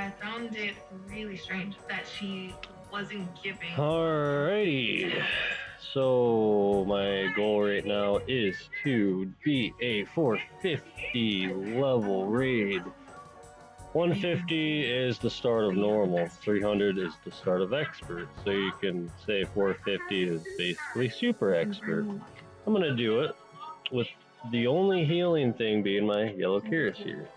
I found it really strange that she wasn't giving. Alrighty. So my goal right now is to be a 450 level raid. 150 is the start of normal, 300 is the start of expert, so you can say 450 is basically super expert. I'm gonna do it with the only healing thing being my yellow Kyrus here,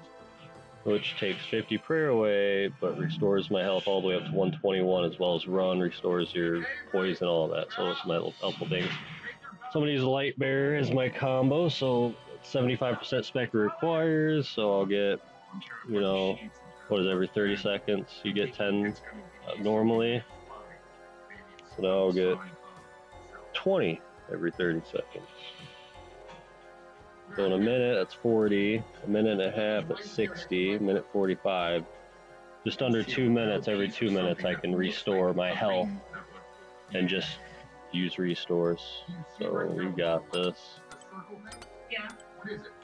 which takes 50 prayer away, but restores my health all the way up to 121, as well as run, restores your poison, all that, so those are my little helpful things. So I'm gonna use Light Bearer as my combo, so 75% spec requires, so I'll get, you know, what is it, every 30 seconds you get 10 normally, so now I'll get 20 every 30 seconds. So in a minute that's 40, a minute and a half that's 60, minute 45, just under 2 minutes, every 2 minutes I can restore my health and just use restores, so we got this. Yeah.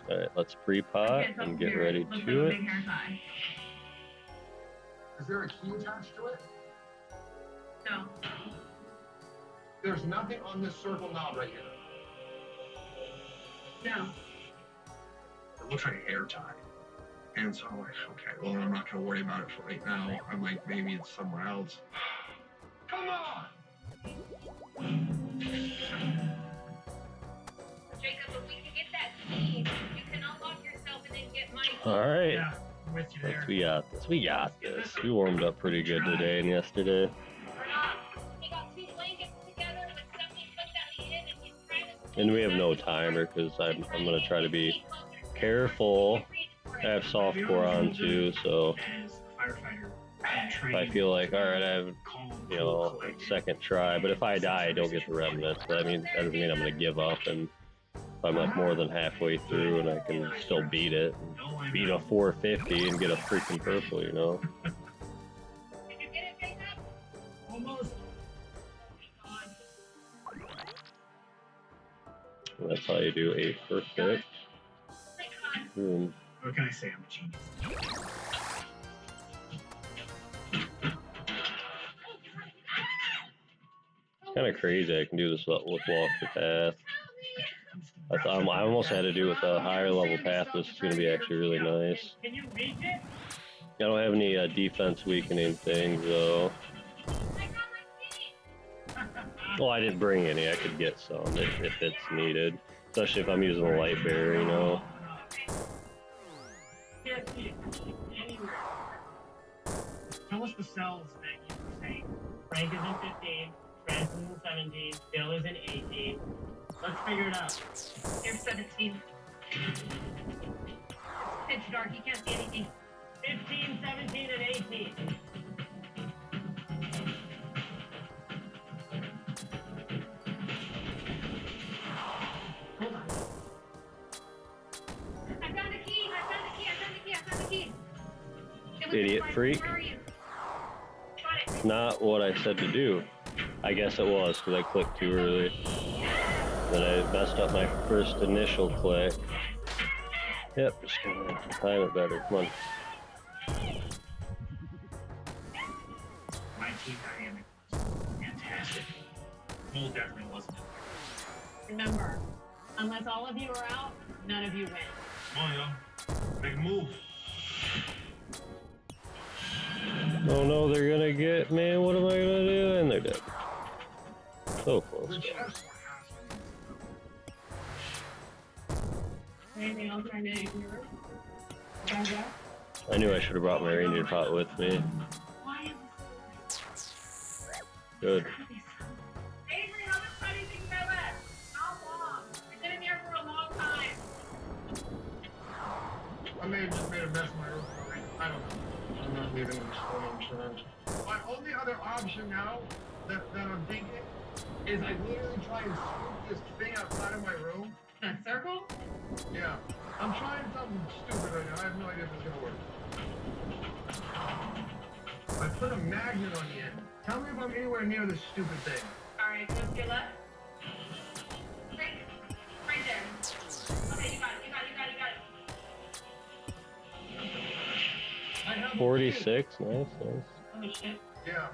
Alright, let's pre-pot and get ready to it. Is there a key attached to it? No. There's nothing on this circle knob right here. No. It looks like a hair tie. And so I'm like, okay, well, I'm not going to worry about it for right now. I'm like, maybe it's somewhere else. Come on! Jacob, if we can get that key, you can unlock yourself and then get my key. Alright, Yeah, I'm with you there. we got this, we got this. We warmed up pretty good today and yesterday. He got 2 blankets together with something put at the end and he's trying to... And we have no timer because I'm going to try to be careful. I have softcore on too, so if I feel like, alright, I have, you know, a second try, but if I die, I don't get the remnants. That doesn't mean I'm going to give up, and if I'm like more than halfway through and I can still beat it, and beat a 450 and get a freaking purple, you know. Did you get it, Jacob? Almost. And that's how you do a perfect room. What can I say? I'm a genius. It's kind of crazy I can do this with Walk the Path. I almost had to do with a higher level path. This is going to be actually really nice. Can you reach it? I don't have any defense weakening things though. Well, I didn't bring any. I could get some if it's needed, especially if I'm using a Light Bearer, you know. Tell us the cells that you were saying. Frank is in 15, Trans is in 17, Bill is in 18. Let's figure it out. Here's 17. It's pitch dark, you can't see anything. 15, 17, and 18. Hold on. I found the key! I found the key! I found the key! I found the key! Idiot freak. Where are you? Got it. Not what I said to do. I guess it was because I clicked too early. Then I messed up my first initial click. Yep, just gonna time it better. Come on. My team dynamic was fantastic. Cole definitely wasn't. Remember, unless all of you are out, none of you win. Come on, yo. Make a move. Oh no, they're gonna get me. What am I gonna do? And they're dead. So close. Anything else I need? I knew I should have brought my ranger pot with me. Good. Avery, how much time do you think I left? How long? I've been in here for a long time. I may have just made a mess of my room. I don't know. I'm not leaving this phone insurance. My only other option now that I'm thinking is I literally try and scoop this thing outside of my room. That circle? Yeah. I'm trying something stupid right now. I have no idea if it's gonna work. I put a magnet on the end. Tell me if I'm anywhere near this stupid thing. Alright, go to your left. Right there. Okay, you got it, you got it, you got it, you got it. I have 46. Nice, nice. Oh shit. Yeah.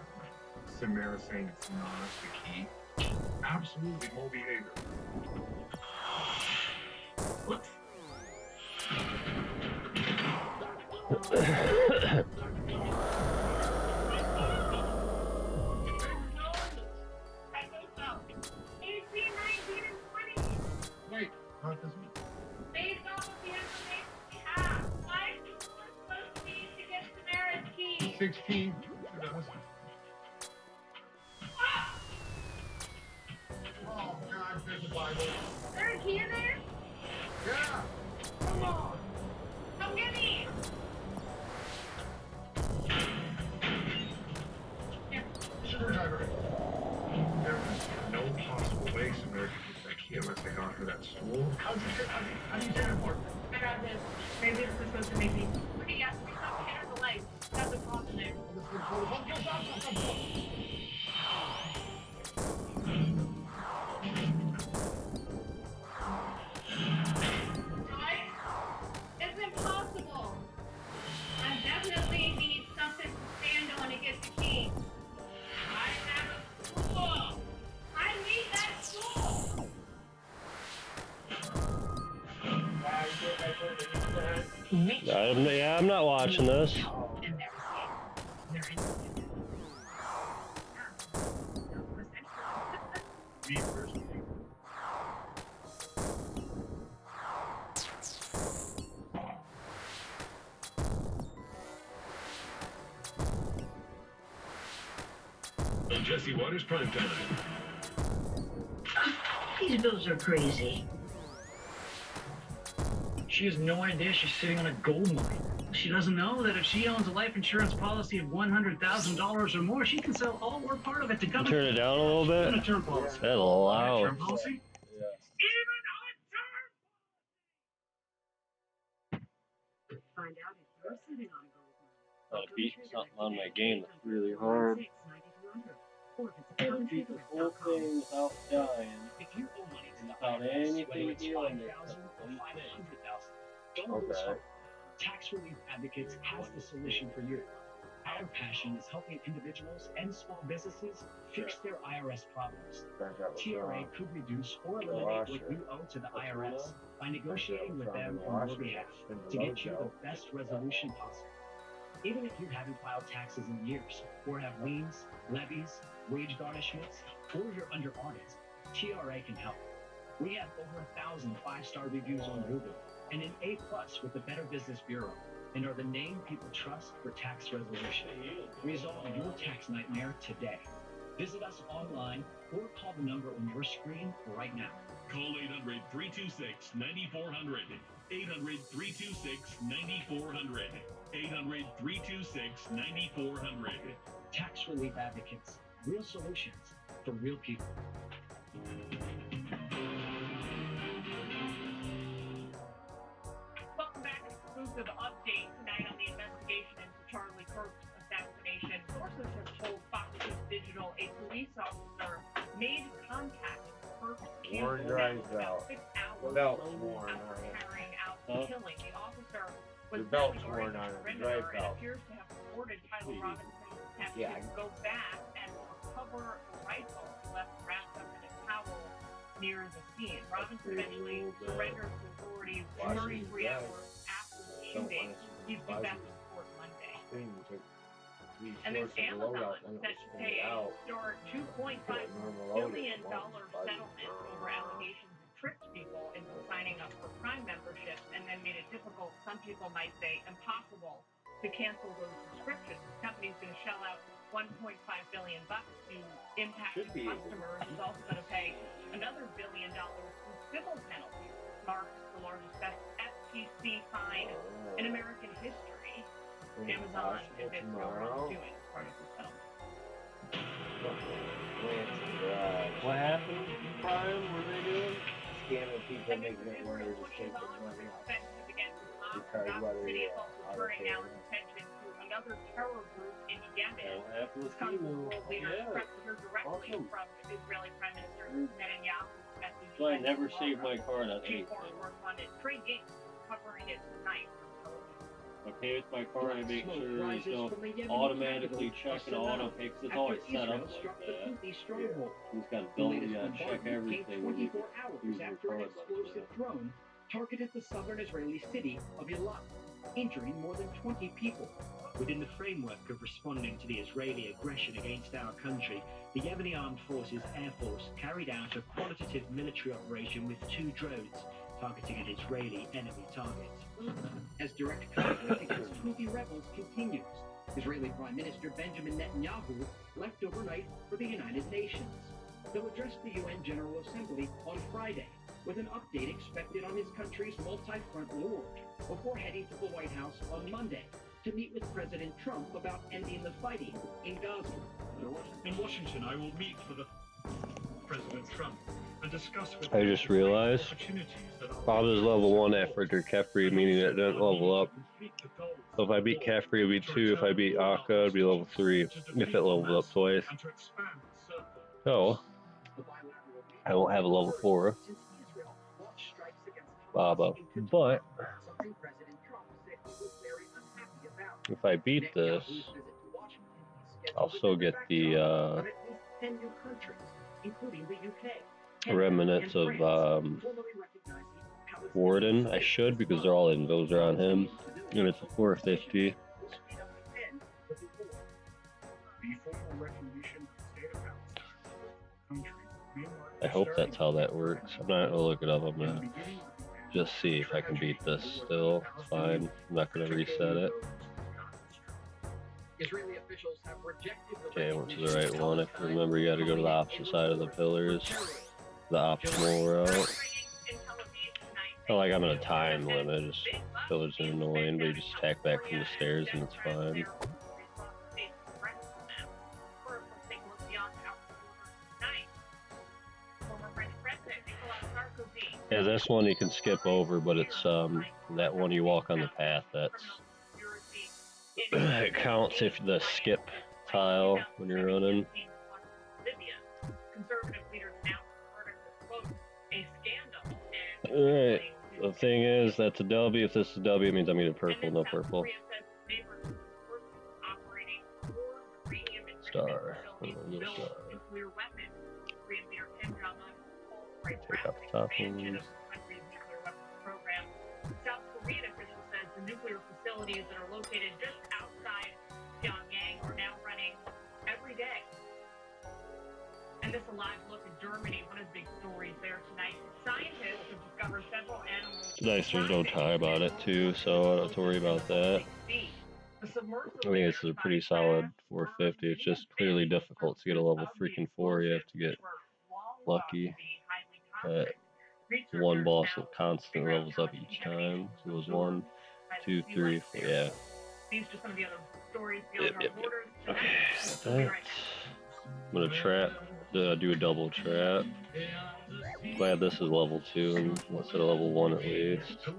Samara saying it's not the key. Absolutely no behavior. What? Wait, not this one. Based off of the information we have, 5 people are supposed to need to get Samara's key. 16. That was... Oh, God, there's a Bible. Is there a key in there? Yeah. Come on. Come get me. Here. Screwdriver. There was no possible way Samara could get that key unless they got her that stool. How do you get it for? I got this. Maybe this is supposed to make me. Okay, yes, we have to enter the light. That's a problem there. Right? It's impossible. I definitely need something to stand on to get the key. I have a stool. I need that stool. I'm not watching this. And they're Oh, Jesse, what is prime time? These bills are crazy. She has no idea she's sitting on a gold mine. She doesn't know that if she owns a life insurance policy of $100,000 or more, she can sell all or part of it to government. Turn it down a little bit. On a term policy. That's loud. Term policy? Find out if you're sitting on a gold mine. Beat something on my game that's really hard. Beat the whole thing without dying. If you owe money to the Without IRS, anything whether it's healing it. 5,000 or 500,000, don't lose Okay. hope. Tax Relief Advocates has the solution for you. Our passion is helping individuals and small businesses fix their IRS problems. TRA could reduce or eliminate what you owe to the IRS by negotiating with them on your behalf to get you the best resolution possible. Even if you haven't filed taxes in years, or have liens, levies, wage garnishments, or you're under audit, TRA can help. We have over 1,000 5-star reviews on Google and an A+ with the Better Business Bureau, and are the name people trust for tax resolution. Resolve your tax nightmare today. Visit us online or call the number on your screen right now. Call 800-326-9400. 800-326-9400. 800-326-9400. Tax Relief Advocates. Real solutions for real people. Welcome back. An exclusive update tonight on the investigation into Charlie Kirk's assassination. Sources have told Fox News Digital a police officer made contact with Kirk's campus about 6 hours after carrying out the killing. The officer was belt's ready worn on to it, surrender right and belt. appears to have supported Tyler Robinson's attempt to go back and recover the rifle he left wrapped up in a towel near the scene. Robinson eventually surrendered to authorities 33 hours after the shooting. He's due back to court Monday. And then Amazon set to pay a historic $2.5 billion settlement over allegations it tricked people into signing up for Prime memberships and then made it difficult, some people might say impossible, to cancel those subscriptions. The company's going to shell out $1.5 billion to impacted customers. It's also going to pay another $1 billion in civil penalties. Marks the largest FTC fine in American history. Amazon admits no wrongdoing as part of the settlement. What happened? Prime? What are they doing? Scamming people, And making it where they're just taking money out. Because whether City is also turning now its attention to another terror group in Yemen. This comes from world leaders pressed to hear directly from Israeli Prime Minister Netanyahu's message. So I never saved my card on Chief anything. foreign correspondent Trey Gates covering it tonight on television. I pay with my card, I make sure there's no automatically check and auto pay, 'cause it's always set up like that. You just gotta double, you gotta check everything when you use your card like that. Targeted the southern Israeli city of Eilat, injuring more than 20 people. Within the framework of responding to the Israeli aggression against our country, the Yemeni Armed Forces Air Force carried out a quantitative military operation with 2 drones, targeting an Israeli enemy target. As direct conflict against Houthi rebels continues, Israeli Prime Minister Benjamin Netanyahu left overnight for the United Nations. He'll address the UN General Assembly on Friday, with an update expected on his country's multi-front war, before heading to the White House on Monday to meet with President Trump about ending the fighting in Gaza. In Washington, I will meet with President Trump and discuss with I just realized Bob is level 1 after Kefri, meaning it doesn't level up. So if I beat Kefri, it would be 2. If I beat Akka, it would be level 3. If it leveled up twice. So I won't have a level 4 Baba. But if I beat this, I'll still get the remnants of Warden. I should, because they're all in, those are on him. And it's a 450. I hope that's how that works. I'm not gonna look it up. I'm gonna just see if I can beat this still. It's fine. I'm not gonna reset it. Okay, I went to the right one. If you remember, you gotta go to the opposite side of the pillars. The optimal route. Not like I'm in a time limit, just pillars are annoying, but you just attack back from the stairs and it's fine. Yeah, this one you can skip over, but it's that one you walk on the path, that's it counts if the skip tile when you're running. Alright, the thing is, that's a W. If this is a W, it means I'm either purple, no purple. Star. Star. Take out the top one. South Korean official says the nuclear facilities that are located just outside Pyongyang are now running every day. And this a live look at Germany, one of the big stories there tonight. Scientists have discovered several animals. It's nice there's no time on it too, so I don't have to worry about that. I think this is a pretty solid 450. It's just clearly difficult to get a level freaking 4. You have to get lucky. One boss that constantly levels up each time. So it was 1, 2, 3, 4. Yeah. Yep. Okay, that. I'm gonna trap. Do a double trap. Glad this is level 2 and instead of level 1 at least.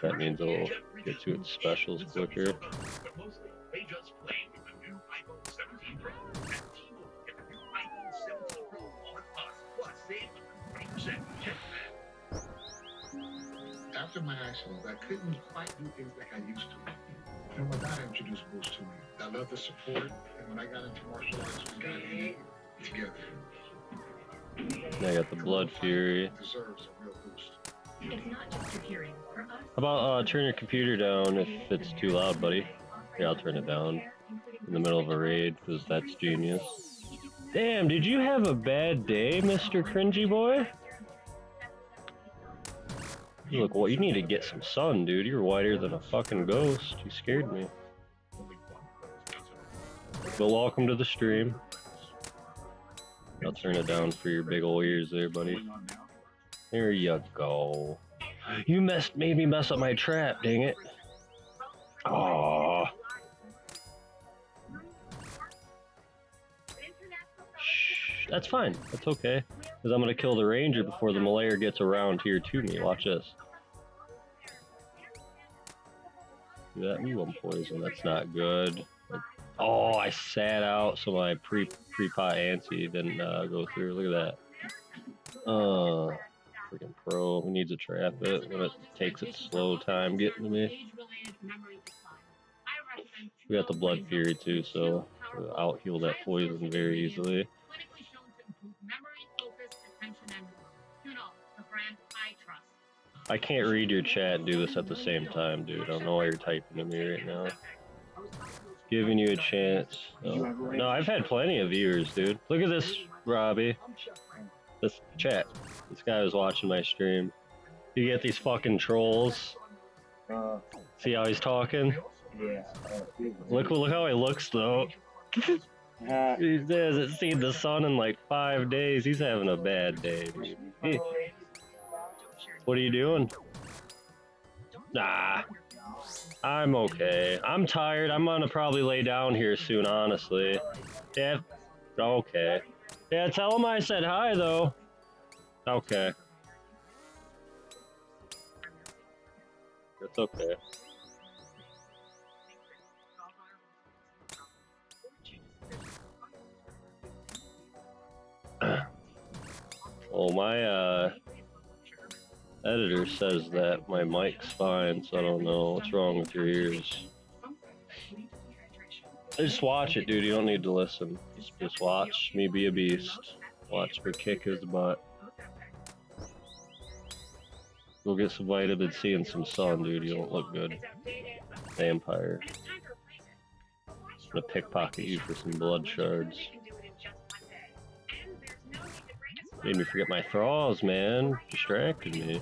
That means it'll get to its specials quicker. After my accident, I couldn't quite do things like I used to. And my dad introduced Brews to me. I love the support, and when I got into martial arts, we got in together. I got the Blood Fury. Deserves a real boost. It's not just your hearing. For us, How about turn your computer down if it's too loud, buddy? Yeah, I'll turn it down in the middle of a raid, because that's genius. Damn, did you have a bad day, Mr. Cringy Boy? Look, well, you need to get some sun, dude. You're whiter than a fucking ghost. You scared me. But welcome to the stream. I'll turn it down for your big ol' ears there, buddy. There you go. You made me mess up my trap, dang it. Aww. Shh, that's fine. That's okay. Because I'm going to kill the ranger before the Malayer gets around here to me. Watch this. See that? Ooh, I'm poisoned. That's not good. Oh, I sat out so my pre-pot anti didn't go through. Look at that. freaking pro. He needs to trap it when it takes its slow time getting to me. We got the Blood Fury too, so we'll out heal that poison very easily. I can't read your chat and do this at the same time, dude. I don't know why you're typing to me right now. Giving you a chance. No, I've had plenty of viewers, dude. Look at this, Robbie. This chat. This guy was watching my stream. You get these fucking trolls. See how he's talking? Yeah. Look how he looks, though. He hasn't seen the sun in like 5 days. He's having a bad day, dude. Hey. What are you doing? Nah. I'm okay. I'm tired. I'm gonna probably lay down here soon, honestly. Yeah. Okay. Yeah, tell him I said hi, though. Okay. It's okay. Well, my editor says that my mic's fine, so I don't know what's wrong with your ears. Just watch it, dude. You don't need to listen. Just watch me be a beast. Watch me kick his butt. Go get some vitamin C and some sun, dude. You don't look good. Vampire. I'm gonna pickpocket you for some blood shards. Made me forget my thralls, man. Distracted me.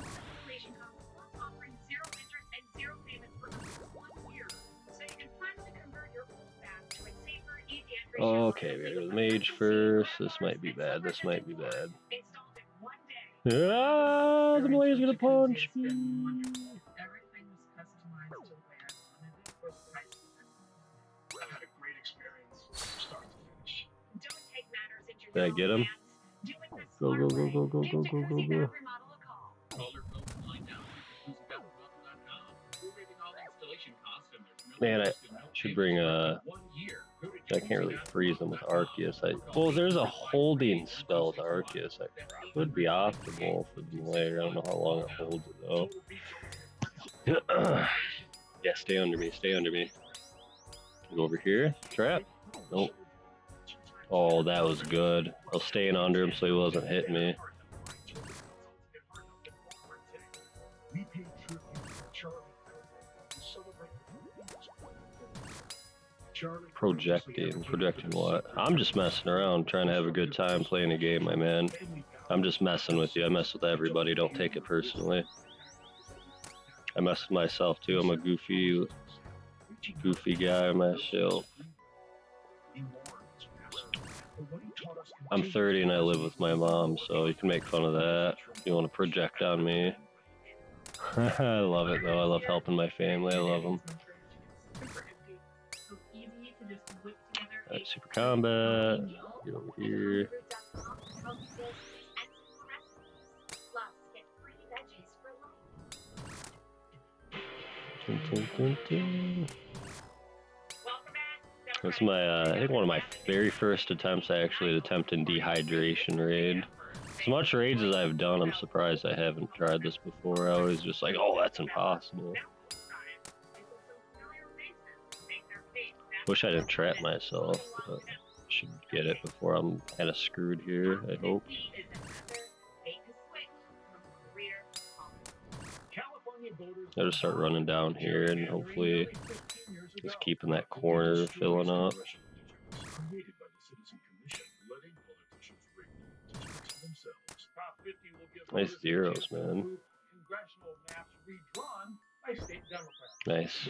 Okay, we gotta go to the mage first. This might be bad. This might be bad. Ah, the blade's gonna punch me. Did I get him? Go, go, go, go, go, go, go, go, go. Man, I should bring a... I can't really freeze them with Arceus. Well, there's a holding spell with Arceus. That could be optimal for the layer. I don't know how long it holds it, though. Yeah, stay under me. Stay under me. Go over here. Trap. Nope. Oh, that was good. I was staying under him so he wasn't hitting me. Projecting what? I'm just messing around, trying to have a good time playing a game, my man. I'm just messing with you. I mess with everybody. Don't take it personally. I mess with myself too. I'm a goofy guy myself. I'm 30 and I live with my mom, so you can make fun of that if you want to project on me. I love it though. I love helping my family. I love them. Alright, super combat. Get over here. Dun, dun, dun, dun. That's my, I think one of my very first attempts I actually attempted Dehydration raid. As much raids as I've done, I'm surprised I haven't tried this before. I was just like, oh, that's impossible. Wish I didn't trap myself, but I should get it before I'm kind of screwed here, I hope. I'll just start running down here and hopefully just keeping that corner filling up. Nice zeros, man. Nice.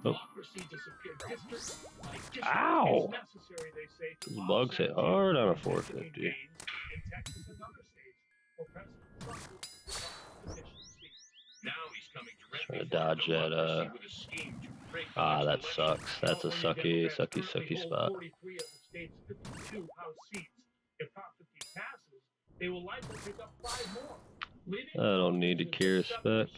Oh. Ow! Those bugs hit hard on a 450. Trying to dodge that, ah, that sucks. That's a sucky spot. I don't need to cure spec.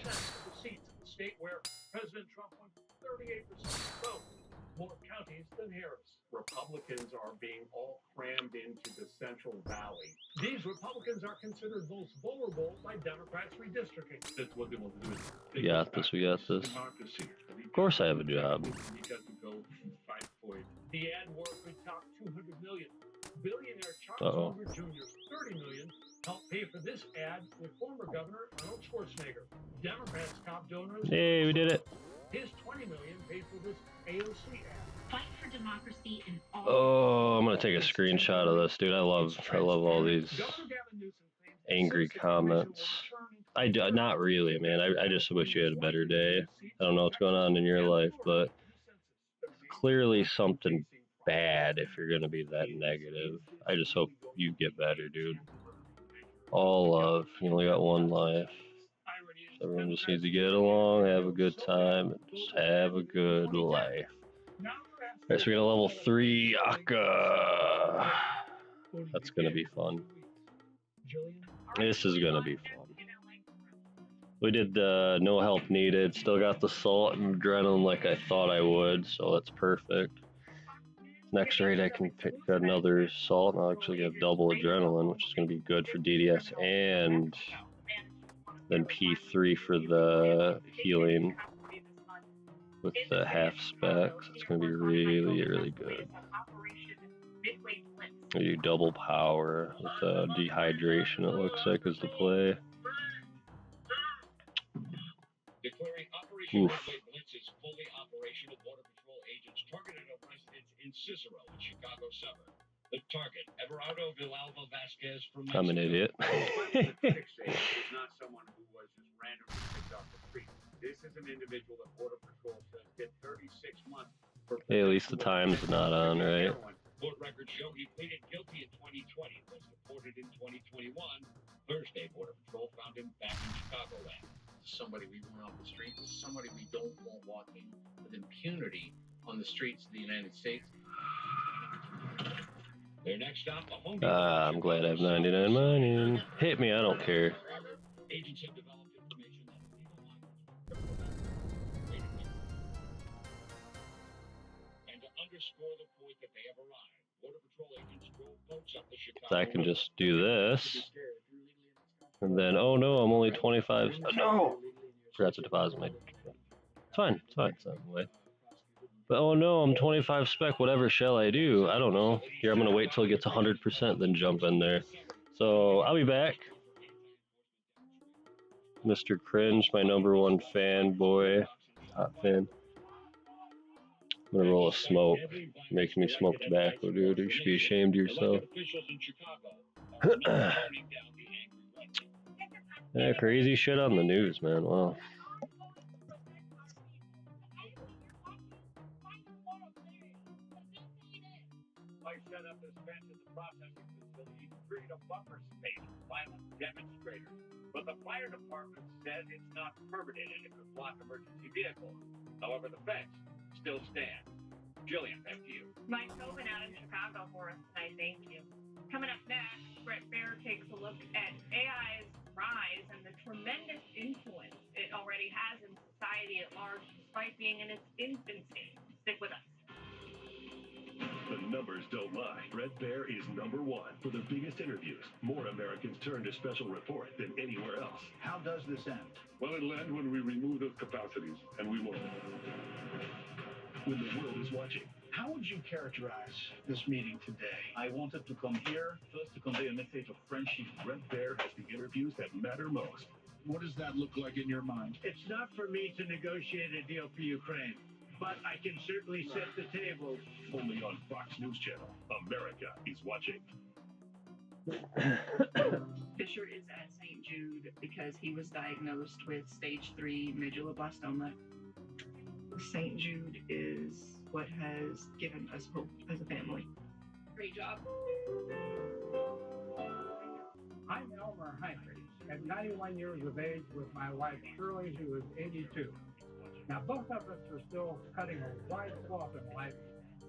Republicans are being all crammed into the Central Valley. These Republicans are considered most vulnerable by Democrats redistricting. That's what they want to do. We got this, we got this. Democracy. Of course I have a job. You got to go 5 point. The ad war could top 200 million. Billionaire Charles Munger Jr. 30 million helped pay for this ad with former Governor Arnold Schwarzenegger. Democrats' top donors. Hey, we did it. His 20 million paid for this AOC ad. Fight for democracy in all. Oh, I'm gonna take a screenshot of this, dude. I love all these angry comments. Not really, man. I just wish you had a better day. I don't know what's going on in your life, but clearly something bad if you're gonna be that negative. I just hope you get better, dude. All love. You only got one life. Everyone just needs to get along, have a good time, and just have a good life. Alright, so we got a level 3 Akka. That's gonna be fun. This is gonna be fun. We did the no help needed, still got the salt and adrenaline like I thought I would, so that's perfect. Next raid I can pick another salt and I'll actually get double adrenaline, which is gonna be good for DDS and then P3 for the healing with the half specs. It's going to be really, really good. I do double power with dehydration, it looks like, is the play. Declaring Operation Midway Blitz is fully operational. Border Patrol agents targeted a residence in Cicero in Chicago suburb. The target, Everardo Villalba Vasquez from Mexico. I'm an idiot. The critics say is not someone who was just randomly picked off the street. This is an individual that Border Patrol says get 36 months for. Hey, at least the time's not on, right? Court records show he pleaded guilty in 2020, was deported in 2021. Thursday, Border Patrol found him back in Chicagoland. Somebody we want off the street. This is somebody we don't want walking with impunity on the streets of the United States. Their next stop, a home. I'm glad I have 99 money. Hit me, I don't care. Agents have developed information that and to underscore the point that they have arrived, Border Patrol agents drove boats up the Chicago. So I can just do this. And then, oh no, I'm only 25. No! Forgot to deposit my. It's fine, it's fine, it's not in the way. But oh no, I'm 25 spec, whatever shall I do? I don't know. Here, I'm gonna wait till it gets 100%, then jump in there. So, I'll be back. Mr. Cringe, my #1 fanboy. Top fan. I'm gonna roll a smoke. Making me smoke tobacco, dude. You should be ashamed of yourself. Yeah, crazy shit on the news, man. Wow. Set up this fence at the processing facility to create a buffer space for violent demonstrators. But the fire department says it's not permitted and it could block emergency vehicles. However, the fence still stands. Jillian, back to you. Mike Tobin out in Chicago for us tonight. Thank you. Coming up next, Brett Baer takes a look at AI's rise and the tremendous influence it already has in society at large, despite being in its infancy. Stick with us. The numbers don't lie. Brett Baer is #1 for the biggest interviews. More Americans turn to special report than anywhere else. How does this end? Well, it'll end when we remove those capacities, and we won't. When the world is watching. How would you characterize this meeting today? I wanted to come here first to convey a message of friendship. Brett Baer has the interviews that matter most. What does that look like in your mind? It's not for me to negotiate a deal for Ukraine, but I can certainly set the table. Only on Fox News Channel. America is watching. Fisher is at St. Jude because he was diagnosed with stage 3 medulloblastoma. St. Jude is what has given us hope as a family. Great job. I'm Elmer Heinrich, at 91 years of age, with my wife Shirley, who is 82. Now, both of us are still cutting a wide swath in life,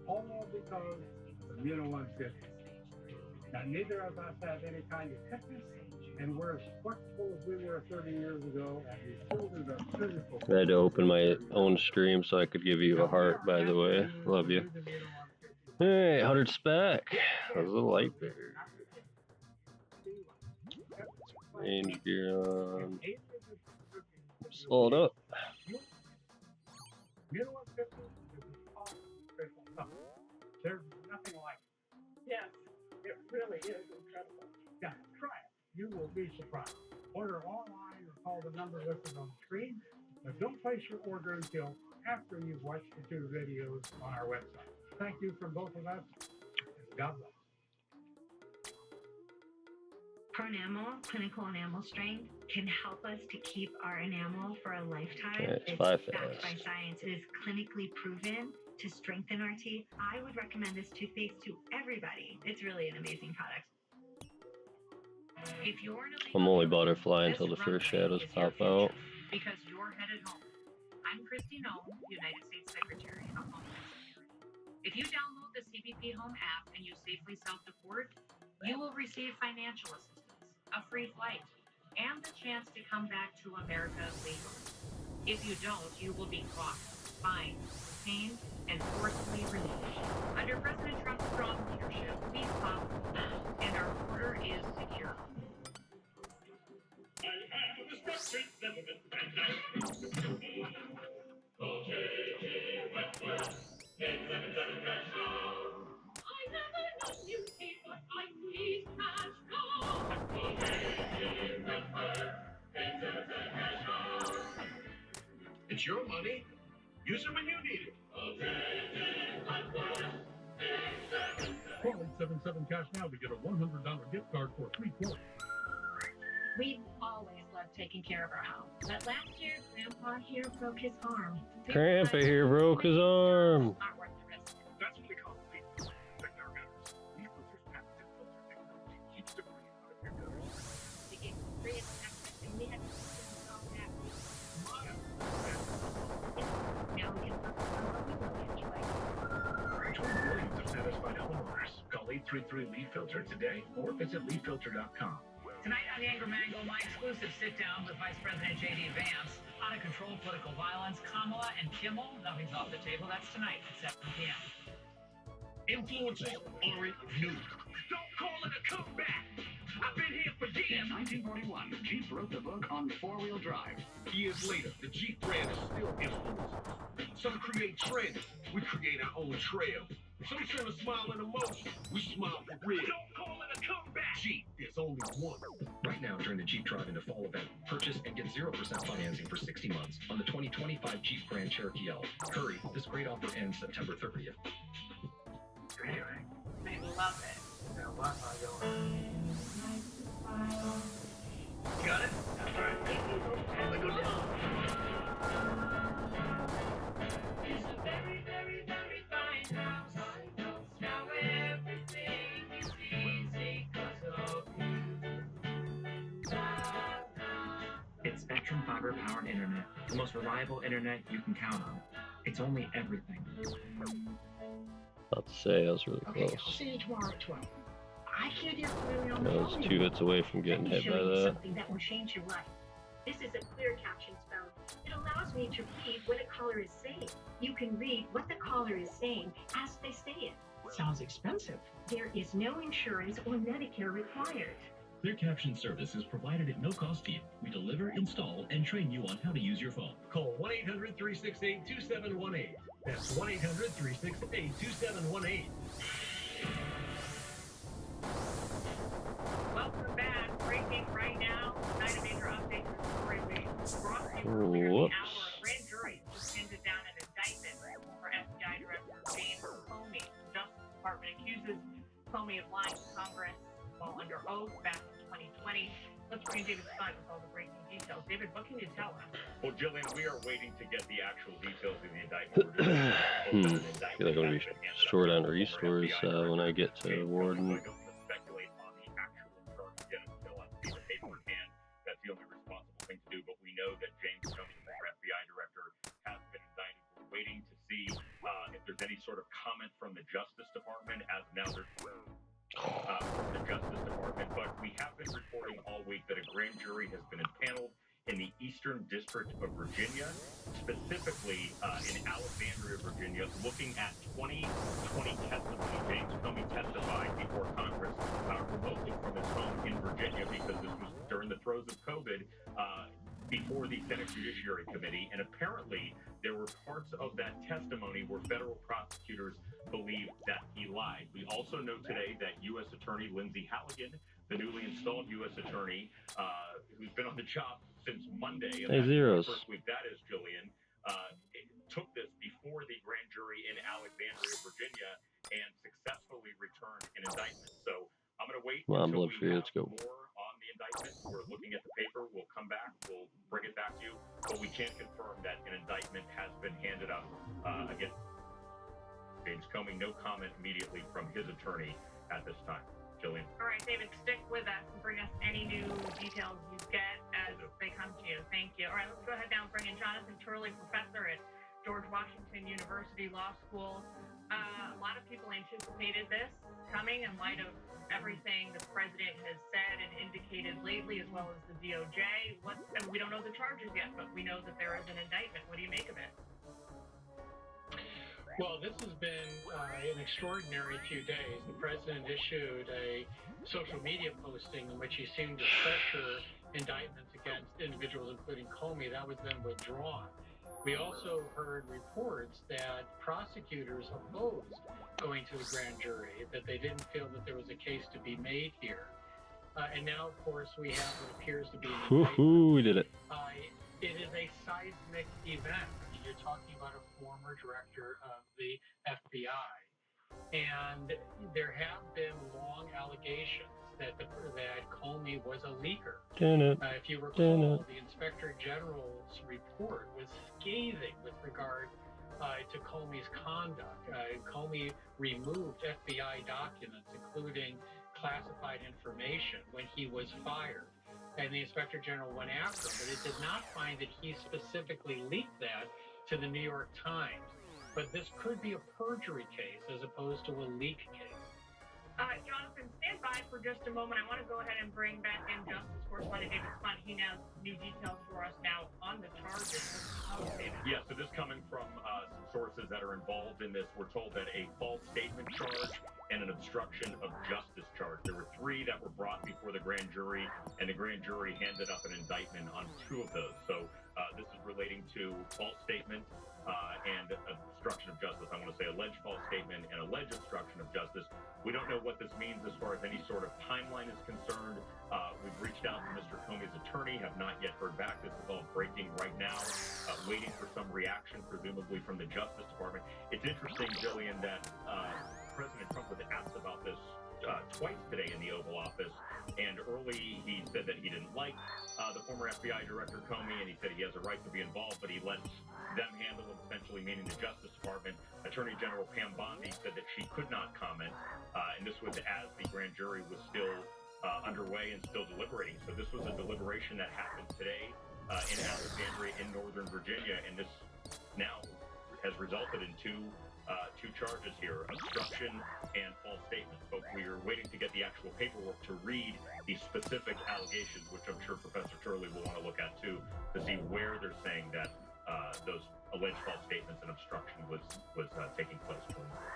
all because of immuno-150. Now, neither of us have any kind of sickness, and we're as flexible as we were 30 years ago, and we still do the physical. I had to open my own stream so I could give you a heart, by the way. Love you. Hey, 100 spec. That was a light bear. Range gear on. Sold up. You know what this is? This is all special stuff. There's nothing like it. Yes, it really is incredible. Yeah, try it. You will be surprised. Order online or call the number listed on the screen. But don't place your order until after you've watched the 2 videos on our website. Thank you from both of us. God bless. For enamel, clinical enamel strength can help us to keep our enamel for a lifetime. Yeah, it's backed fast. by science. It is clinically proven to strengthen our teeth. I would recommend this toothpaste to everybody. It's really an amazing product. If you're I'm only butterfly until the first shadows pop out. Because you're headed home. I'm Christy Nome, United States Secretary of Homeland Security. If you download the CBP Home app and you safely self-deport, you will receive financial assistance, a free flight, and the chance to come back to America legally. If you don't, you will be caught, fined, detained, and forcibly removed. Under President Trump's strong leadership, we follow, and our border is secure. It's your money. Use it when you need it. Call 877 cash now to get a $100 gift card for 3 quotes. We've always loved taking care of our home, but last year, Grandpa here broke his arm. Grandpa here broke his arm. Not worth the risk. That's what we call leaf filters. Protect our gutters. Leaf filters patented filter technology keeps debris out of your gutters. They gave us free access, and we had to install that. Now we can focus on what we really enjoy. Join millions of satisfied homeowners. Call 833 Leaf Filter today or visit leaffilter.com. Tonight on the Angry Mango, my exclusive sit-down with Vice President J.D. Vance. How to control political violence, Kamala and Kimmel. Nothing's off the table. That's tonight at 7 p.m. Influencers aren't new. Don't call it a comeback. I've been here for years. In 1941, Jeep wrote the book on four-wheel drive. Years later, the Jeep brand is still influencers. Some create trends. We create our own trail. Some send a smile and emotion. We smile for real. Don't call it a comeback. Jeep, there's only one. Right now, during the Jeep Drive into Fall event, purchase and get 0% financing for 60 months on the 2025 Jeep Grand Cherokee L. Hurry, this great offer ends September 30th. I love it. Now, Wi-Fi going. You got it? That's right. Let go down. It's a very, very, very fine house. Now everything is easy 'cause of you. It's Spectrum Fiber Powered Internet, the most reliable internet you can count on. It's only everything. About to say I was really Okay, I'll close. see you tomorrow at 12. I can't hear clearly on the I was phone 2 hits away from getting hit by that. Something that will change your life. This is a clear captions phone. It allows me to read what a caller is saying. You can read what the caller is saying as they say it. Sounds expensive. There is no insurance or Medicare required. Clear caption service is provided at no cost to you. We deliver, install, and train you on how to use your phone. Call 1-800-368-2718. That's 1-800-368-2718. Welcome back. Breaking right now. Tonight, a major update to the story we brought to you earlier in the hour. A grand jury just handed down an indictment for FBI Director James Comey. The Justice Department accuses Comey of lying to Congress while under oath back in 2020. Let's bring David Scott with all the breaking details. David, what can you tell us? Well, Jillian, we are waiting to get the actual details of the indictment. I feel like I'm going to be short on resource when I get to Warden. Speculate on the actual charge again until I see the paper in hand. That's the only responsible thing to do. But we know that James Comey, the former FBI director, has been indicted. We're waiting to see if there's any sort of comment from the Justice Department, as now there's from the Justice Department. But we have been reporting all week that a grand jury has been impaneled in the Eastern District of Virginia, specifically in Alexandria, Virginia, looking at 2020 testimony. James Comey testified before Congress remotely from his home in Virginia because this was during the throes of COVID, before the Senate Judiciary Committee, and apparently there were parts of that testimony where federal prosecutors believed that he lied. We also know today that U.S. Attorney Lindsay Halligan, the newly installed U.S. Attorney, who's been on the job since Monday, and that's the first week that is, Jillian, took this before the grand jury in Alexandria, Virginia, and successfully returned an indictment. So I'm going to wait until we have more on the indictment. We're looking at the paper. We'll come back. We'll bring it back to you. But we can confirm that an indictment has been handed up against James Comey. No comment immediately from his attorney at this time. Jillian. All right, David, stick with us and bring us any new details you get as they come to you. Thank you. All right, let's go ahead now and bring in Jonathan Turley, professor at George Washington University Law School. A lot of people anticipated this coming in light of everything the president has said and indicated lately, as well as the DOJ. We don't know the charges yet, but we know that there is an indictment. What do you make of it? Well, this has been an extraordinary few days. The president issued a social media posting in which he seemed to pressure indictments against individuals, including Comey. That was then withdrawn. We also heard reports that prosecutors opposed going to the grand jury, that they didn't feel that there was a case to be made here. And now, of course, we have what appears to be an indictment. We did it. It is a seismic event. I mean, you're talking about a former director of the FBI. And there have been long allegations that Comey was a leaker. If you recall, the Inspector General's report was scathing with regard to Comey's conduct. Comey removed FBI documents, including classified information, when he was fired. And the Inspector General went after him, but it did not find that he specifically leaked that to the New York Times. But this could be a perjury case as opposed to a leak case. Jonathan, stand by for just a moment. I want to go ahead and bring back in Justice Correspondent David Spunt. He has new details for us now on the charges. Yeah, so this coming from some sources that are involved in this. We're told that a false statement charge and an obstruction of justice charge. There were 3 that were brought before the grand jury, and the grand jury handed up an indictment on 2 of those. So this is relating to false statement and obstruction of justice. I want to say alleged false statement and alleged obstruction of justice. We don't know what this means as far as any sort of timeline is concerned. We've reached out to Mr. Comey's attorney, have not yet heard back. This is all breaking right now, waiting for some reaction, presumably from the Justice Department. It's interesting, Jillian, that President Trump was asked about this twice today in the Oval Office, and early he said that he didn't like the former FBI Director Comey, and he said he has a right to be involved, but he lets them handle it, essentially meaning the Justice Department. Attorney General Pam Bondi said that she could not comment, and this was as the grand jury was still underway and still deliberating. So this was a deliberation that happened today in Alexandria in Northern Virginia, and this now has resulted in two charges here, obstruction and false statements. But we are waiting to get the actual paperwork to read the specific allegations, which I'm sure Professor Turley will want to look at too, to see where they're saying that those alleged false statements and obstruction was taking place.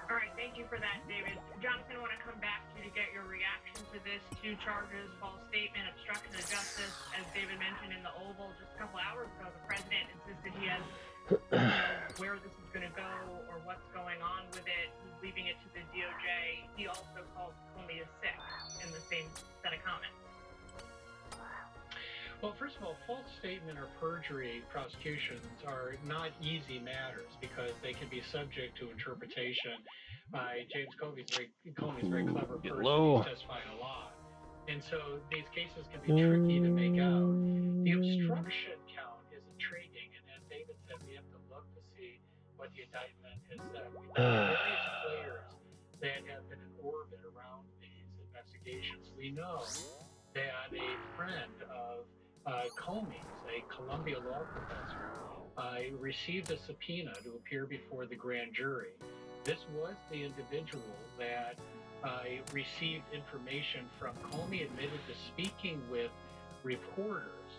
All right, thank you for that, David. Jonathan, I want to come back to you to get your reaction to this 2 charges, false statement, obstruction of justice. As David mentioned in the Oval just a couple hours ago, the president insisted he has where this is going to go or what's going on with it. He's leaving it to the DOJ. He also called Comey a sick in the same set of comments. Well, first of all, false statement or perjury prosecutions are not easy matters because they can be subject to interpretation. James Comey's very clever person. He's testified a lot. And so these cases can be tricky to make out. The obstruction count is intriguing. And as David said, we have to look to see what the indictment has said. We've got various players that have been in orbit around these investigations. We know that a friend of Comey's, a Columbia law professor, received a subpoena to appear before the grand jury. This was the individual that received information from Comey, admitted to speaking with reporters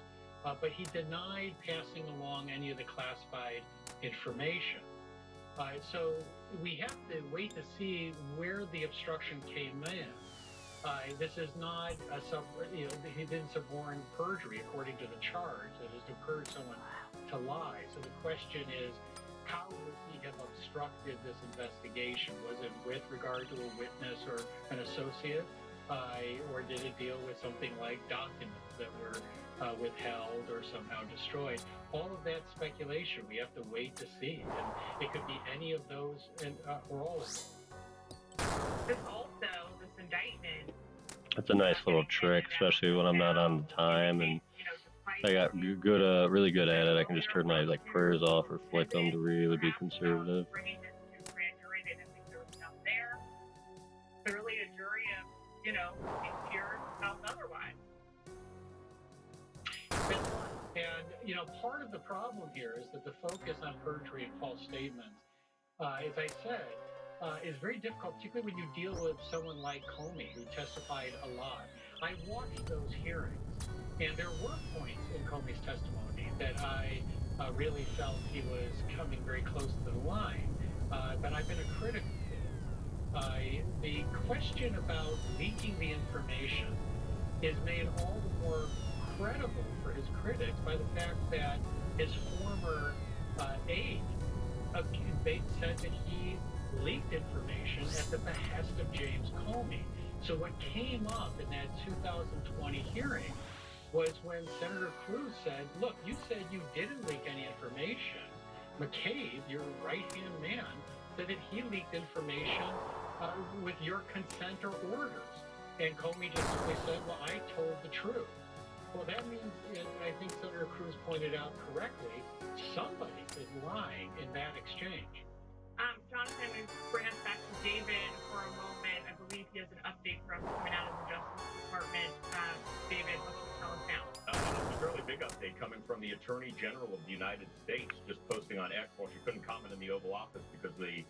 but he denied passing along any of the classified information. So we have to wait to see where the obstruction came in. This is not he didn't suborn perjury according to the charge. That is to encourage someone to lie. So the question is, how would he have obstructed this investigation? Was it with regard to a witness or an associate? Or did it deal with something like documents that were withheld or somehow destroyed? All of that speculation, we have to wait to see. And it could be any of those or all of them. This indictment. That's a nice little trick, especially when I'm not on time and I got really good at it. I can just turn my prayers off or flick them to really be conservative. Bringing this to grand jury, they didn't think there was enough there. Clearly, a jury of, peers felt otherwise. And, part of the problem here is that the focus on perjury and false statements, as I said, is very difficult, particularly when you deal with someone like Comey, who testified a lot. I watched those hearings, and there were points in Comey's testimony that I really felt he was coming very close to the line, but I've been a critic of his. The question about leaking the information is made all the more credible for his critics by the fact that his former aide said that he leaked information at the behest of James Comey. So what came up in that 2020 hearing was when Senator Cruz said, look, you said you didn't leak any information. McCabe, your right-hand man, said that he leaked information with your consent or orders. And Comey just simply said, well, I told the truth. Well, that means, I think Senator Cruz pointed out correctly, somebody is lying in that exchange. Jonathan, we bring us back to David for a moment. I believe he has an update for us coming out of the Justice Department. David, what can you tell us now? It's a fairly big update coming from the Attorney General of the United States, just posting on X. Well, she couldn't comment in the Oval Office because the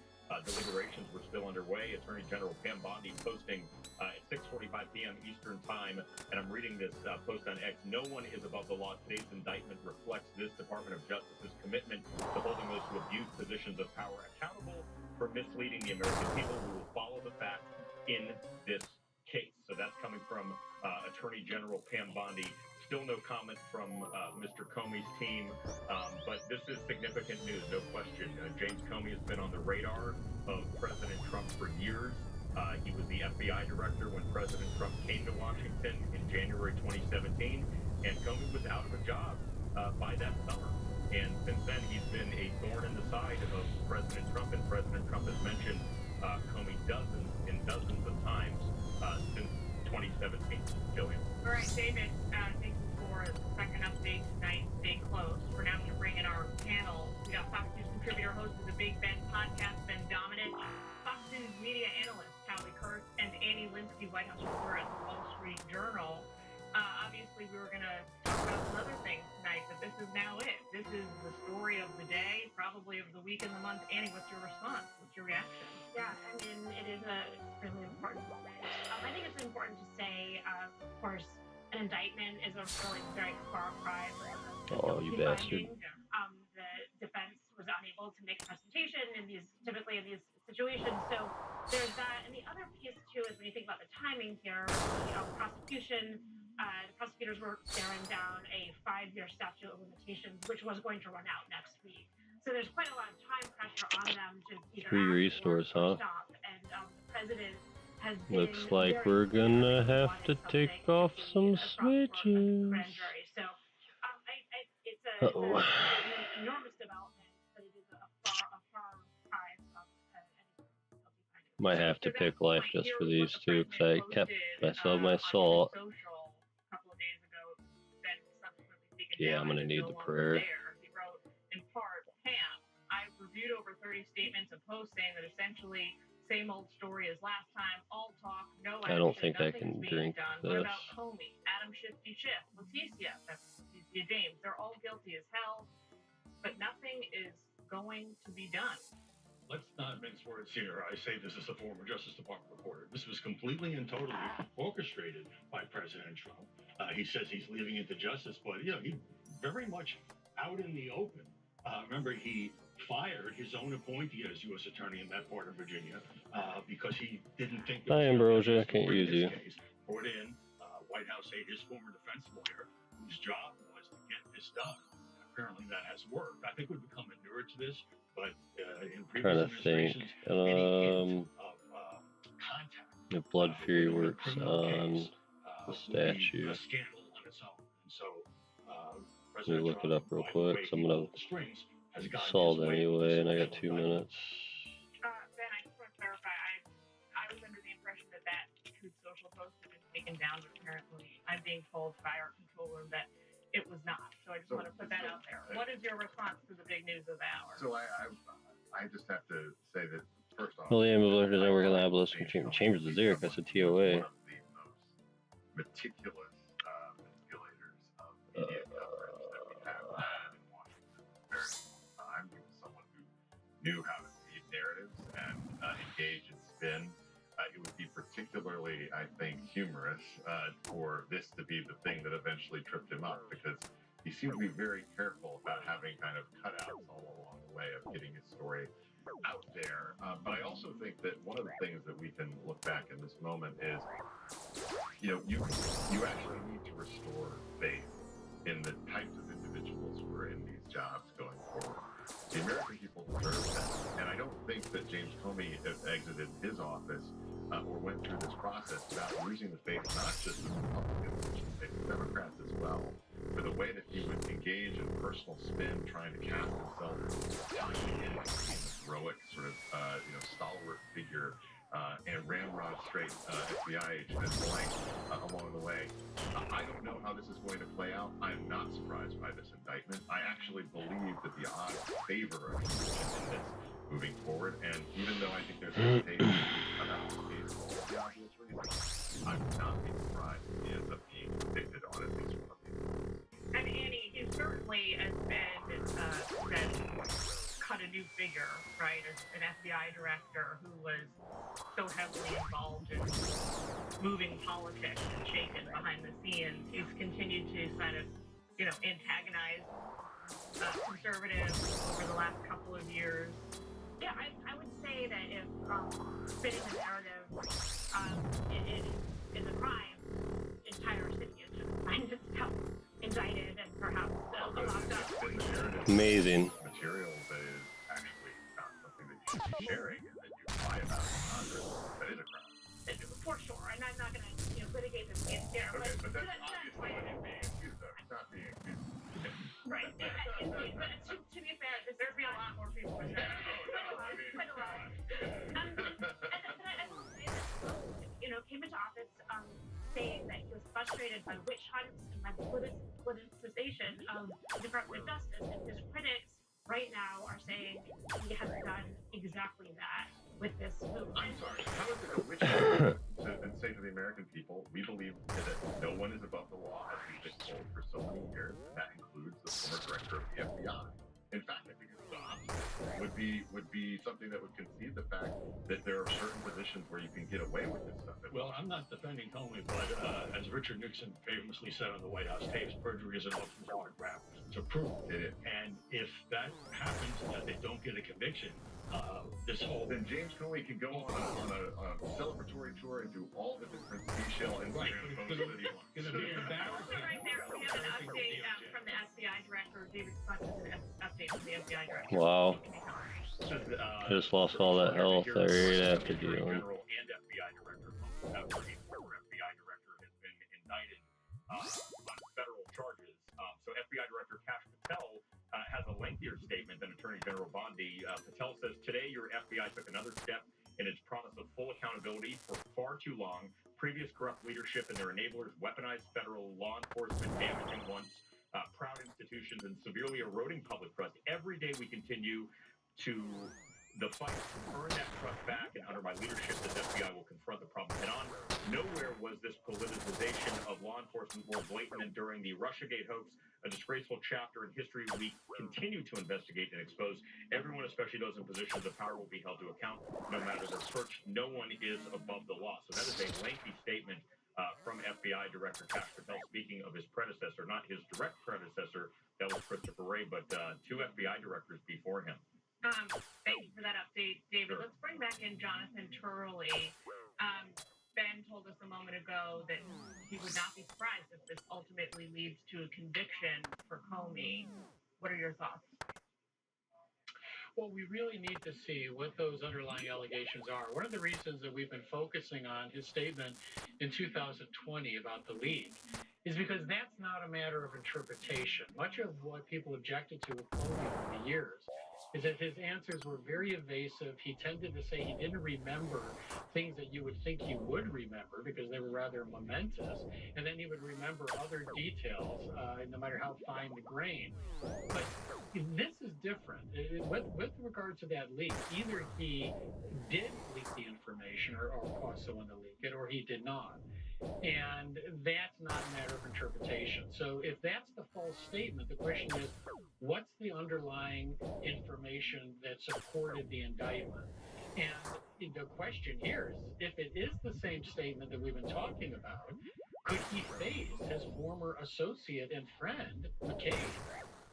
deliberations were still underway. Attorney General Pam Bondi posting at 6:45 p.m. Eastern Time, and I'm reading this post on X. No one is above the law. Today's indictment reflects this Department of Justice's commitment to holding those who abuse positions of power accountable for misleading the American people. We will follow the facts in this case. So that's coming from Attorney General Pam Bondi. Still no comment from Mr. Comey's team, but this is significant news, no question. James Comey has been on the radar of President Trump for years. He was the FBI director when President Trump came to Washington in January 2017, and Comey was out of a job by that summer. And since then, he's been a thorn in the side of President Trump, and President Trump has mentioned Comey dozens and dozens of times since 2017. Jillian. All right, David, thank you for the second update tonight. Stay close. We're now going to bring in our panel. We got Fox News contributor, host of the Big Ben podcast, Ben Dominant, Fox News media analyst, Callie Kurtz, and Annie Linsky, White House reporter at the Wall Street Journal. Obviously, we were going to talk about some other things tonight, but this is now it. This is the story of the day, probably of the week and the month. Annie, what's your response? What's your reaction? Yeah, I mean, it is really important. I think it's important to say, of course, an indictment is a really very far cry from you bastard. The defense was unable to make a presentation typically in these situations. So there's that. And the other piece, too, is when you think about the timing here, the prosecution, the prosecutors were staring down a 5-year statute of limitations, which was going to run out next week. So there's quite a lot of time pressure on them to either 3 restores, huh? stop. And the president has Looks like we're gonna have to take off some switches. So it's an enormous development, but it is a far cry from any. Might have to pick life just for these two, because I kept myself my soul. Yeah, I'm gonna need the prayer. He wrote, in part, Pam, I've reviewed over 30 statements and posts saying that essentially same old story as last time, all talk, no action. I don't think I can drink done. this. What about Comey, Adam Shifty Schiff, Leticia, that's Leticia James? They're all guilty as hell, but nothing is going to be done. Let's not mince words here. I say this as a former Justice Department reporter. This was completely and totally orchestrated by President Trump. He says he's leaving it to justice, but he very much out in the open. Remember, he fired his own appointee as U.S. Attorney in that part of Virginia because he didn't think there was Ambrosia, can't use you. case. Brought in White House aide, his former defense lawyer, whose job was to get this done. And apparently that has worked. I think we've become inured to this, but in previous administrations, any hint of contact, the Blood Fury with a works criminal on case, the would be statue. a scandal on its own. And so, Let me look it up real by the quick. way So I'm he gonna pulled the strings, has gotten solve his way anyway, and I got with 2 minutes. Ben, I just want to clarify. I was under the impression that Truth Social post had been taken down, but apparently I'm being told by our control room that it was not. So I just want to put that out there. What is your response to the big news of the hour? So I just have to say that first off, Well, the ambulance is working on obelisk from Chambers of Zurich. That's a TOA. one of the most meticulous manipulators of media coverage that we have had in Washington for a very long time. He was someone who knew how to read narratives and engage in spin. It would be particularly, I think, humorous for this to be the thing that eventually tripped him up, because he seemed to be very careful about having kind of cutouts all along the way of getting his story out there. But I also think that one of the things that we can look back in this moment is, you actually need to restore faith in the types of individuals who are in these jobs going forward. The American people deserve that. And I don't think that James Comey exited his office or went through this process without losing the faith, not just of Republicans, but of Democrats as well, for the way that he would engage in personal spin, trying to cast himself as a heroic sort of, stalwart figure, and ramrod straight FBI agent and blank along the way. I don't know how this is going to play out. I am not surprised by this indictment. I actually believe that the odds favor a conviction in this moving forward, and even though I think there's hesitation about the case for all the obvious reasons, I would not be surprised if he ends up being convicted on at least one of these points. And Annie, he certainly has been cut a new figure, right? As an FBI director who was so heavily involved in moving politics and shaking behind the scenes. He's continued to kind of, antagonize conservatives over the last couple of years. Yeah, I would say that if spinning the narrative is a crime, the entire city is just find itself indicted and perhaps locked up. Amazing. Material that is actually not something that you should be sharing and that you lie about in Congress, that is a crime. For sure, and I'm not going to litigate this case there. Okay, but that's obviously what you're being accused of. It's not being accused of. Right. But to be fair, there'd be a lot more people in there. Quite a lot. And I will say that, came into office saying that he was frustrated by witch hunts and by politicization of the Department of Justice, and his critics right now are saying he has done exactly that with this move. I'm sorry. How is it a witch hunt to say to the American people, we believe that no one is above the law, as we've been told for so many years, and that includes the former director of the FBI. In fact, I think it's the opposite. Would be something that would concede the fact that there are certain positions where you can get away with this stuff. Well, I'm not defending Comey, but as Richard Nixon famously said on the White House tapes, perjury is an awful hard rap to prove. And if that happens, that they don't get a conviction, this whole... Then James Comey can go on a celebratory tour and do all the different seashell Instagram posts that he wants. Also right there, we have an update from the FBI director. David Sutton is an update from the FBI director. Wow. Just lost all that health right after dealing. General and FBI director, after a former FBI director has been indicted on federal charges. So FBI Director Kash Patel has a lengthier statement than Attorney General Bondi. Patel says, today your FBI took another step in its promise of full accountability. For far too long, previous corrupt leadership and their enablers weaponized federal law enforcement, damaging once proud institutions and severely eroding public trust. Every day we continue to the fight to earn that trust back, and under my leadership, the FBI will confront the problem head on. Nowhere was this politicization of law enforcement more blatant than during the Russiagate hoax, a disgraceful chapter in history we continue to investigate and expose. Everyone, especially those in positions of power, will be held to account, no matter their perch. No one is above the law. So that is a lengthy statement from FBI Director Kash Patel speaking of his predecessor, not his direct predecessor, that was Christopher Wray, but two FBI directors before him. Thank you for that update, David. Sure. Let's bring back in Jonathan Turley. Ben told us a moment ago that he would not be surprised if this ultimately leads to a conviction for Comey. What are your thoughts? Well, we really need to see what those underlying allegations are. One of the reasons that we've been focusing on his statement in 2020 about the leak is because that's not a matter of interpretation. Much of what people objected to with Comey over the years is that his answers were very evasive. He tended to say he didn't remember things that you would think he would remember because they were rather momentous, and then he would remember other details, no matter how fine the grain. But this is different. With regard to that leak, either he did leak the information or cause someone to leak it, or he did not. And that's not a matter of interpretation. So if that's the false statement, the question is, what's the underlying information that supported the indictment? And the question here is, if it is the same statement that we've been talking about, could he face his former associate and friend, McCabe?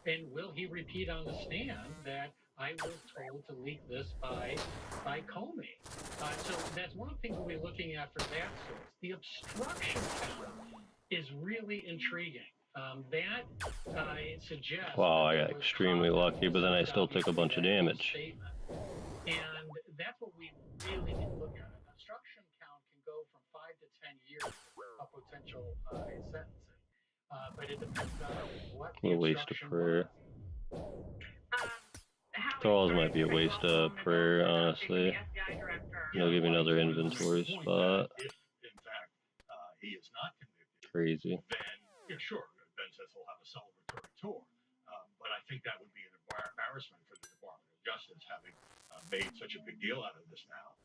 And will he repeat on the stand that I was told to leak this by Comey? So that's one thing we'll be looking at for that source. The obstruction count is really intriguing. That suggests. Wow, I got extremely lucky, but then I still took a bunch of damage. And that's what we really need to look at. An obstruction count can go from 5 to 10 years of potential sentencing. But it depends on what the waste of prayer. Howie Calls might be a waste of prayer, honestly. They'll give me another inventory spot. If, in fact, he is not convicted, Crazy. then, yeah, sure, Ben says he'll have a celebratory tour. But I think that would be an embarrassment for the Department of Justice, having made such a big deal out of this now.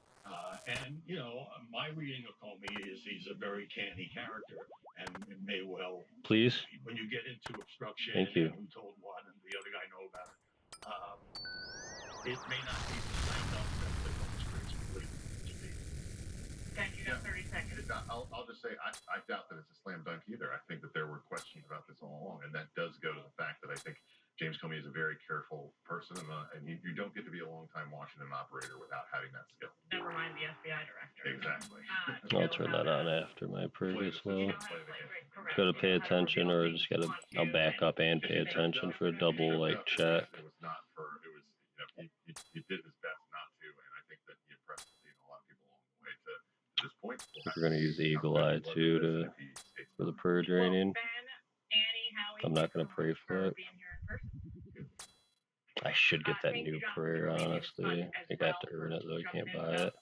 And, you know, my reading of Comey is he's a very canny character, and it may well... Please? When you get into obstruction, Thank you. and who told what, and the other guy know about it, it may not be the slam dunk that the Congress believes it to be. Ben, you got 30 seconds. I'll just say I doubt that it's a slam dunk either. I think that there were questions about this all along, and that does go to the fact that I think James Comey is a very careful person, and you don't get to be a long-time Washington operator without having that skill. Never mind the FBI director. Exactly. I'll turn that on after my prayer gets low. Gotta pay attention, or just gotta, I'll back up and pay attention for a double, like, check. It was not for, it was, you know, he did his best not to, and I think that he impressed, you know, a lot of people along the way to this point. We're gonna use Eagle Eye too for the prayer draining. I'm not gonna pray for it. I should get that new prayer, honestly. I think I have to earn it though, I can't buy it.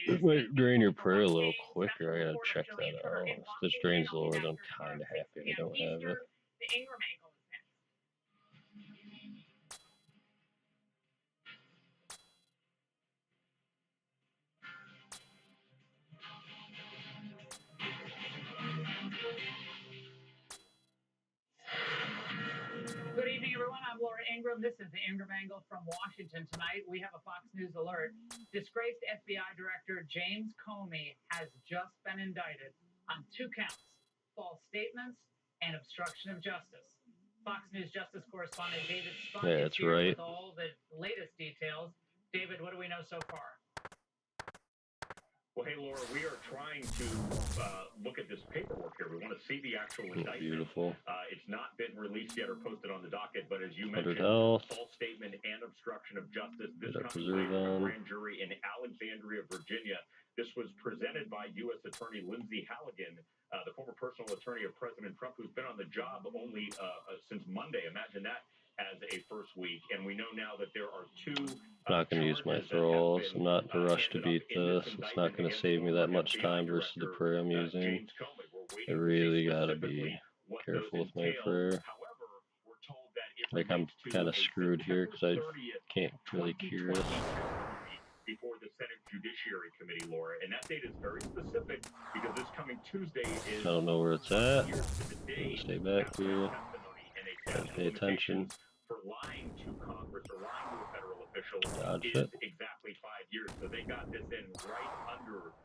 It might drain your prayer a little quicker, I gotta check that out. If this drains lower, then I'm kinda happy I don't have it. The Ingram angle is next. Good evening, everyone. I'm Laura Ingram. This is the Ingram Angle from Washington. Tonight, we have a Fox News alert. Disgraced FBI Director James Comey has just been indicted on 2 counts, false statements and obstruction of justice. Fox News Justice correspondent David Spunk is here with all the latest details. David, what do we know so far? Well, hey, Laura, we are trying to look at this paperwork here. We want to see the actual indictment. Beautiful. It's not been released yet or posted on the docket, but as you mentioned, health. False statement and obstruction of justice. This Get comes preserve from a on. grand jury in Alexandria, Virginia. This was presented by U.S. Attorney Lindsay Halligan, the former personal attorney of President Trump, who's been on the job only since Monday. Imagine that as a first week. And we know now that there are 2... I'm not going to use my thralls. I'm not in a rush to beat this. It's not going to save me that much time versus the prayer I'm using. I really got to be careful with my prayer. Like, I'm kind of screwed here because I can't really cure it. Before the Senate Judiciary Committee, Laura, and that date is very specific because this coming Tuesday is... I don't know where it's at. Stay back here. Gotta pay attention. For lying to Congress or lying to a federal official Dodge is it. exactly 5 years. So they got this in right under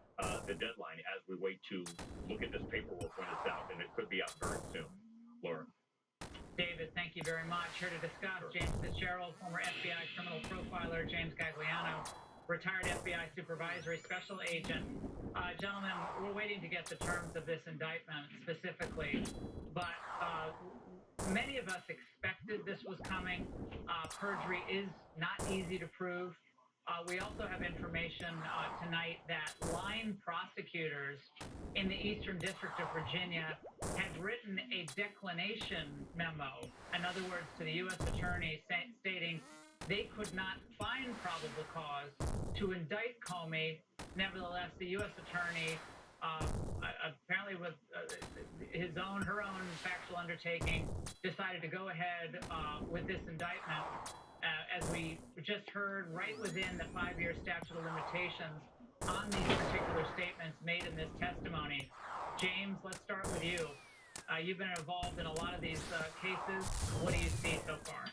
the deadline as we wait to look at this paperwork when it's out, and it could be out very soon. Laura. David, thank you very much. Here to discuss James Fitzgerald, former FBI criminal profiler, James Gagliano, retired FBI supervisory special agent. Gentlemen, we're waiting to get the terms of this indictment specifically, but many of us expected this was coming. Perjury is not easy to prove. We also have information tonight that line prosecutors in the Eastern District of Virginia had written a declination memo, in other words, to the U.S. Attorney stating they could not find probable cause to indict Comey. Nevertheless, the U.S. Attorney, apparently with her own factual undertaking, decided to go ahead with this indictment. As we just heard, right within the 5-year statute of limitations on these particular statements made in this testimony. James, let's start with you. You've been involved in a lot of these cases. What do you see so far?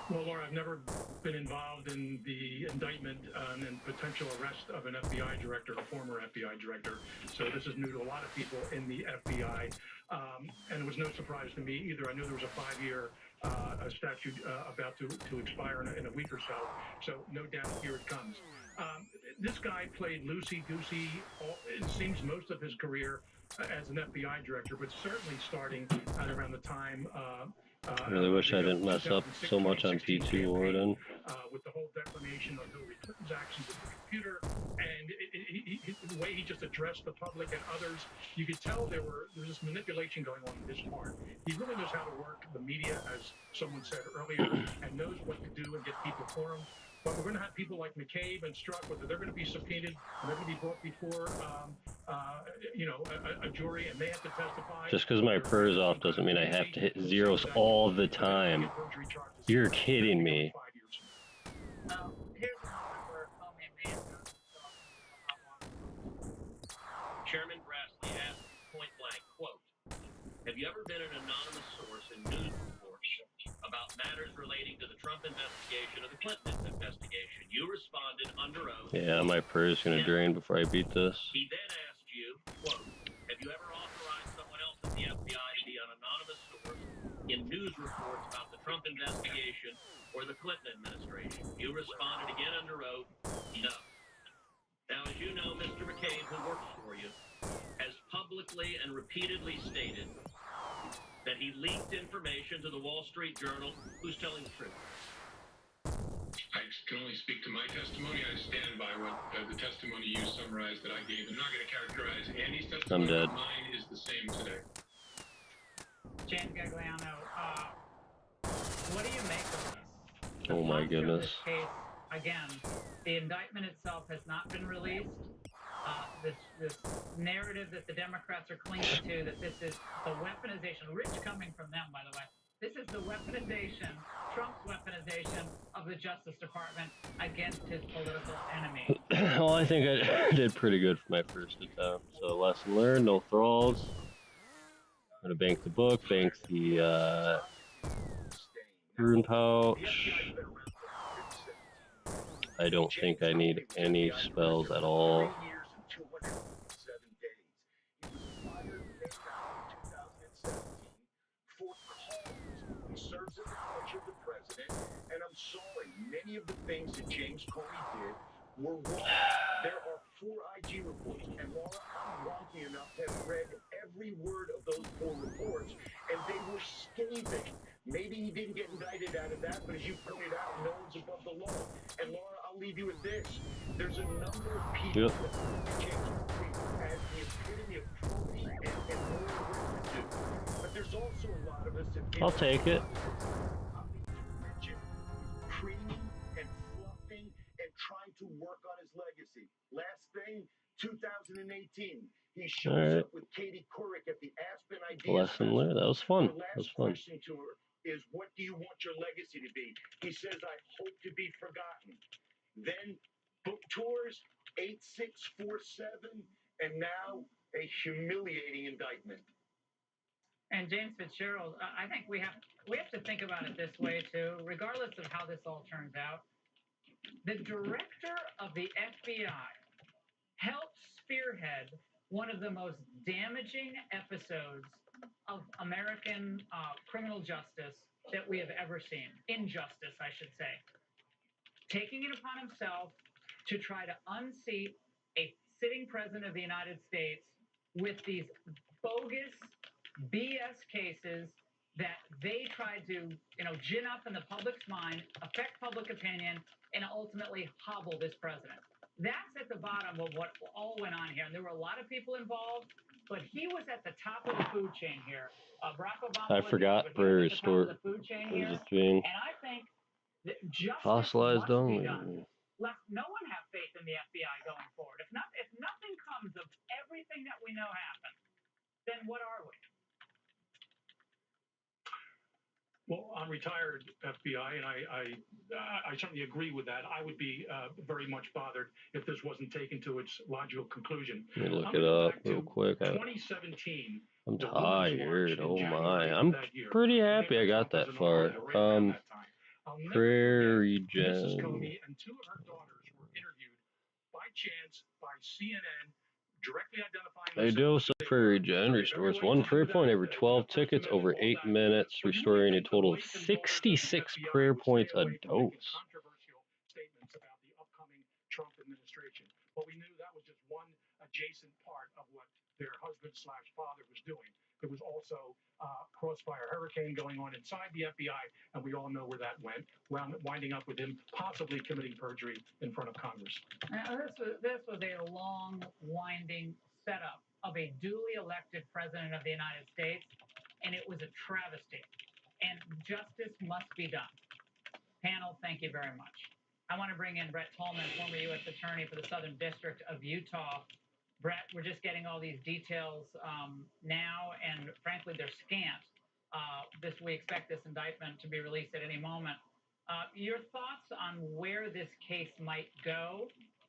Well, Laura, I've never been involved in the indictment and potential arrest of an FBI director, a former FBI director. So this is new to a lot of people in the FBI. And it was no surprise to me either. I knew there was a 5-year statute about to expire in a week or so. So no doubt here it comes. This guy played loosey-goosey, it seems, most of his career as an FBI director, but certainly starting at around the time I really wish I didn't mess up so much on P2 Warden. With the whole declination of Hillary Clinton's actions with the computer, and the way he just addressed the public and others, you could tell there was this manipulation going on his part. He really knows how to work the media, as someone said earlier, and knows what to do and get people for him. But we're going to have people like McCabe and Strzok, whether they're going to be subpoenaed and they're going to be brought before a jury, and they have to testify. Just because my PER's off doesn't mean I have to hit zeros all the time. You're kidding me. Here's a moment where Comey may have gotten himself into a hot water. Chairman Grassley asked point blank, quote, have you ever been an anonymous source in news reports about matters relating to the Trump investigation or the Clinton investigation? You responded under oath. Yeah, my PER is going to drain before I beat this. He then asked you, quote, have you ever authorized someone else at the FBI to be an anonymous source in news reports about the Trump investigation or the Clinton administration? You responded again under oath, no. Now, as you know, Mr. McCabe, who works for you, has publicly and repeatedly stated that he leaked information to the Wall Street Journal. Who's telling the truth? I can only speak to my testimony. I stand by what the testimony you summarized that I gave. I'm not going to characterize Andy's testimony. I'm dead. Mine is the same today. James Gagliano, what do you make of this? Oh my goodness. This case, again, the indictment itself has not been released. This narrative that the Democrats are clinging to, that this is the weaponization, rich coming from them, by the way. This is the weaponization, Trump's weaponization of the Justice Department against his political enemy. Well, I think I did pretty good for my first attempt. So lesson learned, no thralls. I'm going to bank the book, bank the rune pouch. I don't think I need any spells at all. Serves at the pleasure of the president, and I'm sorry, many of the things that James Comey did were wrong. There are 4 IG reports, and Laura, I'm wonky enough to have read every word of those 4 reports, and they were scathing. Maybe he didn't get indicted out of that, but as you pointed out, no one's above the law. And Laura, I'll leave you with this. There's a number of people that James Comey as the epitome of probity and moral rectitude. But there's also a lot of us that I'll take it. Creaming and fluffing and trying to work on his legacy. Last thing, 2018, he shows up with Katie Couric at the Aspen Ideas Lesson learned. That was fun. That was fun. Question to her is, what do you want your legacy to be? He says, I hope to be forgotten. Then book tours, 8647, and now a humiliating indictment. And James Fitzgerald, I think we have to think about it this way too. Regardless of how this all turns out, the director of the FBI helped spearhead one of the most damaging episodes of American criminal justice that we have ever seen. Injustice, I should say. Taking it upon himself to try to unseat a sitting president of the United States with these bogus BS cases that they tried to, gin up in the public's mind, affect public opinion, and ultimately hobble this president. That's at the bottom of what all went on here. And there were a lot of people involved, but he was at the top of the food chain here. Barack Obama I forgot for restore. And I think that justice Fossilized must only. be done. Let no one have faith in the FBI going forward. If nothing comes of everything that we know happened, then what are we? Well, I'm retired FBI, and I certainly agree with that. I would be very much bothered if this wasn't taken to its logical conclusion. Let me look it up real quick. 2017. I'm tired. Oh my. I'm pretty happy I got that far. Prairie Gen. Mrs. Comey and two of her daughters were interviewed by chance by CNN, directly identifying A dose of Prairie Gen restores 1 prayer point every 12 tickets over 8 minutes, restoring a total of 66 prayer points a dose. Controversial statements about the upcoming Trump administration. But we knew that was just one adjacent part of what their husband/father was doing. There was also Crossfire Hurricane going on inside the FBI, and we all know where that went, winding up with him possibly committing perjury in front of Congress. Now, this was a long, winding setup of a duly elected president of the United States, and it was a travesty. And justice must be done. Panel, thank you very much. I want to bring in Brett Tolman, former U.S. Attorney for the Southern District of Utah. Brett, we're just getting all these details now, and frankly, they're scant. We expect this indictment to be released at any moment. Your thoughts on where this case might go?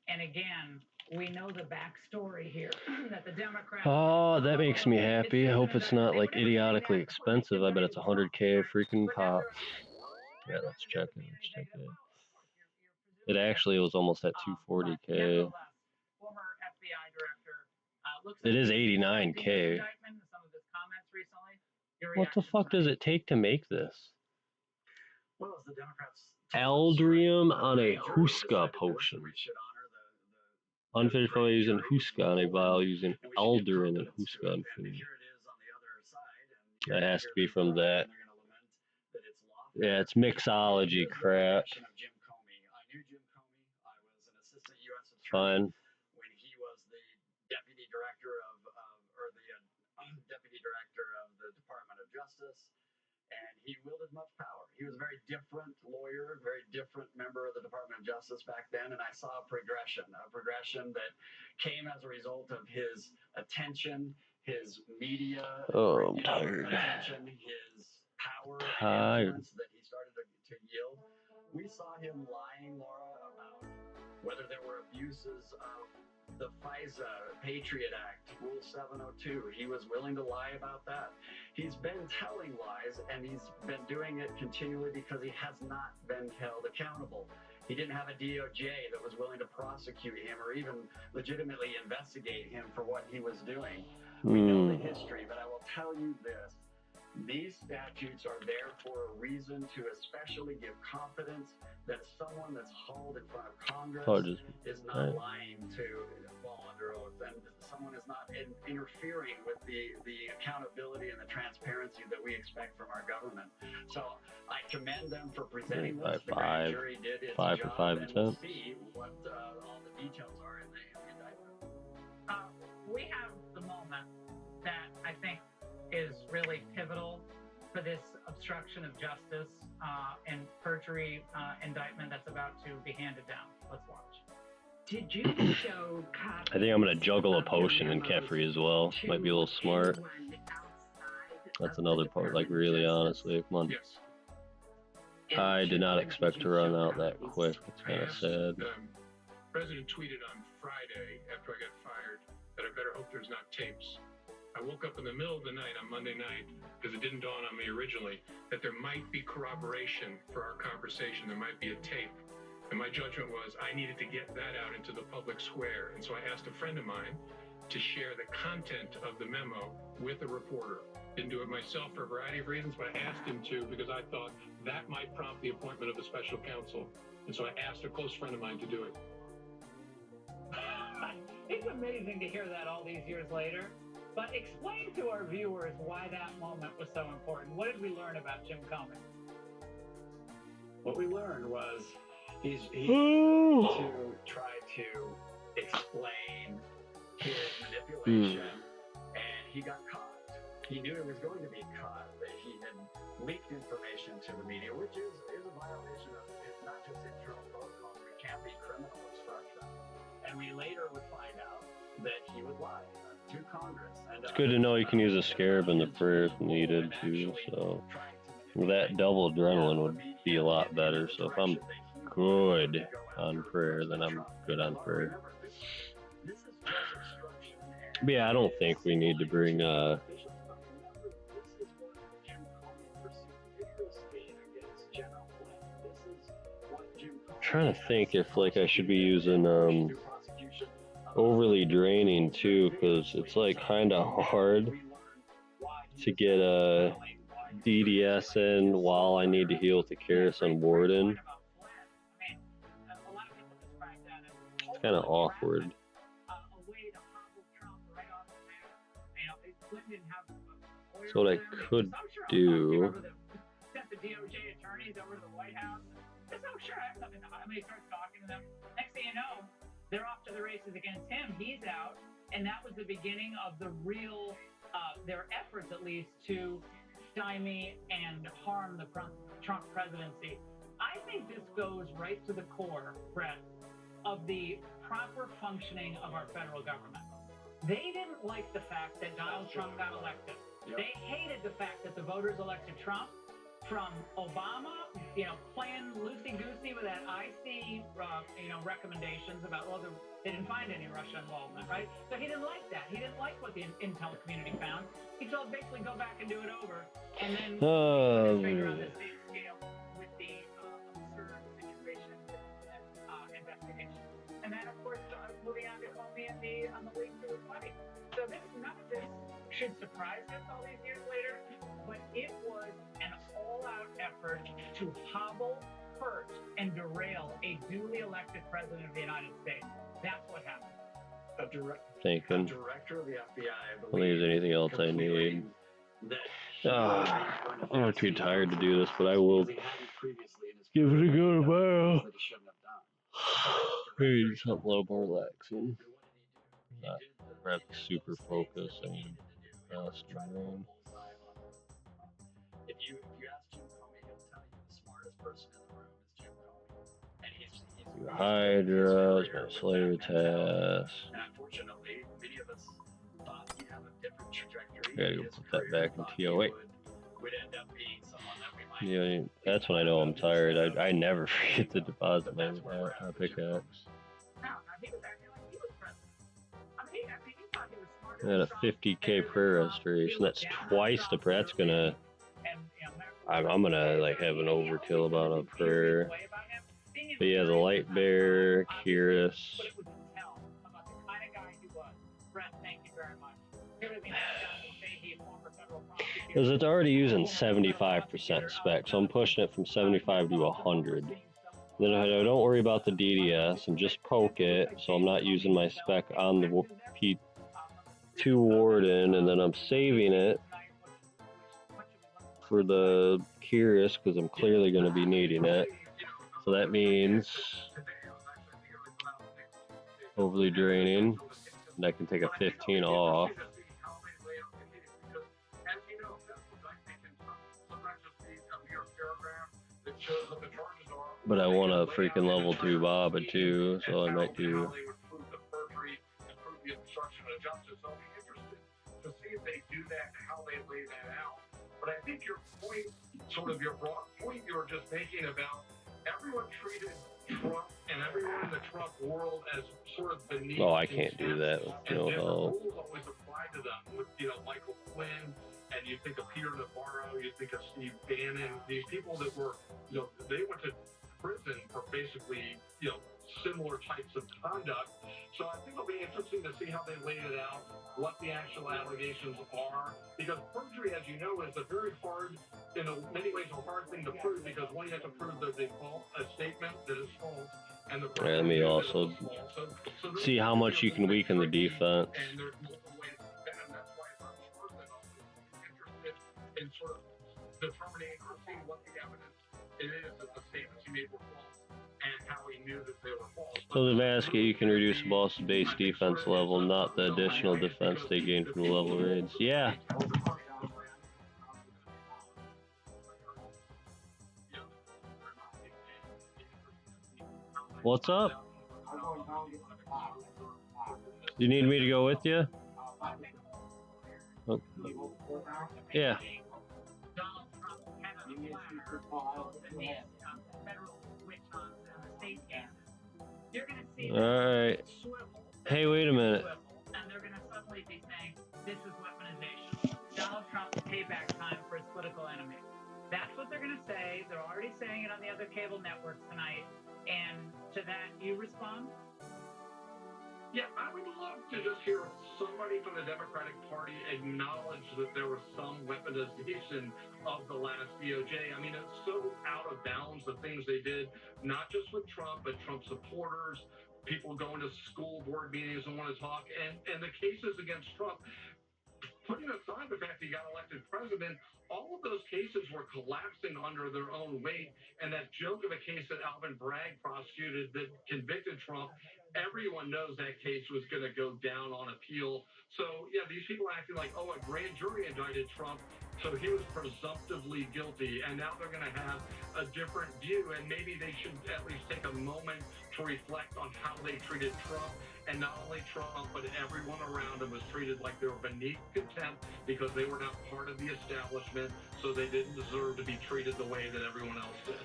And again, we know the backstory here that the Democrats. Oh, that makes me happy. I hope it's not like idiotically expensive. I bet it's $100K freaking pop. Yeah, let's check it. Let's check it. It actually was almost at $240K. It is $89K. What the fuck does it take to make this? Well, as the Democrats Eldrium on a Huska potion. Unfinished formula using Huska on a vial using Eldurin and Huska on food. That has to be from that. Yeah, it's mixology crap. Fine. When he was the deputy director of the Department of Justice, and he wielded much power. He was a very different lawyer, very different member of the Department of Justice back then, and I saw a progression that came as a result of his attention, his media attention, his power and influence that he started to yield. We saw him lying, Laura, about whether there were abuses of the FISA Patriot Act, Rule 702. He was willing to lie about that. He's been telling lies, and he's been doing it continually because he has not been held accountable. He didn't have a DOJ that was willing to prosecute him or even legitimately investigate him for what he was doing. We know the history, but I will tell you this. These statutes are there for a reason, to especially give confidence that someone that's hauled in front of Congress is not lying to fall under oath, and someone is not interfering with the accountability and the transparency that we expect from our government. So I commend them for presenting this. The grand jury did its job, and we'll see what all the details are in the indictment. We have the moment that I think is really pivotal for this obstruction of justice and perjury indictment that's about to be handed down. Let's watch. Did you show I think I'm going to juggle a potion in Kefri as well. Might be a little smart. That's another part, like really honestly. Come on. I did not expect to run out that quick. It's kind of sad. The president tweeted on Friday after I got fired that I better hope there's not tapes. I woke up in the middle of the night on Monday night, because it didn't dawn on me originally, that there might be corroboration for our conversation. There might be a tape. And my judgment was I needed to get that out into the public square. And so I asked a friend of mine to share the content of the memo with a reporter. Didn't do it myself for a variety of reasons, but I asked him to because I thought that might prompt the appointment of a special counsel. And so I asked a close friend of mine to do it. It's amazing to hear that all these years later. But explain to our viewers why that moment was so important. What did we learn about Jim Comey? What we learned was he's to try to explain his manipulation, and he got caught. He knew he was going to be caught, that he had leaked information to the media, which is a violation of not just internal protocol. It can be criminal obstruction. And we later would find out that he would lie to Congress. And, It's good to know you can use a scarab in the prayer if needed too. So that double adrenaline would be a lot better. So if I'm good on prayer, then I'm good on prayer. But yeah, I don't think we need to bring trying to think if like I should be using overly draining too, because it's like kind of hard to get a DDS in while I need to heal with the Karis on Warden. It's kind of awkward. So what I could do. Sent the DOJ attorneys over to the White House. So sure, I have nothing to hide. They start talking to them. Next thing you know, they're off to the races against him. He's out, and that was the beginning of the real, their efforts at least to stymie and harm the Trump presidency. I think this goes right to the core, Brett, of the proper functioning of our federal government. They didn't like the fact that Donald Trump got elected. Yep. They hated the fact that the voters elected Trump. From Obama, playing loosey-goosey with that IC, recommendations about, they didn't find any Russia involvement, right? So he didn't like that. He didn't like what the intel community found. He told basically go back and do it over, and then put his finger on the same scale with the absurd situation investigation. And then, of course, moving on to Comey and on the leak to his money. So none of this should surprise us all these years later, but it was an all-out effort to hobble, hurt, and derail a duly elected president of the United States. That's what happened. Thinking. Director of the FBI, I don't think there's anything else I need. I'm too tired to do this, but I will give it a go tomorrow. Maybe something a little more relaxing. Not prep super focus. I need fast brain. If you ask Jim Comey, he'll tell you the smartest person in the room is Jim Comey. And he's Hydra, my Slayer task. And unfortunately, many of us thought he'd have a different trajectory. Gotta go put that back in TOA. Would end up being someone that we might. Yeah, that's when I know I'm tired. I never forget to deposit my pickaxe. I had a 50k prayer restoration. That's twice the prayer. That's gonna. I'm gonna like have an overkill about a prayer. But yeah, the light bear, Kiris. Because it's already using 75% spec, so I'm pushing it from 75 to 100. Then I don't worry about the DDS and just poke it, so I'm not using my spec on the P2 Warden, and then I'm saving it for the Kiris because I'm clearly going to be needing it. So that means overly draining, and I can take a 15 off. But I want a freaking level 2 Baba too, so I might do. To see if they do that and how they lay that out. But I think your point, sort of your broad point you were just making about everyone treated Trump and everyone in the Trump world as sort of beneath. Oh, I can't do that with no help. Rules always apply to them. With Michael Flynn, and you think of Peter Navarro, you think of Steve Bannon, these people that were, they went to prison for basically, similar types of conduct. So I think it'll be interesting to see how they lay it out, what the actual allegations are, because perjury, as you know, is a very hard, in many ways, a hard thing to prove, because one, you have to prove that they false, a statement that is false, and the person Let me also see how much you can weaken the defense. And there's multiple ways to defend, and that's why I'm sure that I'm interested in sort of determining or seeing what the evidence it is that the statements he made were false and how he knew that they were false. So the basket, you can reduce a boss's base defense level, not the additional defense they gain from the level raids. Yeah. What's up? You need me to go with you? Oh. Yeah. Alright. Hey, wait a minute. And they're going to suddenly be saying, this is weaponization. Donald Trump's payback time for his political enemies. That's what they're going to say. They're already saying it on the other cable networks tonight. And to that, you respond? Yeah, I would love to just hear somebody from the Democratic Party acknowledge that there was some weaponization of the last DOJ. I mean, it's so out of bounds, the things they did, not just with Trump, but Trump supporters, people going to school board meetings and want to talk, and the cases against Trump, putting aside the fact that he got elected president, all of those cases were collapsing under their own weight, and that joke of a case that Alvin Bragg prosecuted that convicted Trump, everyone knows that case was going to go down on appeal. So, yeah, these people acting like, oh, a grand jury indicted Trump, so he was presumptively guilty, and now they're going to have a different view, and maybe they should at least take a moment to reflect on how they treated Trump, and not only Trump, but everyone around him was treated like they were beneath contempt because they were not part of the establishment, so they didn't deserve to be treated the way that everyone else did.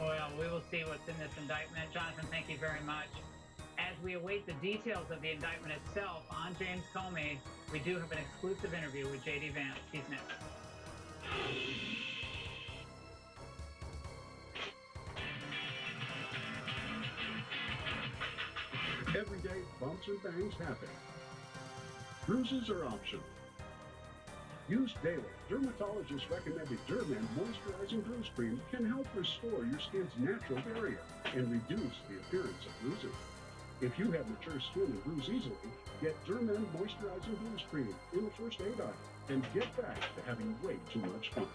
Well, we will see what's in this indictment. Jonathan, thank you very much. As we await the details of the indictment itself on James Comey, we do have an exclusive interview with J.D. Vance. He's next. Every day, bumps and bangs happen. Bruises are optional. Used daily, dermatologist recommended Derman Moisturizing Bruise Cream can help restore your skin's natural barrier and reduce the appearance of bruising. If you have mature skin and bruise easily, get Derman Moisturizing Bruise Cream in the first aid aisle and get back to having way too much fun.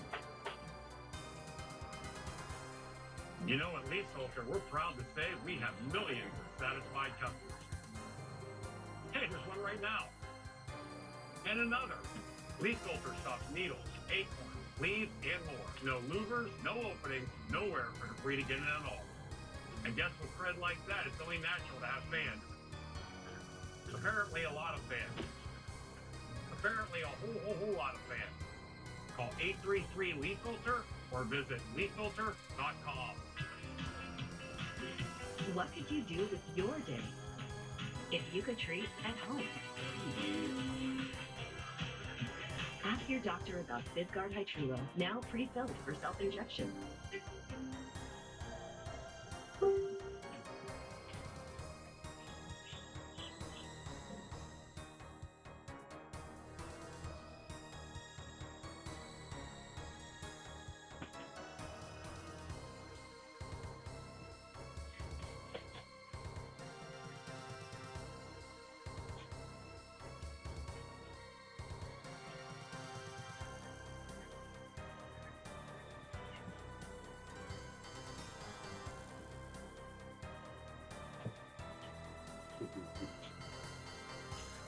You know, at Leaseholder, we're proud to say we have millions of satisfied customers. Hey, there's one right now. And another. Leaseholder stocks needles, acorns, leaves, and more. No louvers, no openings, nowhere for debris to get in at all. And guess what Fred likes that? It's only natural to have fans. Apparently a lot of fans. Apparently a whole lot of fans. Call 833-LEAFFILTER or visit leaffilter.com. What could you do with your day if you could treat at home? Ask your doctor about Fizgard Hytrulo, now pre-filled for self-injection.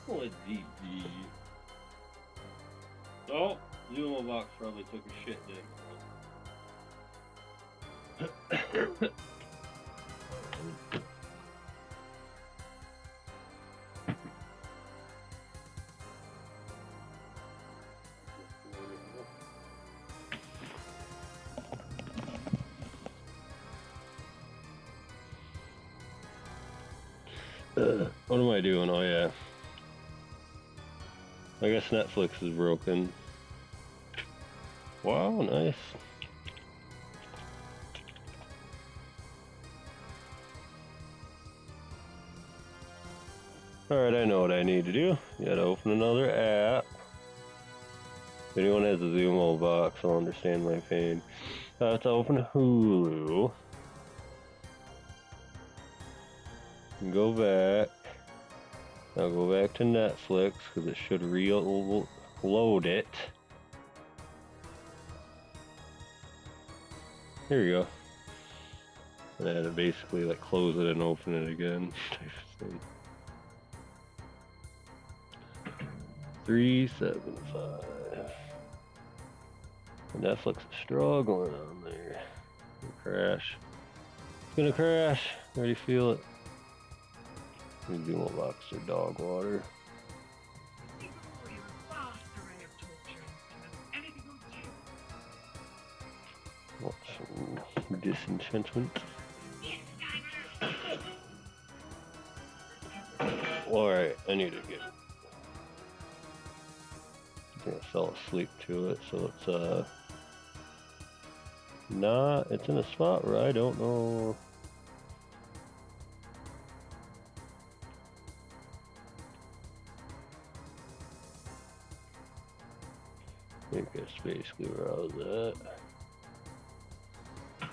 What DD? Oh, Zuma box probably took a shit day. What am I doing? Oh yeah. I guess Netflix is broken. Wow, nice. Alright, I know what I need to do. You gotta open another app. If anyone has a Zumo box, I'll understand my pain. I have to open Hulu. And go back. I'll go back to Netflix because it should reload it. Here we go. And I had to basically like close it and open it again. Type of thing. 375. Netflix is struggling on there. It's gonna crash. It's gonna crash. I already feel it. These Zumo boxes are dog water. What some disenchantment? Alright, I need to get. I think I fell asleep to it, so it's not. It's in a spot where I don't know. I think that's basically where I was at.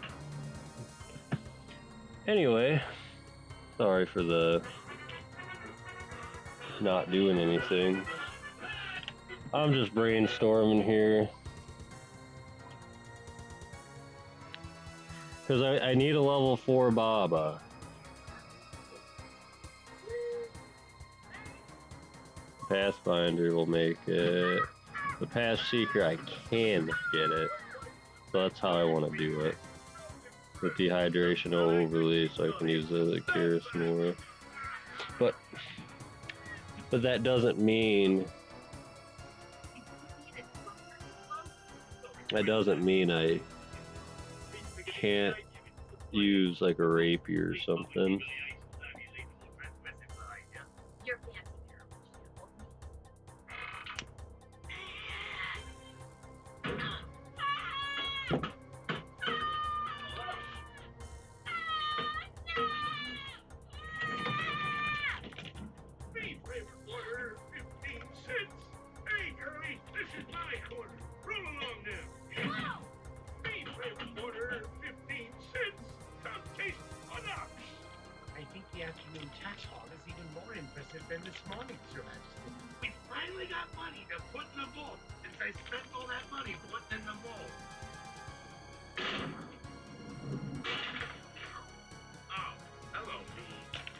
Anyway, sorry for the not doing anything. I'm just brainstorming here. Because I need a level 4 Baba. Pathfinder will make it. The Path Seeker, I can get it. So that's how I want to do it. With Dehydration overlay, so I can use the Cure more. But that doesn't mean... That doesn't mean I can't use like a rapier or something. Than this morning, Your Majesty. We finally got money to put in the vault since I spent all that money putting in the vault. Oh, hello,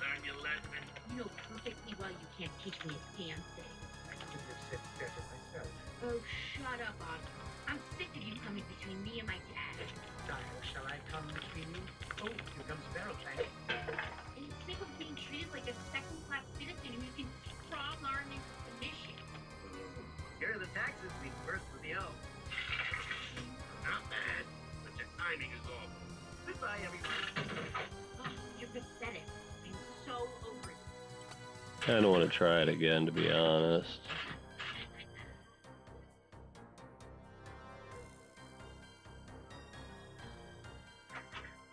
Glad you let me. You know perfectly well you can't teach me a damn thing. I can just sit better myself. Oh, shut up, Otto. I'm sick of you coming between me and my dad. Child, shall I come between you? Oh, here comes Barrel Tank. I'm sick of being treated like a second-class citizen who can strong-arm into submission. Here are the taxes we first with the O. Not bad, but your timing is awful. Goodbye, everyone. Oh, you're pathetic. I'm so over it. I don't want to try it again, to be honest.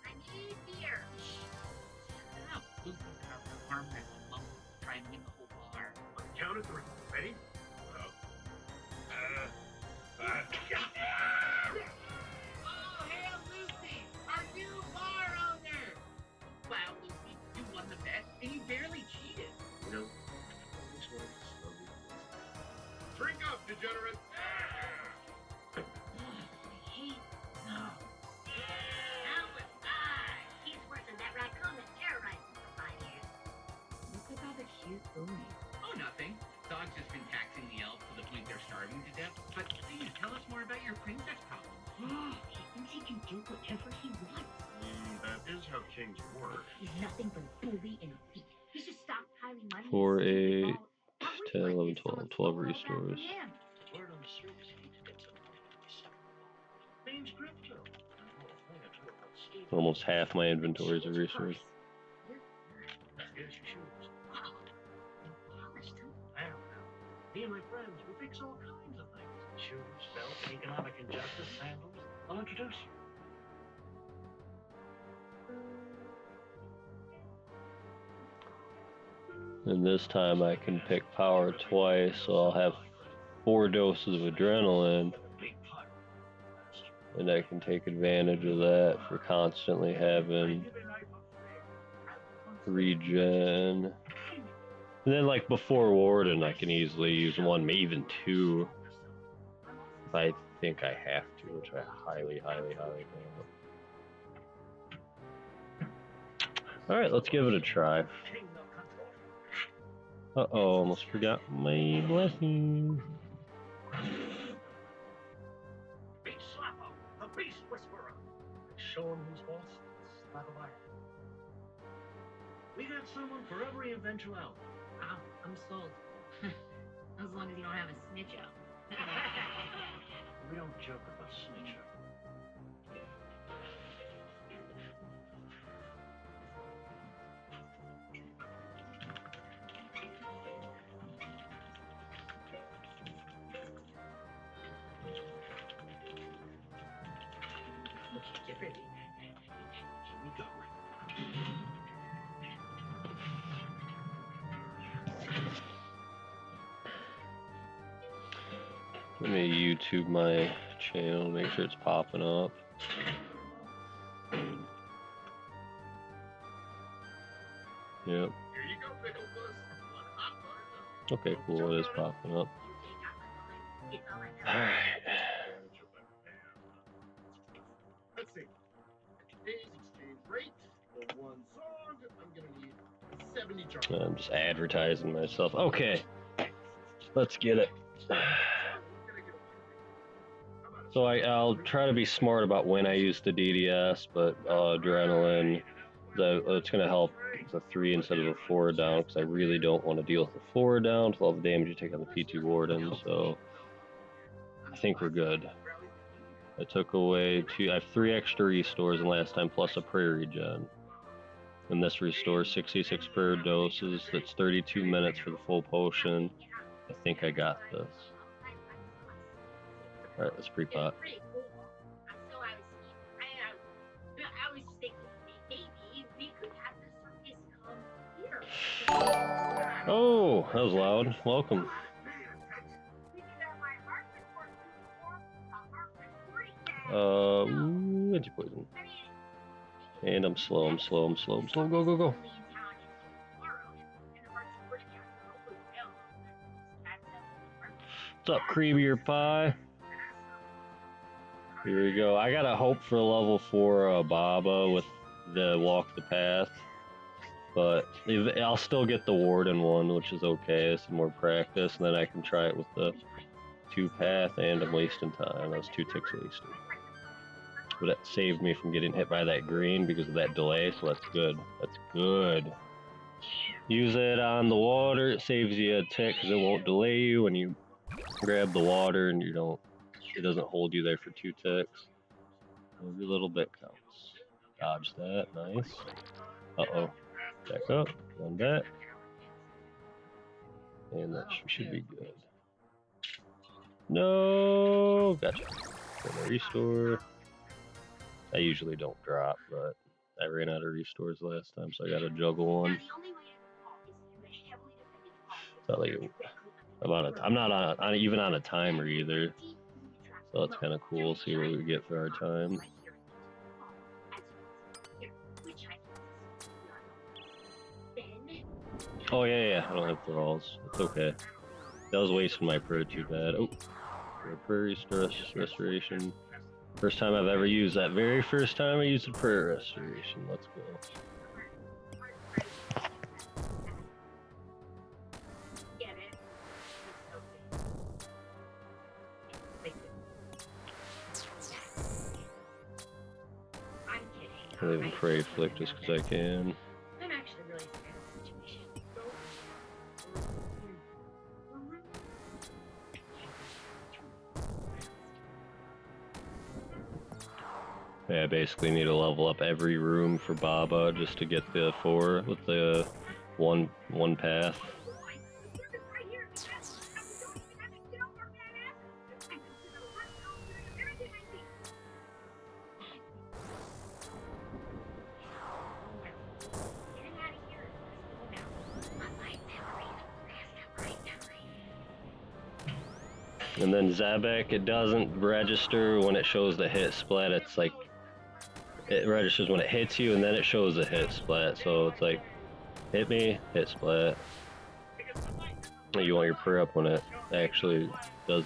I need beer. Shut up. Lucy's about to harm that alone. Try and win the whole bar. On the count of 3. Ready? Oh, hail Lucy, our new bar owner. Wow, Lucy, you won the bet, and you barely cheated. You know, drink up, degenerate. No. Now with he's worse than that raccoon that terrorized me for 5 years. What's with all the cute booming? Oh, nothing. Dog's just been taxing the elves to the point they're starving to death. But please, tell us more about your princess problems. He thinks he can do whatever he wants. That is how kings work. He's nothing but a bully and a thief. He should stop piling money. 4, 8, 10, 11, 12, 12 restores. Word on the street is he needs to get some name's crypto. Almost half my inventory is a resource. Here's your shoes. I don't know. Me and my friends, we fix all kinds of things. Shoes, belts, economic injustice, sandals. I'll introduce you. And this time I can pick power twice, so I'll have 4 doses of adrenaline. And I can take advantage of that for constantly having regen. And then like before Warden, I can easily use 1, maybe even 2. If I think I have to, which I highly doubt. Alright, let's give it a try. Uh-oh, almost forgot my blessing. Beat Slappo, the Beast Whisperer. Show him who's boss. Slap him iron. We got someone for every eventuality. Wow, I'm sold. As long as you don't have a snitch up. We don't joke about snitch up. Okay, get ready. Here we go. Let me YouTube my channel, make sure it's popping up. Yep. Okay, cool, it is popping up. Alright. Let's see. Today's exchange rate for 1 song, I'm gonna need 70 jars. I'm just advertising myself. Okay, let's get it. So I'll try to be smart about when I use the DDS, but adrenaline, it's going to help the 3 instead of a 4 down, because I really don't want to deal with the 4 down with all the damage you take on the PT Warden, so I think we're good. I took away I have 3 extra restores than last time, plus a prayer regen. And this restores 66 prayer doses, that's 32 minutes for the full potion. I think I got this. Alright, let's pre-pot. Oh, that was loud. Welcome. Anti-poison. And I'm slow. Go, go, go. What's up, Creamier Pie? Here we go. I gotta hope for level 4 Baba with the Walk the Path. But I'll still get the Warden one, which is okay. It's more practice, and then I can try it with the 2 path, and I'm wasting time. That was 2 ticks wasted. But it saved me from getting hit by that green because of that delay, so that's good. That's good. Use it on the water, it saves you a tick because it won't delay you when you grab the water and it doesn't hold you there for 2 ticks. Every little bit counts. Dodge that, nice. Uh-oh. Back up, run back. And that should be good. No! Gotcha. Gonna restore. I usually don't drop, but I ran out of restores last time, so I gotta juggle one. So like, I'm not even on a timer either, so that's kind of cool. See what we get for our time. Oh yeah, I don't have thralls. It's okay. That was wasting my prayer too bad. Oh, prayer restoration. First time I've ever used that. Very first time I used a prayer restoration. Let's go. I'll even pray flick just because I can. I'm actually really scared of the situation. Yeah, I basically need to level up every room for Baba just to get the 4 with the one path. And then Zabek, it doesn't register when it shows the hit splat. It's like, it registers when it hits you, and then it shows the hit splat. So it's like, hit me, hit splat. You want your prayer up when it actually does,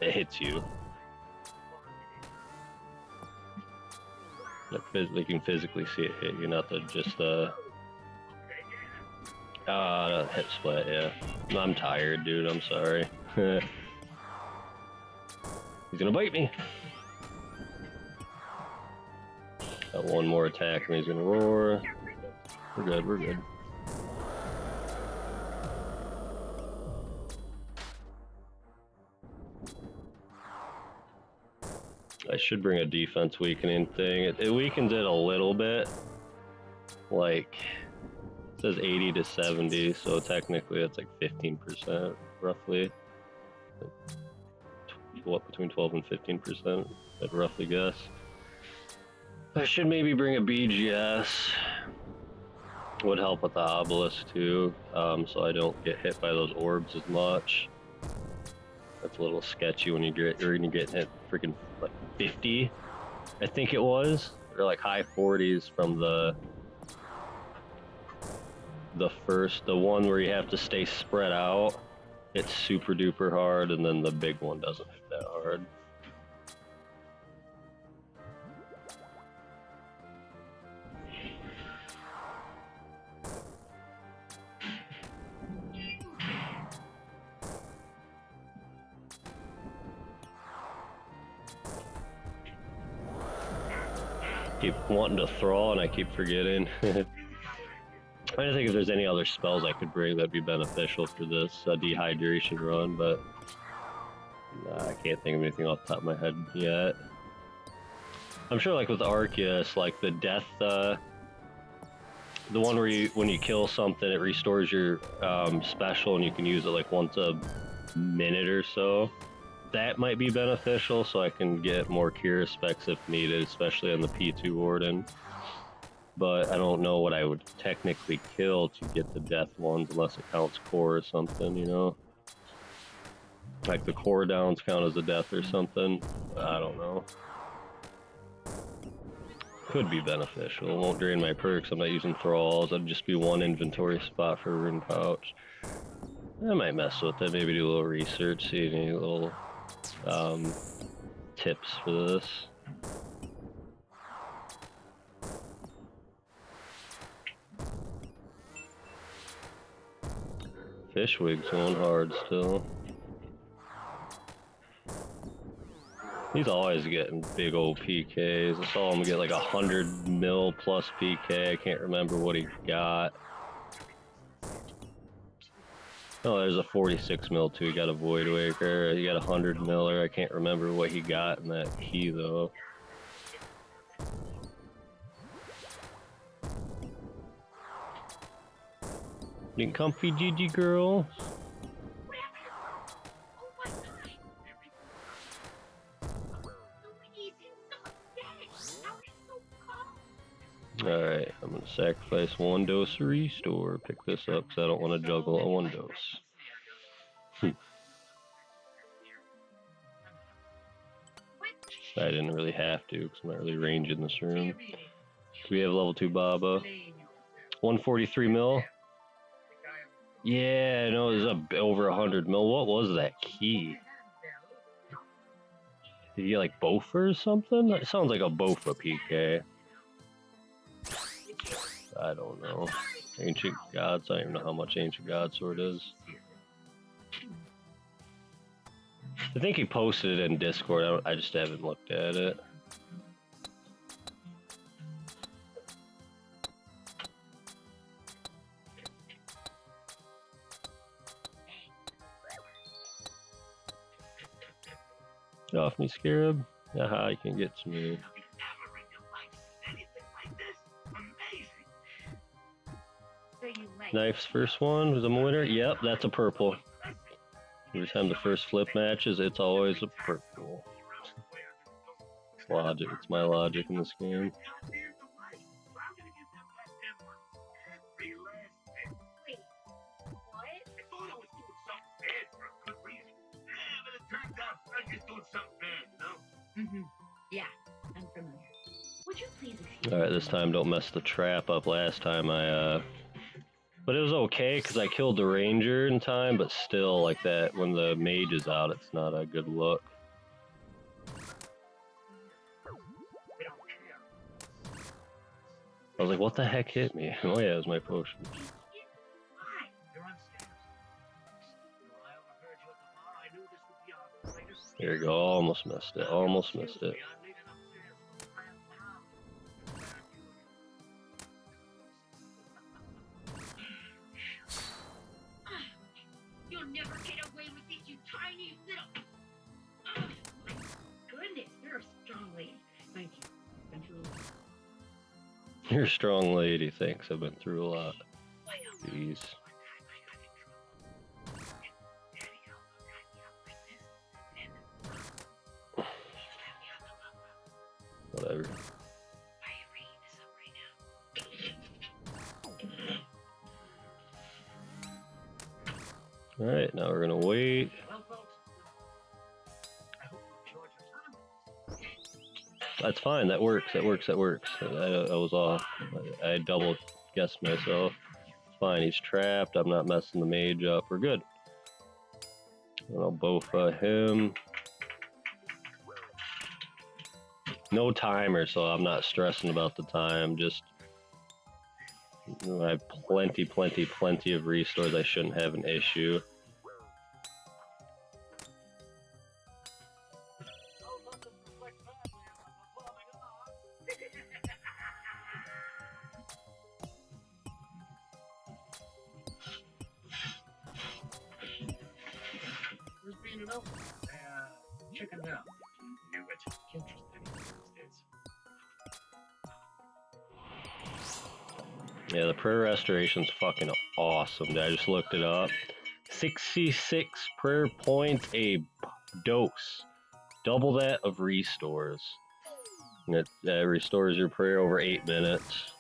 it hits you. Like you can physically see it hit you, not the just hit splat, yeah. I'm tired, dude, I'm sorry. He's gonna bite me. Got one more attack and he's gonna roar. We're good, we're good. I should bring a defense weakening thing. It weakens it a little bit. Like, it says 80 to 70, so technically it's like 15% roughly. What, between 12 and 15%, I'd roughly guess. I should maybe bring a BGS. Would help with the obelisk too, so I don't get hit by those orbs as much. That's a little sketchy when you get hit freaking like 50, I think it was, or like high 40s from the one where you have to stay spread out. It's super duper hard, and then the big one doesn't hit that hard. Keep wanting to thaw and I keep forgetting. I'm trying to think if there's any other spells I could bring that'd be beneficial for this dehydration run, but I can't think of anything off the top of my head yet. I'm sure like with Arceus, like the death, the one where when you kill something, it restores your special and you can use it like once a minute or so. That might be beneficial, so I can get more cure specs if needed, especially on the P2 Warden. But I don't know what I would technically kill to get the death ones, unless it counts core or something, you know? Like the core downs count as a death or something. I don't know. Could be beneficial. It won't drain my perks. I'm not using thralls. That'd just be one inventory spot for a rune pouch. I might mess with it. Maybe do a little research, see any little tips for this. Fishwig's going hard still. He's always getting big old PKs. I saw him get like 100 mil plus PK. I can't remember what he got. Oh, there's a 46 mil too. He got a Void Waker. He got a 100 miller. I can't remember what he got in that key though. Getting comfy, GG girl. Alright, I'm gonna sacrifice one dose to restore. Pick this up because I don't want to juggle a one dose. I didn't really have to because I'm not really range in this room. We have level 2 Baba. 143 mil. Yeah, no, it was over 100 mil. What was that key? Did you get like Bofa or something? That sounds like a Bofa PK. I don't know. Ancient Gods, I don't even know how much Ancient God Sword is. I think he posted it in Discord, I just haven't looked at it. Get off me, Scarab. Aha, you can get to me. Knife's first one was a winner. Yep, that's a purple. Every time the first flip matches, it's always a purple. It's logic. It's my logic in this game. Yeah, I'm familiar. Would you please excuse Alright, this time don't mess the trap up. Last time I, but it was okay because I killed the ranger in time, but still, like that, when the mage is out, it's not a good look. I was like, what the heck hit me? Oh yeah, it was my potion. There you go, almost missed it, almost missed it. You'll never get away with this, you tiny little... My goodness, you're a strong lady. Thank you. Been through a lot. You're a strong lady, thanks. I've been through a lot. Jeez. Whatever. Alright, now we're gonna wait. That's fine, that works, that works, that works. I was off. I double guessed myself. It's fine, he's trapped, I'm not messing the mage up, we're good. And I'll bofa him. No timer, so I'm not stressing about the time, just... I have plenty of restores, I shouldn't have an issue. Where's being an elf? Chicken down. Knew it. Can't trust anyone these days. Yeah, the prayer restoration's fucking awesome. I just looked it up. 66 prayer points a dose. Double that of restores. And it restores your prayer over 8 minutes.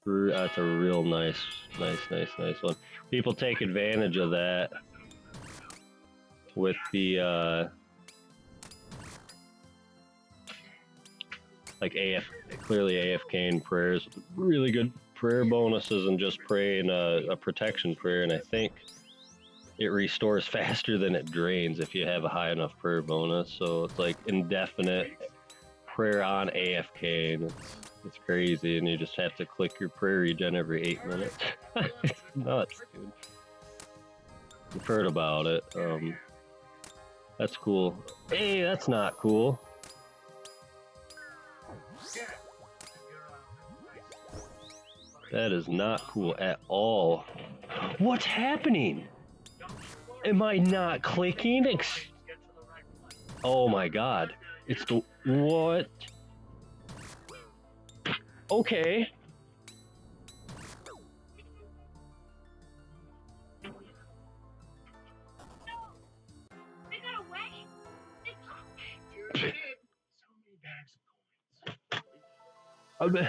That's a real nice one. People take advantage of that with the like clearly AFK and prayers, really good prayer bonuses, and just praying a protection prayer, and I think it restores faster than it drains if you have a high enough prayer bonus. So it's like indefinite prayer on AFK, and it's crazy, and you just have to click your prayer regen every 8 minutes. It's nuts, dude. You've heard about it. That's cool. Hey, that's not cool. That is not cool at all. What's happening? Am I not clicking? Oh my god. It's the... What? Okay. They got away! So many bags of coins. Guys,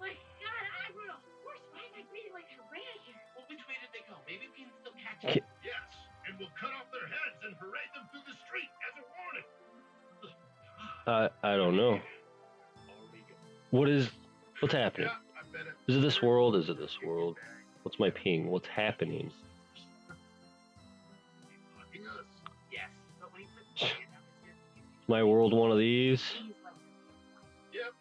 my god, Admiral! Where's my breathing like a rat here? Well, which way did they go? Maybe we can still catch them. Yes, and we'll cut off their heads and parade them through the street as a warning. I don't know. What's happening? Is it this world? Is it this world? What's my ping? What's happening? Yes, but when Is my world one of these? Yep.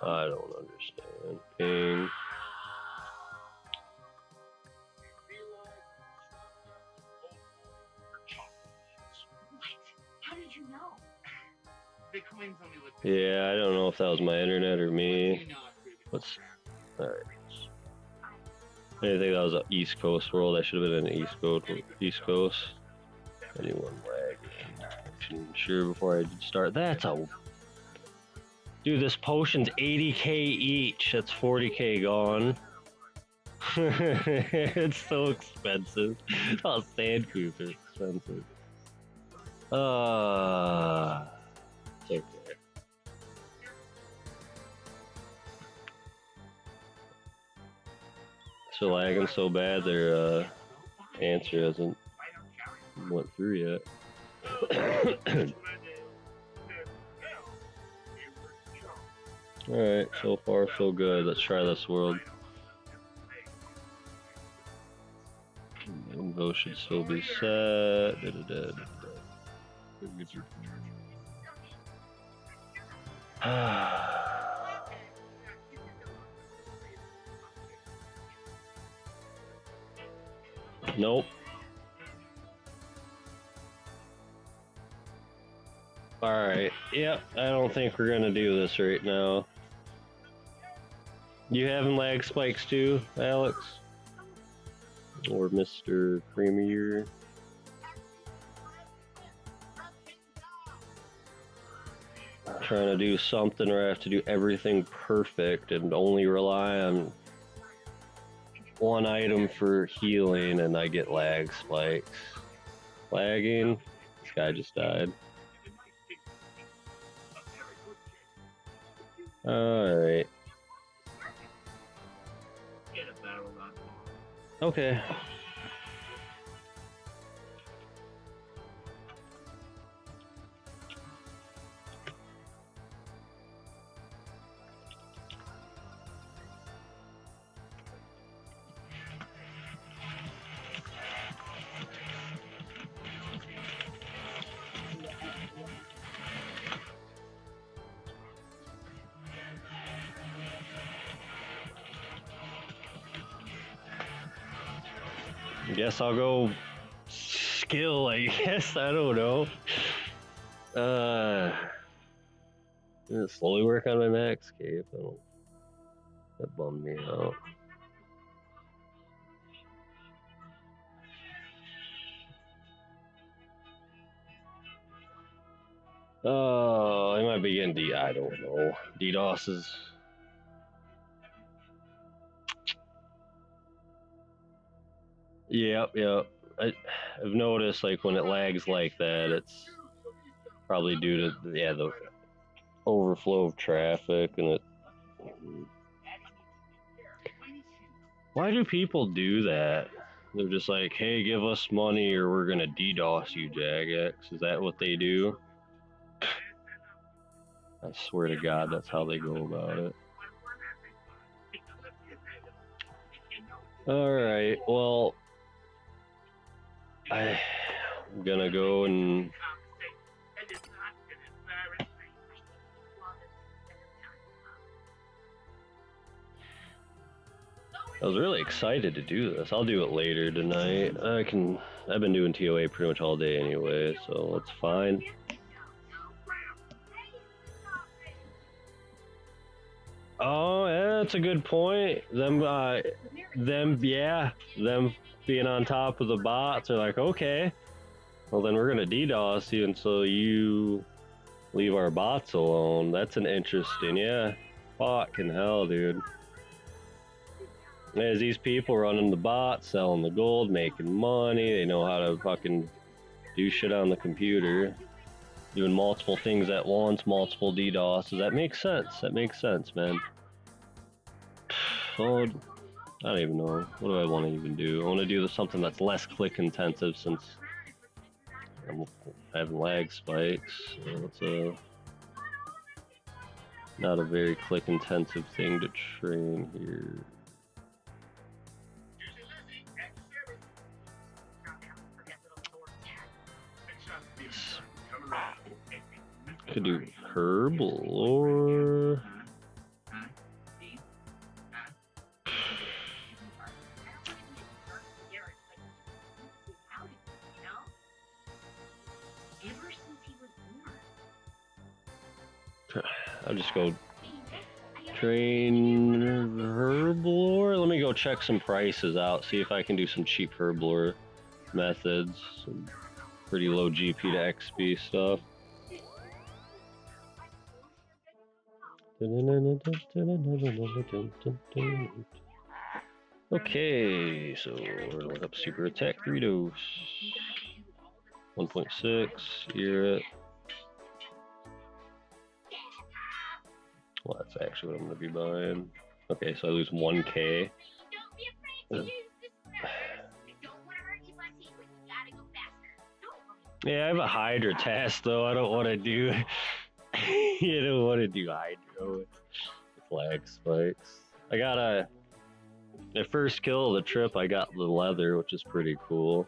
I don't understand. Ping. How did you know? The coins only look... Yeah, I don't know if that was my internet or me. Let's... Alright. I didn't think that was an East Coast world. I should have been in the East Coast. Anyone lagging? Sure, before I start. That's a... Dude, this potion's 80k each. That's 40k gone. It's so expensive. Oh, sand coops are expensive. It's okay. are lagging so bad their answer hasn't went through yet. Alright, so far so good. Let's try this world. Info should still be set. Nope. Alright, yep, I don't think we're gonna do this right now. You having lag spikes too, Alex? Or Mr. Premier? Trying to do something where I have to do everything perfect and only rely on one item for healing and I get lag spikes. Lagging? This guy just died. Alright. Okay. Guess I'll go skill, I guess. I don't know. Slowly work on my Amascut. That bummed me out. Oh, I might be getting I don't know. DDoS is. Yep. I've noticed like when it lags like that, it's probably due to the overflow of traffic and it. Why do people do that? They're just like, hey, give us money or we're gonna DDoS you, Jagex. Is that what they do? I swear to God, that's how they go about it. Alright, well, I'm gonna go and... I was really excited to do this. I'll do it later tonight. I've been doing TOA pretty much all day anyway, so it's fine. Oh, yeah, that's a good point. Them being on top of the bots are like, okay, well then we're gonna DDoS you until you leave our bots alone. That's an interesting, yeah. Fucking hell, dude. There's these people running the bots, selling the gold, making money. They know how to fucking do shit on the computer. Doing multiple things at once, multiple DDoSs. That makes sense. That makes sense, man. Oh, I don't even know. What do I want to even do? I want to do something that's less click intensive since I'm having lag spikes. So it's not a very click intensive thing to train here. Could do herbal or I'll just go train herblore. Let me go check some prices out, see if I can do some cheap herblore methods, some pretty low GP to XP stuff. Okay, so we're gonna look up super attack 3 dose 1.6 here. Well, that's actually what I'm gonna be buying. Okay, so I lose 1k. Yeah, I have a Hydra task though. I don't want to do. You don't want to do Hydro with flag spikes. I got the first kill of the trip. I got the leather, which is pretty cool.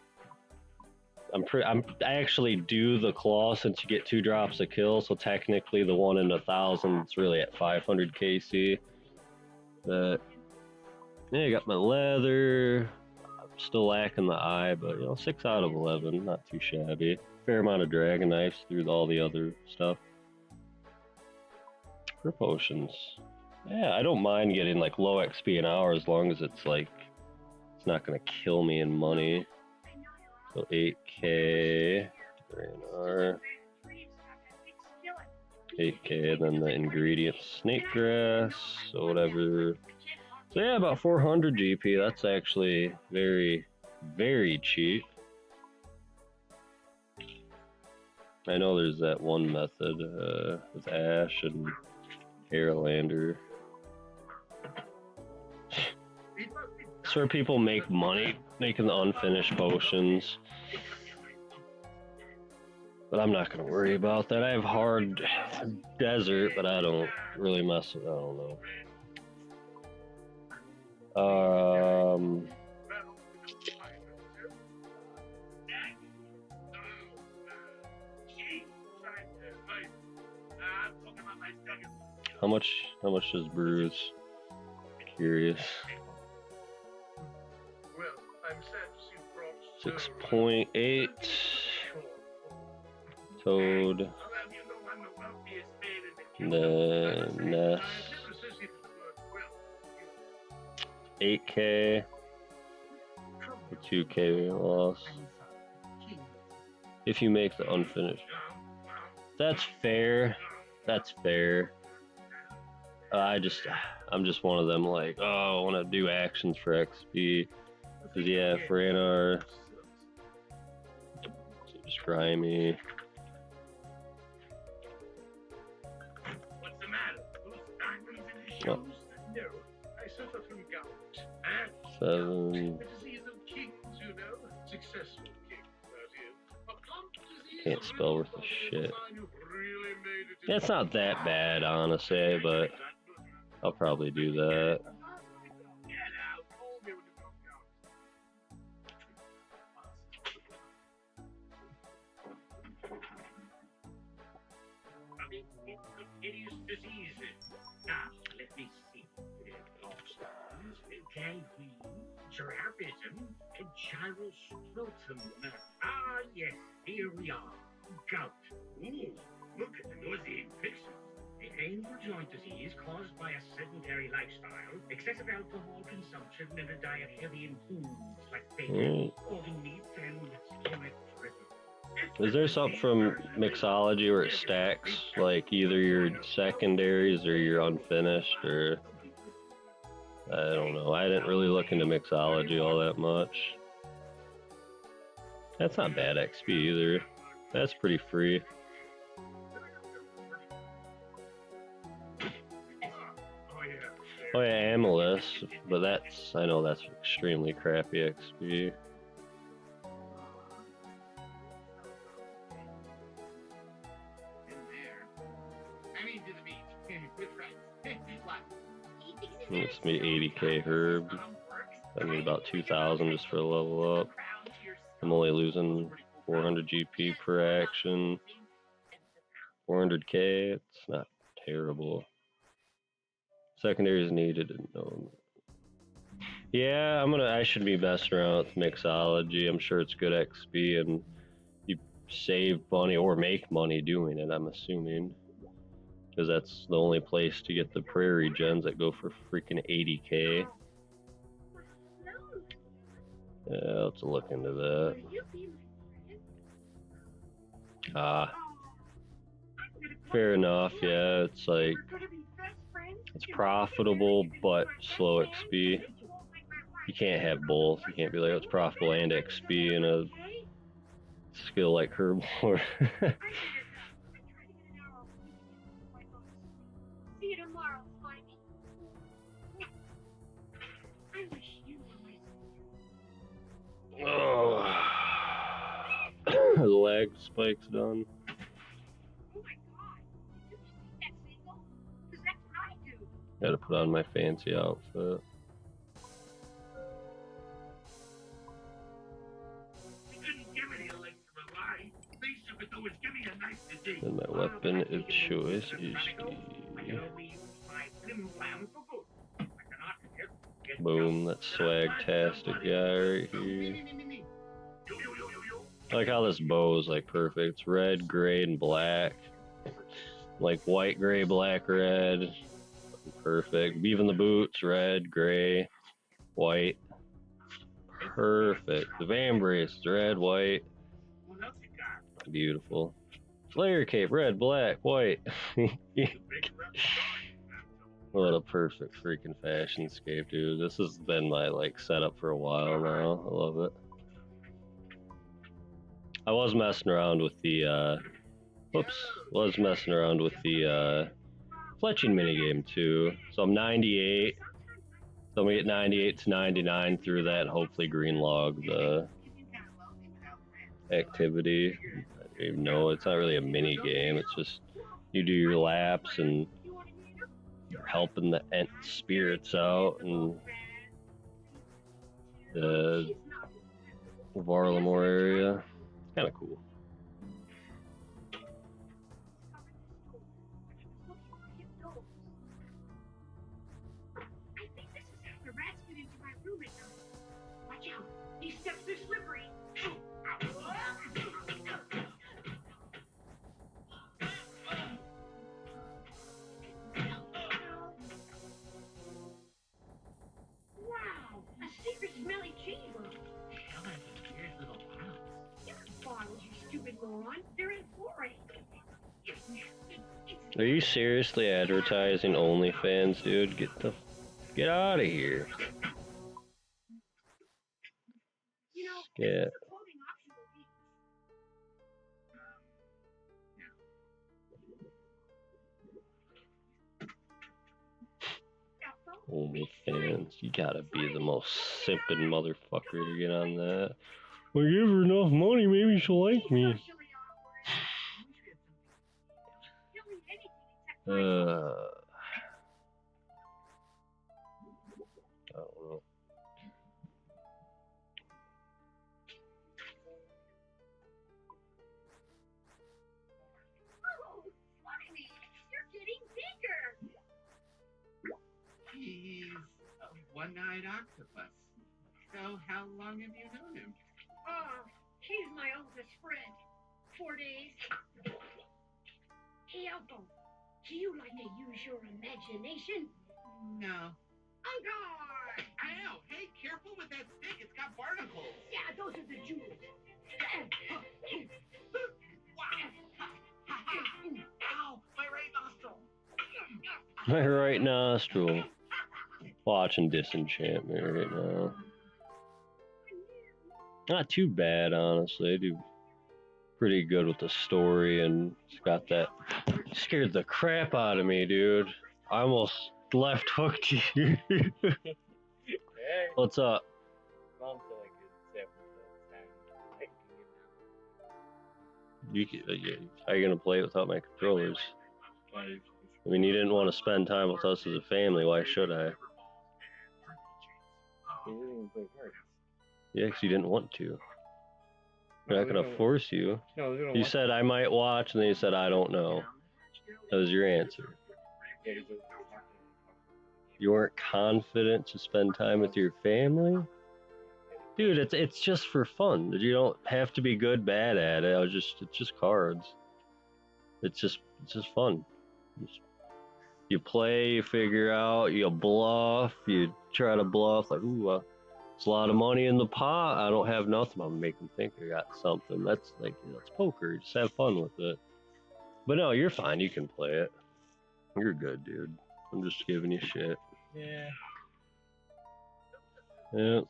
I actually do the claw since you get 2 drops a kill, so technically the 1 in 1,000 is really at 500 KC. But yeah, I got my leather. I'm still lacking the eye, but you know, 6 out of 11, not too shabby. Fair amount of dragon knives through all the other stuff. For potions, yeah, I don't mind getting like low XP an hour as long as it's like it's not gonna kill me in money. So 8K, 8K, and then the ingredients, snake grass, so whatever. So yeah, about 400 GP. That's actually very, very cheap. I know there's that one method with Ash and Airlander. It's where people make money making the unfinished potions. But I'm not going to worry about that. I have hard desert, but I don't really mess with it. I don't know. How much does Brews? Curious. 6.8. Toad. The Nest. 8K. 2K loss. If you make the unfinished. That's fair. That's fair. I'm just one of them like, oh, I want to do actions for XP. Cause yeah, for NR, scry me. What's the matter? Those diamonds in his shoes? No, I suffer from gout. 7. The disease of kings, you know. Successful kings, that is. A plump disease. Can't spell worth a shit. Yeah, it's not that bad, honestly, but I'll probably do that. It is diseases. Now, let me see. Gangrene, gerafism, and gyroscrotum. Ah, yes, here we are. Gout. Ooh, look at the nauseating pictures. A painful joint disease caused by a sedentary lifestyle, excessive alcohol consumption, and a diet heavy in foods like bacon, organ meat, and stomach dripping. Is there something from mixology where it stacks, like either your secondaries or your unfinished, or I don't know. I didn't really look into mixology all that much. That's not bad XP either. That's pretty free. Oh yeah, Amalist, but I know that's extremely crappy XP. It's me 80k herb. I need about 2,000 just for a level up. I'm only losing 400 GP per action. 400k, it's not terrible. Secondary is needed. No. Yeah, I should be messing around with mixology. I'm sure it's good XP and you save money or make money doing it, I'm assuming. Because that's the only place to get the prairie gens that go for freaking 80k. Yeah, let's look into that. Fair enough, yeah, it's like, it's profitable, but slow XP. You can't have both. You can't be like, it's profitable and XP in a skill like Herblore. Oh. The lag spike's done. Oh my god! Did you see that signal? Because that's what I do. Gotta put on my fancy outfit. And my weapon of choice is the... Boom, that swag-tastic guy right here. I like how this bow is like perfect. It's red, gray, and black. Like white, gray, black, red. Perfect. Even the boots, red, gray, white. Perfect. The vambrace is red, white. Beautiful. Slayer cape, red, black, white. What a perfect freaking fashion scape, dude. This has been my like setup for a while now. I love it. I was messing around with the fletching minigame too. So I'm 98. So I'm gonna get 98 to 99 through that and hopefully green log the activity. I don't even know, it's not really a mini game, it's just you do your laps and you're helping the ent spirits out and the Varlamore area. It's kind of cool. I think this is how the rats get into my room at night. Watch out, these steps are slippery. Wow, a secret smelly cheese room. Here's little bottles. Different bottles, you stupid moron. They're in fluoride. Are you seriously advertising OnlyFans, dude? Get out of here. Yeah. OnlyFans, you gotta be the most simping motherfucker to get on that. Well, give her enough money, maybe she'll like me. I don't know. Oh, Slimy, you're getting bigger. He's a one-eyed octopus. So how long have you known him? He's my oldest friend. 4 days. Hey, Elfo, do you like to use your imagination? No. On guard! Ow! Hey, careful with that stick. It's got barnacles. Yeah, those are the jewels. Ow! My right nostril. My right nostril. Watching Disenchantment right now. Not too bad, honestly. I do pretty good with the story, and it's got that. Scared the crap out of me, dude. I almost left hooked you. What's up? How are you gonna play it without my controllers? I mean, you didn't want to spend time with us as a family. Why should I? Yeah, because you didn't want to. We're not gonna force you. You said I might watch, and then you said I don't know. That was your answer. You weren't confident to spend time with your family? Dude, it's just for fun. You don't have to be good, bad at it. It's just cards. It's just fun. You play, you figure out, you bluff, you try to bluff like, ooh, it's a lot of money in the pot. I don't have nothing. I'm gonna make them think I got something. That's like, that's poker. Just have fun with it. But no, you're fine. You can play it. You're good, dude. I'm just giving you shit. Yeah. Yeah.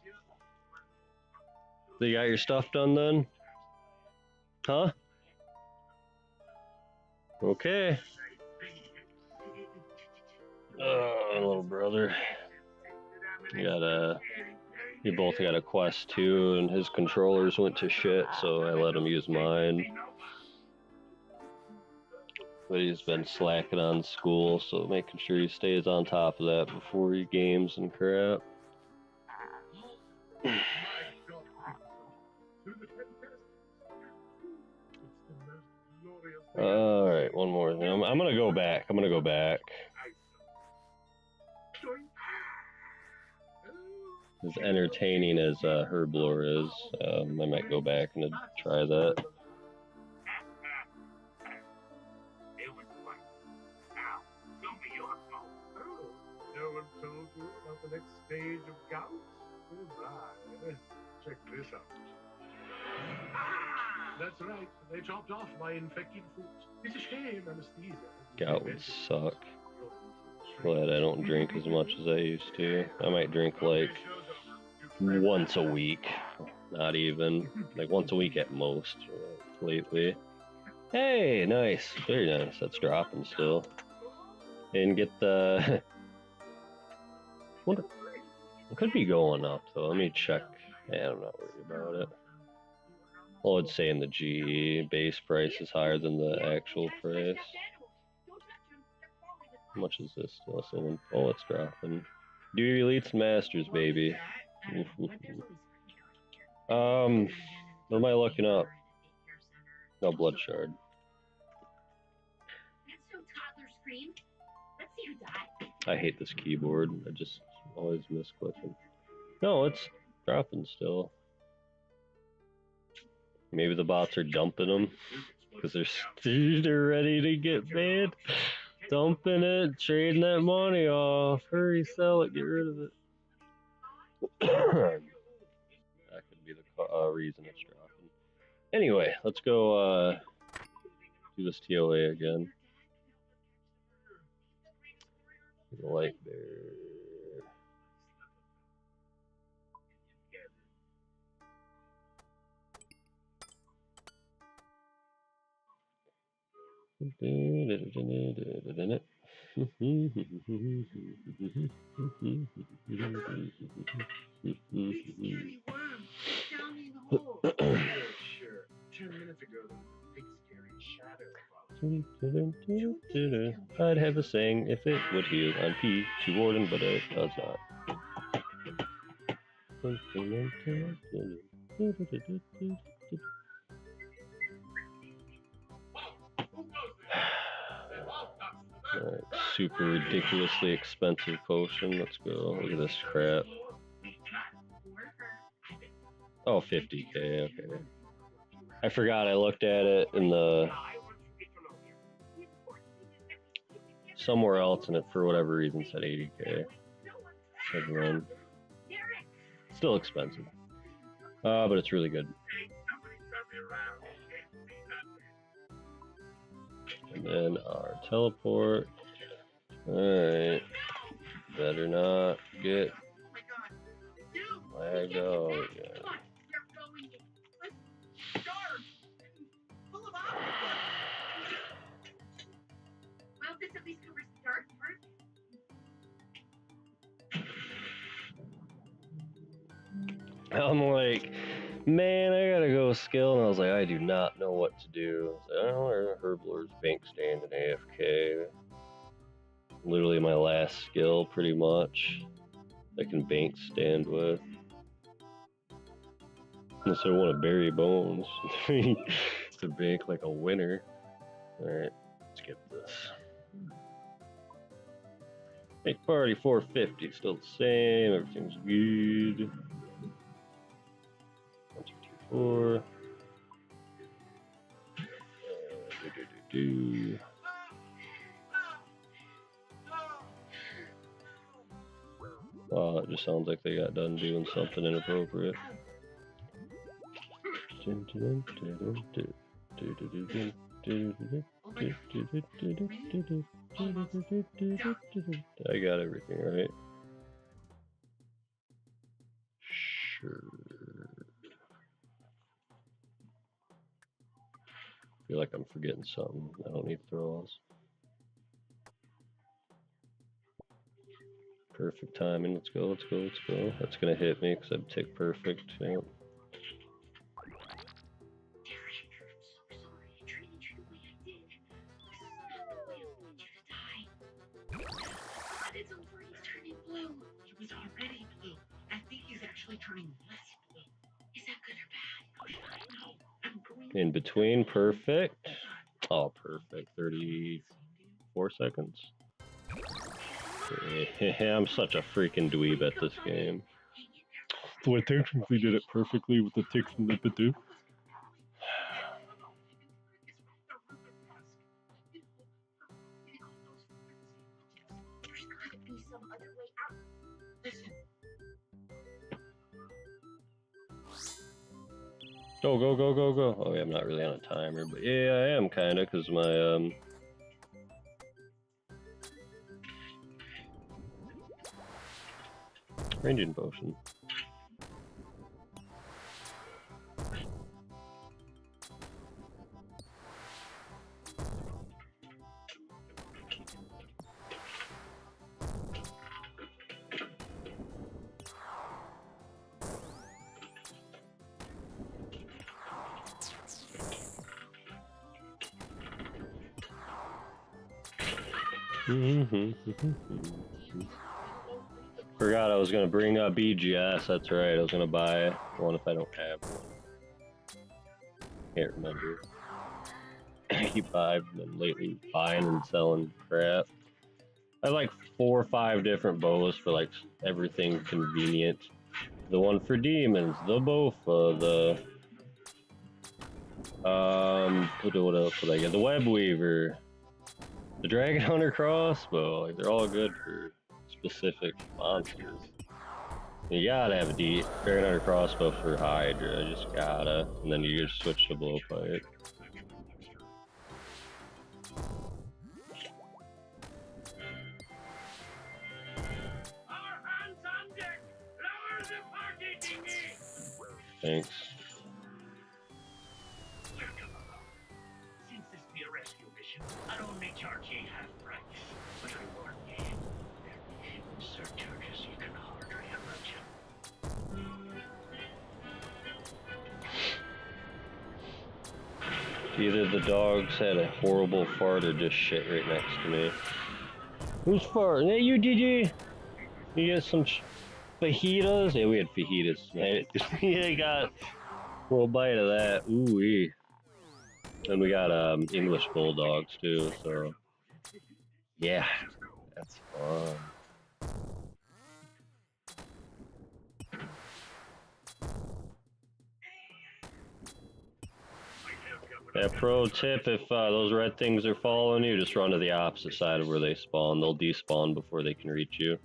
So you got your stuff done then? Huh? Okay. Oh, little brother. You gotta We both got a Quest 2, and his controllers went to shit, so I let him use mine. But he's been slacking on school, so making sure he stays on top of that before he games and crap. Alright, one more thing. I'm gonna go back. As entertaining as Herblore is, I might go back and try that. No one told you about the next stage of gout? Check this out. That's right. They chopped off my infected foot. It's a shame anesthesia. Gout would suck. Glad I don't drink as much as I used to. I might drink like once a week. Not even. Like once a week at most lately. Hey, nice. Very nice. That's dropping still. And get the... Wonder... It could be going up though. Let me check. Yeah, I'm not worried about it. Well, it's saying the GE base price is higher than the actual price. How much is this still? Oh, it's dropping. Do your elites and masters, baby. What am I looking up? No, blood shard. I hate this keyboard. I just always misclicking. No, it's dropping still. Maybe the bots are dumping them because they're ready to get banned. Dumping it, trading that money off. Hurry, sell it, get rid of it. That could be the reason it's dropping. Anyway, let's go do this TOA again. The light bear. Sure. 10 minutes ago, the big scary shadow. I'd have a saying if it would heal on P to Warden, but it does not. Alright, super ridiculously expensive potion. Let's go. Look at this crap. Oh, 50k, okay. I forgot I looked at it in the... somewhere else, and it for whatever reason said 80k. Everyone. Still expensive. But it's really good. And then our teleport. Alright. Better not get lagged out again. I'm like, man, I gotta go skill, and I was like, I do not know what to do. I was like, I don't know, Herblor's bank stand and AFK. Literally my last skill, pretty much. I can bank stand with. Unless I want to bury bones. To bank like a winner. Alright, let's get this. Make party 450, still the same, everything's good. 1, 2, 3, 4. Wow, it just sounds like they got done doing something inappropriate. I got everything right. Sure. I feel like I'm forgetting something. I don't need throws. Perfect timing. Let's go, let's go, let's go. That's gonna hit me because I've tick perfect. Yep. It's over. He's turning blue. He was already blue. I think he's actually turning less blue. Is that good or bad? No, I'm going. In between, perfect. Oh, perfect. 34 seconds. Yeah, I'm such a freaking dweeb at this game. So I technically did it perfectly with the ticks and the do. Go, go, go, go, go. Oh, yeah, I'm not really on a timer, but yeah, I am kind of, because my, ranging potion. Forgot I was gonna bring up BGS, that's right, I was gonna buy one if I don't have one. Can't remember. I keep been lately buying and selling crap. I have like 4 or 5 different bows for like everything convenient. The one for demons, the Bofa, the what else would I get? The Web Weaver, the Dragon Hunter crossbow. Like they're all good for specific monsters. You gotta have a Dragon Hunter crossbow for Hydra, just gotta, and then you just switch to blowpipe. Thanks. Since this be a rescue mission, I'd only charge ye half price. But I warn ye, there be hidden surcharges you can hardly imagine. Either the dogs had a horrible fart or just shit right next to me. Who's farting? Hey, you, DJ? You get some fajitas? Yeah, we had fajitas tonight. Yeah, got a little bite of that. Ooh-wee. And we got English bulldogs too, so yeah, that's fun. Yeah, pro tip, if those red things are following you, just run to the opposite side of where they spawn. They'll despawn before they can reach you.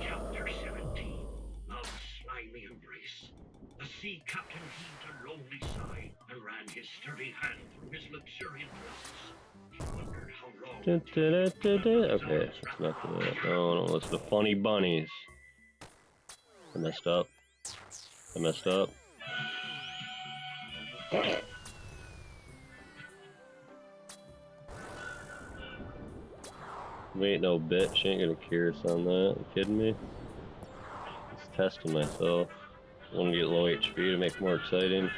Chapter 17, Love's Slimy Embrace. The sea captain heaved a lonely sigh and ran his sturdy hand through his luxuriant locks. He wondered how long. Okay, that's enough of that. No, it's the funny bunnies. I messed up. I messed up. Ain't no bitch, she ain't gonna cure us on that. You kidding me? Just testing myself. I want to get low HP to make it more exciting.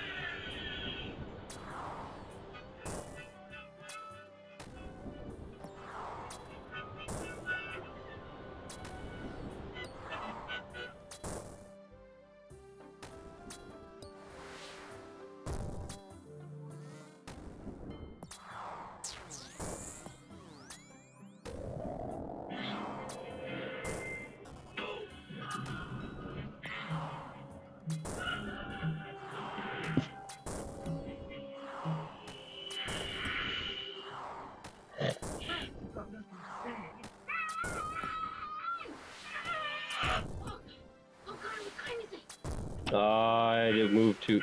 I did move to.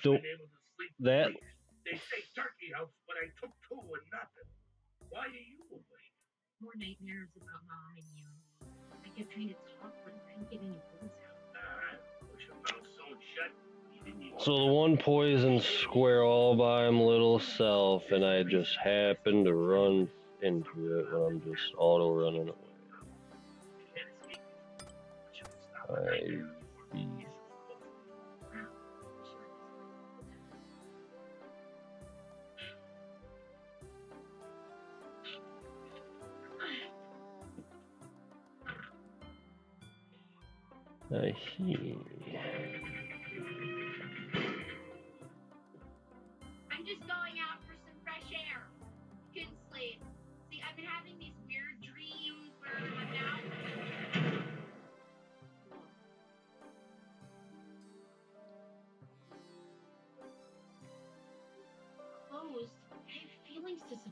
Don't. That. They say turkey house, but I took 2 and nothing. Why are you awake? More nightmares about Mom and you. I kept trying to talk, but I couldn't get any words out. Push your mouth sewn shut. So the one poison square all by him little self, and I just happened to run into it when I'm just auto running away. I see. I'm just going out for some fresh air. Couldn't sleep. See, I've been having these weird dreams where I'm out. Closed. I have feelings to suppress.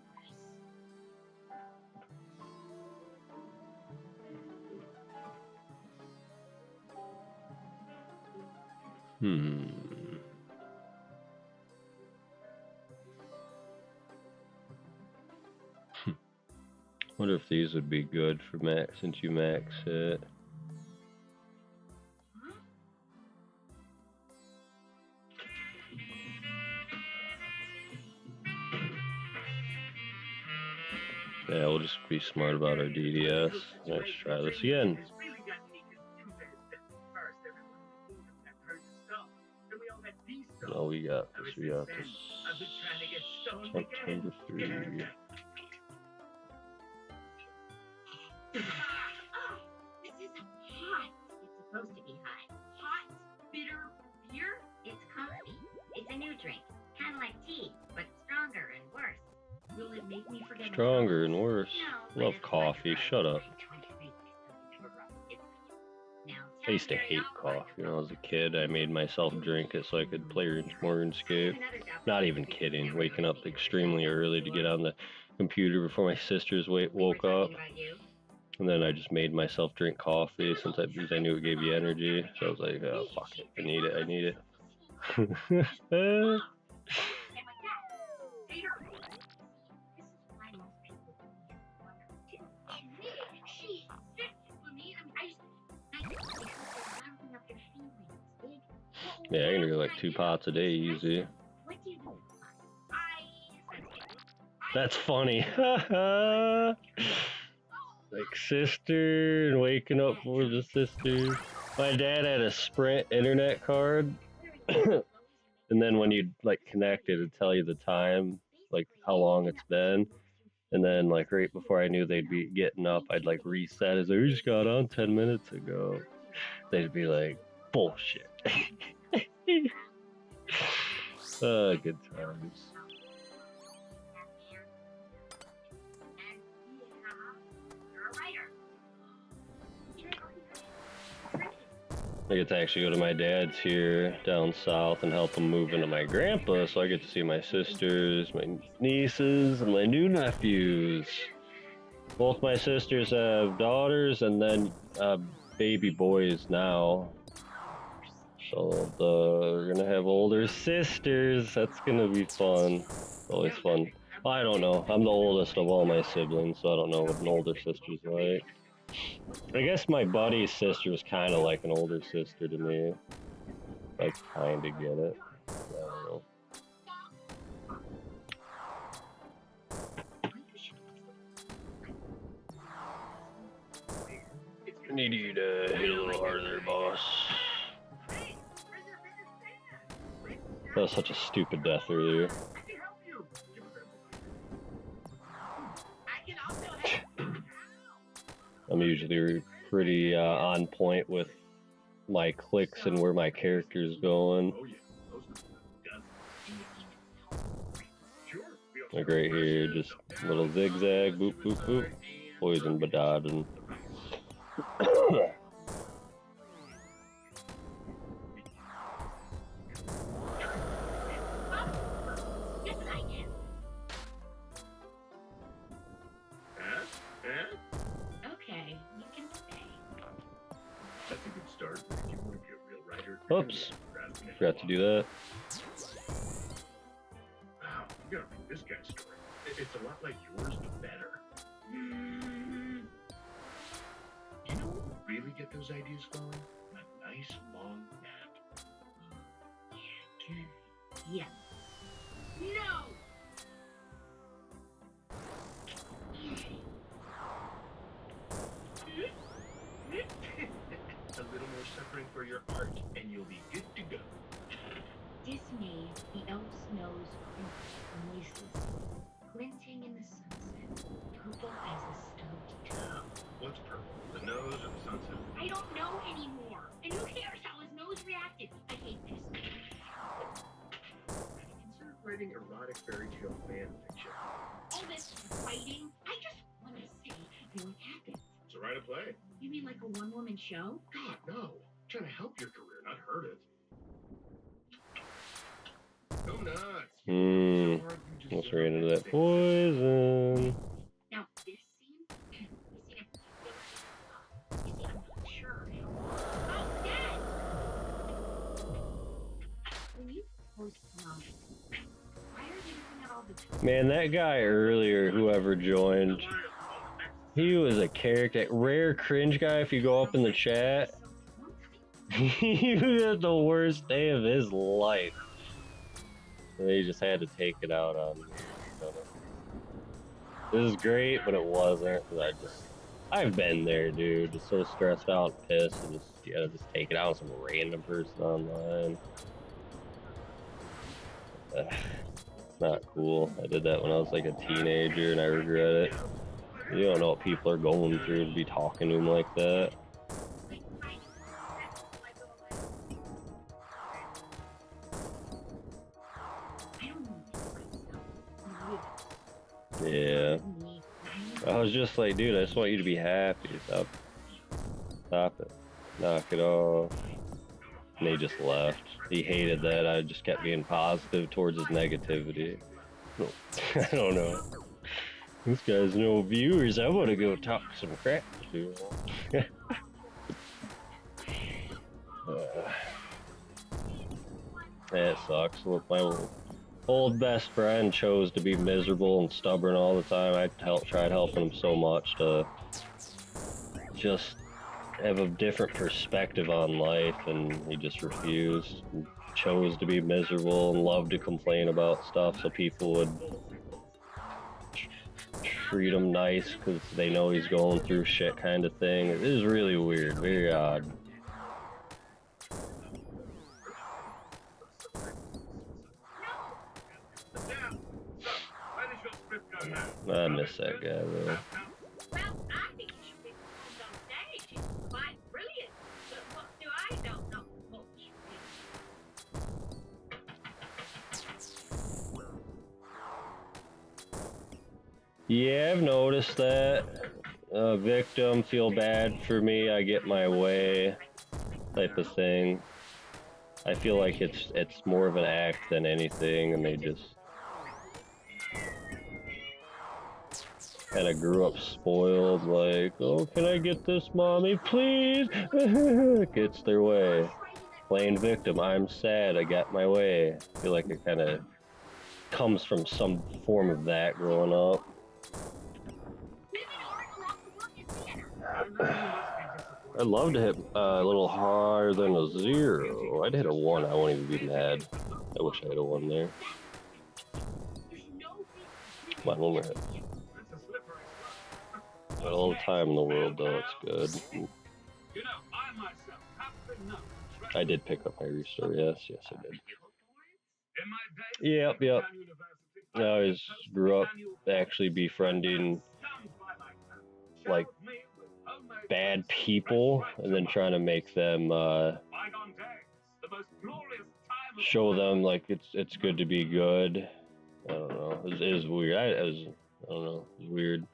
Wonder if these would be good for max since you max it. Yeah, we'll just be smart about our DDS. Let's try this again. No, we got this. We got this. September 3. This is hot. It's supposed to be hot. Hot, bitter beer? It's coffee. It's a new drink. Kind of like tea, but stronger and worse. Will it make me forget? Stronger and worse. No, Love coffee. Shut up. I used to hate coffee when I was a kid. I made myself drink it so I could play more RuneScape. Not even kidding. Waking up extremely early to get on the computer before my sisters woke up. And then I just made myself drink coffee because I knew it gave you energy. So I was like, oh, fuck it. I need it. I need it. Yeah, I can do like 2 pots a day easy. That's funny. Like sister and waking up for the sisters. My dad had a Sprint internet card. And then when you like connect it, it'd tell you the time, like how long it's been. And then like right before I knew they'd be getting up, I'd like reset as we just got on 10 minutes ago. They'd be like, bullshit. Good times. I get to actually go to my dad's here down south and help him move into my grandpa, so I get to see my sisters, my nieces, and my new nephews. Both my sisters have daughters and then baby boys now. So we're gonna have older sisters. That's gonna be fun. Always fun. Well, I don't know. I'm the oldest of all my siblings, so I don't know what an older sister's like. I guess my buddy's sister is kind of like an older sister to me. I kind of get it. I don't know. I need you to hit a little harder there, boss. That was such a stupid death earlier. I'm usually pretty on point with my clicks and where my character's going. Like right here, just a little zigzag, boop, boop, boop. Poison Badadin. Oops, forgot to do that. this guy's story. It's a lot like yours, but better. You know what would really get those ideas flowing? A nice long nap. Yeah. No! A little more suffering for your art, and you'll be good to go. Dismayed, the elf snows noiselessly, glinting in the sunset, purple as a stubbed toe. What's purple? The nose or the sunset? I don't know anymore. And who cares how his nose reacted? I hate this. Consider writing erotic fairy tale fan fiction. All this fighting, I just want to see what happened. So write a play. You mean like a one-woman show? God, no. I'm trying to help your career, not hurt it. Go nuts. Let's read into that poison. Now, this scene, you see, I'm not sure. Oh, Dad! When you post mom, why are you looking at all the Man, that guy earlier, whoever joined, he was a character. Rare cringe guy, if you go up in the chat. He had the worst day of his life. And he just had to take it out on me. This is great, but it wasn't. Cause I've been there, dude. Just so stressed out and pissed. And just take it out on some random person online. It's not cool. I did that when I was like a teenager and I regret it. You don't know what people are going through to be talking to them like that. Yeah. I was just like, dude, I just want you to be happy. Stop it. Knock it off. And he just left. He hated that I just kept being positive towards his negativity. I don't know. This guy's no viewers. I want to go talk some crap to him. That sucks. Look, my old best friend chose to be miserable and stubborn all the time. I tried helping him so much to just have a different perspective on life, and he just refused. And chose to be miserable and loved to complain about stuff so people would treat him nice because they know he's going through shit, kind of thing. It is really weird, very odd. I miss that guy though. Well, I think you should be performed on stage. It's quite brilliant. But what do I don't know much? Yeah, I've noticed that. Victim, feel bad for me, I get my way type of thing. I feel like it's more of an act than anything, and they just kind of grew up spoiled, like, oh, can I get this, mommy, please? Gets their way. Playing victim, I'm sad, I got my way. I feel like it kind of comes from some form of that growing up. I'd love to hit a little higher than a 0. I'd hit a 1, I wouldn't even be mad. I wish I had a 1 there. Come on, one more hit. Got all the time in the world though, it's good. I did pick up my restore, yes I did. Yep. I always grew up actually befriending like bad people and then trying to make them show them like it's good to be good. I don't know. It is weird. I don't know. It's weird.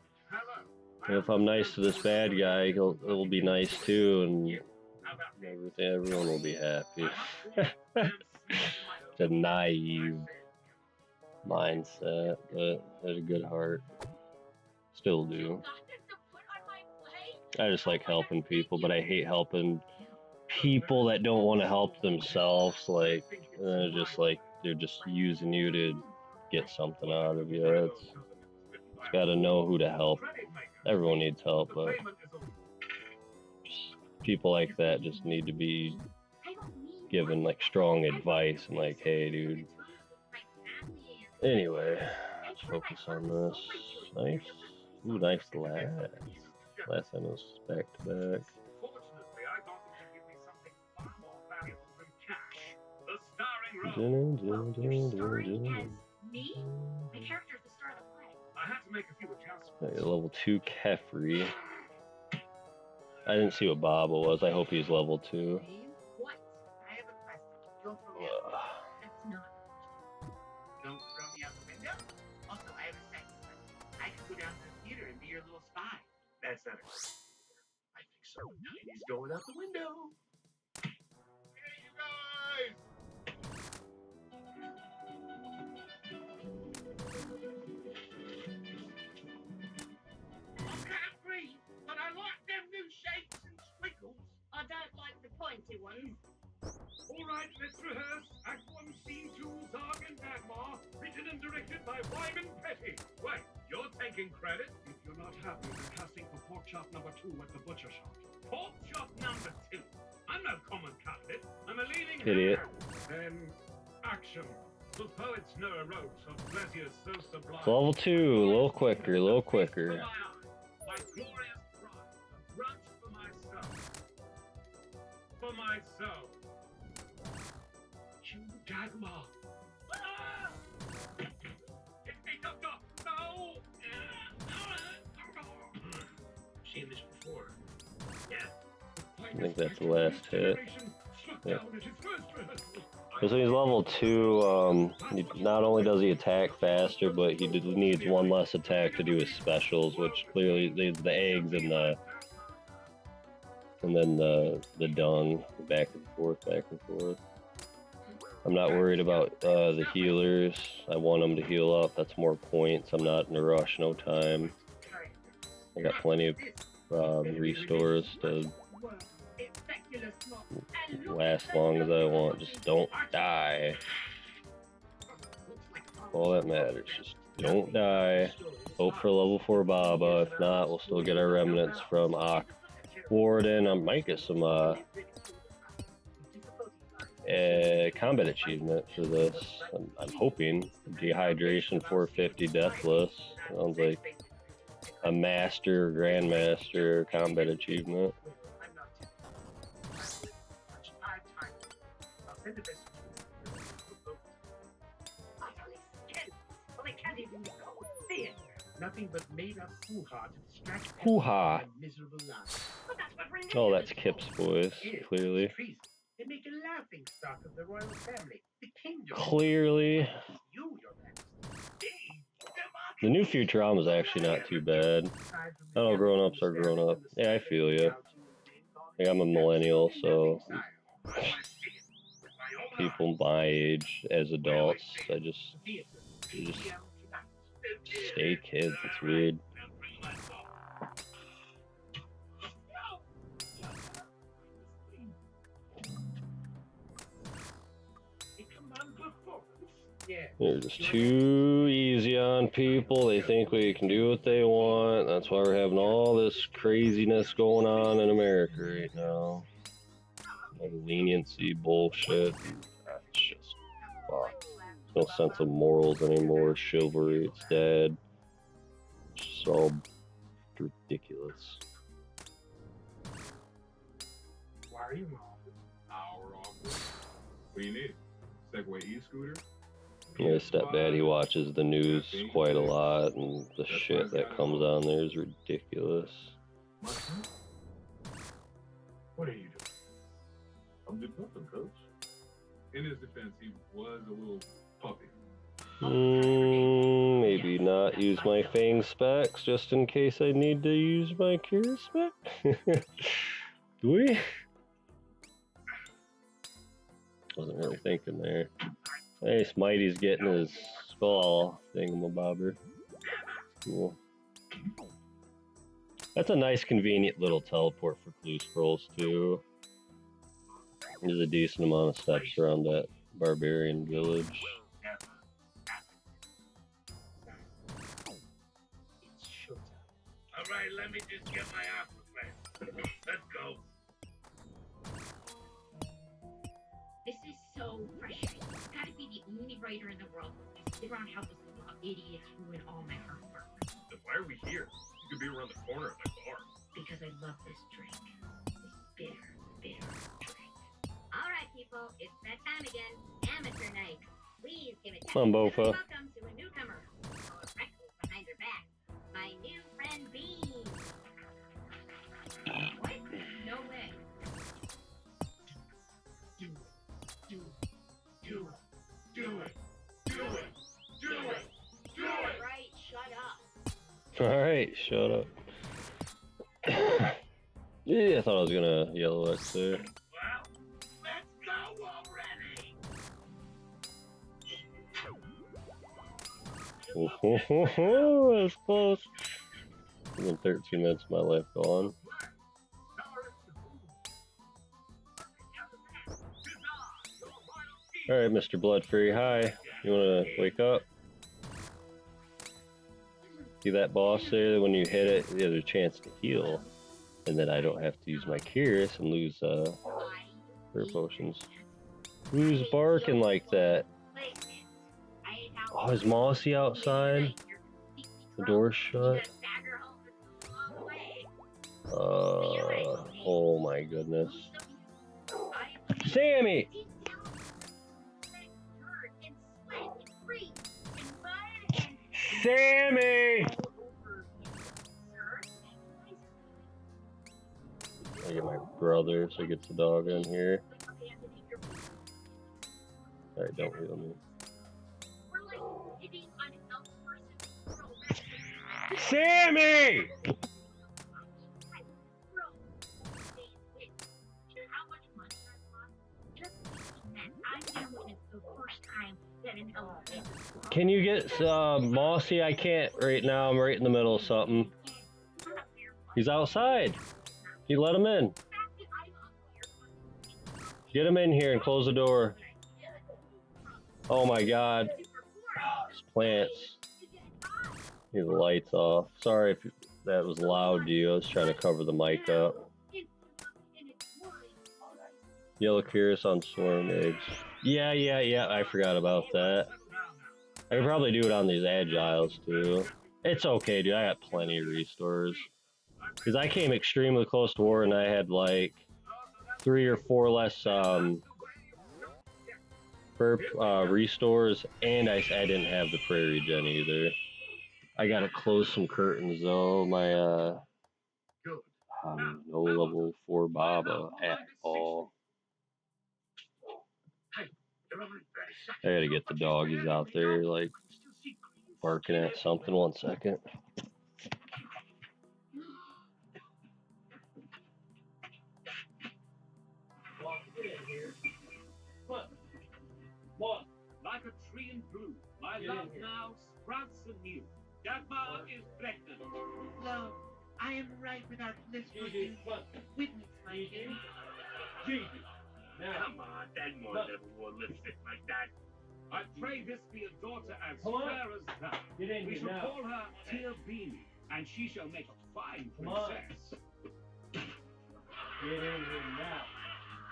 And if I'm nice to this bad guy, he'll be nice too, and everyone will be happy. It's a naive mindset, but I had a good heart. Still do. I just like helping people, but I hate helping people that don't want to help themselves. Like, just like they're just using you to get something out of you. It's got to know who to help. Everyone needs help, but people like that just need to be given like strong advice and like, hey, dude. Anyway, let's focus on this. Nice. Ooh, nice last. Last time was back to back. Fortunately, I thought that you'd give me something far more valuable than cash. The starring role. You're starring as me? My character's the star of the play. I had to make a few adjustments. I got level 2 Kefri. I didn't see what Baba was. I hope he's level 2. What? I have a question. Don't throw me out. That's not a question. Don't throw me out the window? Also, I have a second question. I could go down to the theater and be your little spy. That's not a question. I think so. Tiny's going out the window. Hey, you guys! I can't breathe, but I like them new shapes and squiggles. I don't like the pointy ones. All right, let's rehearse. Act 1, Scene 2, Zarg and Dagmar. Written and directed by Wyman Petty. Wait, you're taking credit? If you're not happy, we're casting for pork chop number 2 at the butcher shop. Pork chop number 2? I'm no common cutlet. I'm a leading Idiot. hand. Then, action. The poets never wrote of pleasures so sublime. Level 2, a little quicker, a little quicker. My glorious pride, a brunch for my soul. For my soul. You, Dagmar. Ah! It's me, Doctor! No! Seen this before. Yes. I think that's the last hit. Yeah. So he's level 2, not only does he attack faster, but he needs one less attack to do his specials, which clearly leads the eggs and then the dung, back and forth, back and forth. I'm not worried about the healers. I want them to heal up. That's more points. I'm not in a rush, no time. I got plenty of restores to last long as I want. Just don't die. All that matters. Just don't die. Hope for level 4 Baba. If not, we'll still get our remnants from Warden. I might get some combat achievement for this. I'm hoping. Dehydration 450 Deathless. Sounds like a master, grandmaster combat achievement. Nothing but made up hoo-ha to distract Hoo-ha. miserable life. Oh, that's Kip's voice, clearly. They make a laughing stock of the royal family, the kingdom. Clearly. You, your majesty. The new Futurama is actually not too bad. Not all grown-ups are grown-up. Yeah, I feel you. Like, I'm a millennial, so people my age as adults, I just stay kids. It's weird. They're just too easy on people. They think we can do what they want. That's why we're having all this craziness going on in America right now. Like leniency bullshit. That's just fucked. No sense of morals anymore. Chivalry, it's dead. It's just all ridiculous. Why are you wrong? What do you need? Segway e-scooter? My stepdad, he watches the news quite a lot, and the shit that comes on there is ridiculous. What are you doing? I'm doing nothing, coach. In his defense, he was a little puppy. Maybe not use my Fang specs just in case I need to use my Cure spec? Do we? Wasn't really thinking there. Hey, Smitey's getting his skull thingamabobber. Cool. That's a nice, convenient little teleport for clue scrolls, too. There's a decent amount of steps around that barbarian village. right, let me just get my opera plan. Let's go. This is so frustrating. I've got to be the only writer in the world who sit around how this little idiots ruin all my hard work. Then why are we here? You could be around the corner at my bar. Because I love this drink. This bitter, bitter drink. All right, people, it's that time again. Amateur night. Please give it Come on, Bofa. welcome to a newcomer. Or freckles behind her back. My new friend Bean. What? No way. Do it. Do it. Do it. Do it. Do it. Do it. Right, shut up. Alright, shut up. Yeah, I thought I was gonna yellow X there. Well, let's go already. Oh, that was close. Within 13 minutes of my life gone. Alright, Mr. Bloodfree, hi. You wanna wake up? See that boss there? When you hit it, there's a chance to heal. And then I don't have to use my Curious and lose prayer potions. Who's barking like that? Oh, is Mossy outside? The door's shut? Oh my goodness. Sammy! Sammy! I get my brother so he gets the dog in here. Alright, don't heal me. Sammy! Can you get Mossy? I can't right now. I'm right in the middle of something. He's outside. You let him in. Get him in here and close the door. Oh my god. These plants. Need the lights off. Sorry if that was loud to you. I was trying to cover the mic up. Yellow Curious on Swarm Eggs. Yeah, I forgot about that. I could probably do it on these Agiles too. It's okay, dude. I got plenty of restores. Because I came extremely close to war and I had like 3 or 4 less restores, and I didn't have the prayer regen either. I gotta close some curtains though. My no level 4 Baba at all. I gotta get the doggies out there, like barking at something. 1 second. What? Like a tree in bloom, my love now sprouts anew. Dagmar is pregnant. Love, I am right without blissful youth. Witness my dear. Gigi, come on, Dagmar never wore lipstick like that. I pray this be a daughter as fair as thou. We shall call her Tia Beanie, and she shall make a fine princess. Get in here now.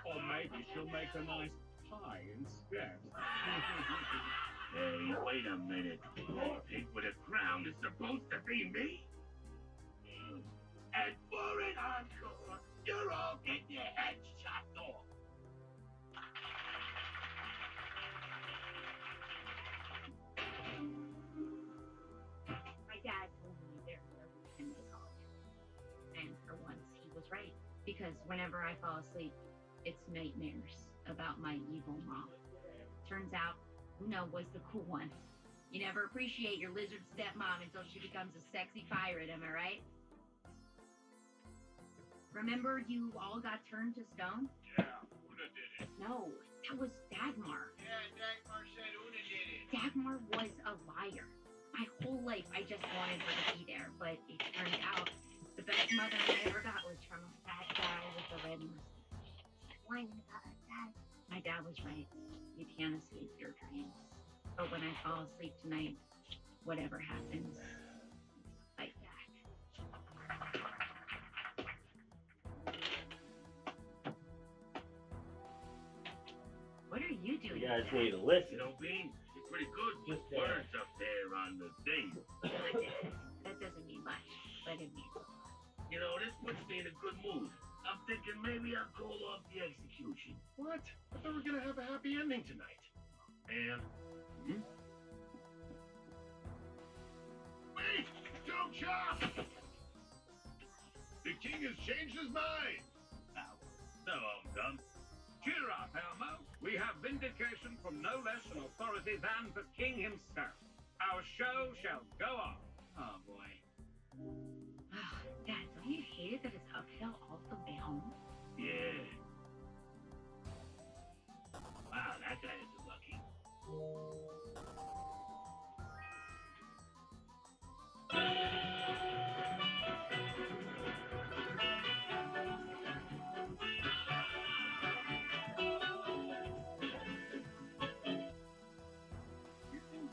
Or maybe she'll make a nice pie instead. Hey, wait a minute. A pig with a crown is supposed to be me? And for an encore, you're all getting your heads chopped off. My dad told me there were 10 day college. And for once, he was right. Because whenever I fall asleep, it's nightmares about my evil mom. Turns out, Una was the cool one. You never appreciate your lizard stepmom until she becomes a sexy pirate, am I right? Remember you all got turned to stone? Yeah, Una did it. No, that was Dagmar. Yeah, Dagmar said Una did it. Dagmar was a liar. My whole life, I just wanted her to be there, but it turned out the best mother I ever got was from that guy with the red mustache. Why Dad? My dad was right. You can't escape your dreams. But when I fall asleep tonight, whatever happens, fight back. doing? You guys need to listen. You know, Bean, you're pretty good with words up there on the thing. That doesn't mean much, but it means a lot. You know, this puts me in a good mood. I'm thinking maybe I'll call off the execution. What? I thought we were gonna have a happy ending tonight. And Wait! Don't chop! The king has changed his mind. so I'm done. Cheer up, Elmo. We have vindication from no less an authority than the king himself. Our show shall go on. Oh, boy. Dad, don't you hate it that it's uphill all the way home? Yeah. Wow, that guy is lucky.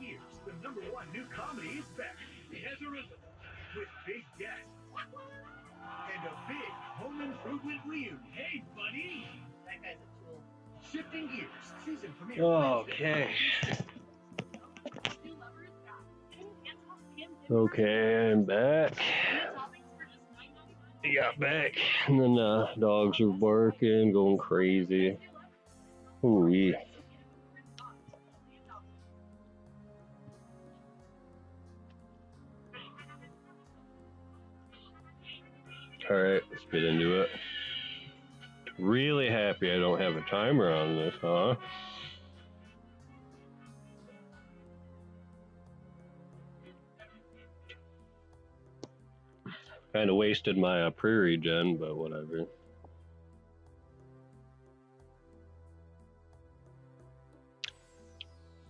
Years, the #1 new comedy is back. Has arisen with big guests and a big home improvement reunion. Hey, buddy! That guy's a tool. Shifting Gears, season premiere. Okay. Okay, I'm back. I got back, and then the dogs were barking, going crazy. Ooh-wee. Alright, let's get into it. Really happy I don't have a timer on this, huh? Kind of wasted my prairie gen, but whatever.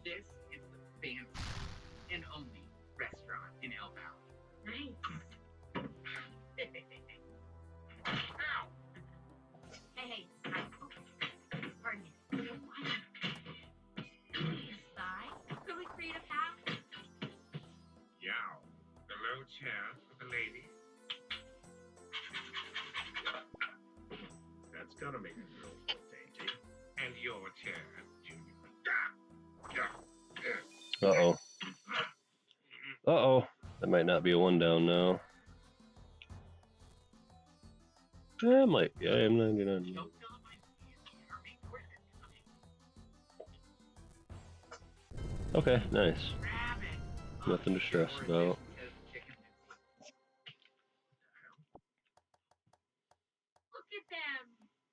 This is the fancy and only restaurant in El Valley. Nice. Ow! Hey, pardon me. Spy? Could we create a path? Yow. The low chair for the lady. That's gonna make it real dainty. And your chair, Junior. Uh-oh. Uh-oh. That might not be a one down now. Yeah, it might be. I am 99. Okay, nice. Nothing to stress about. Look at them.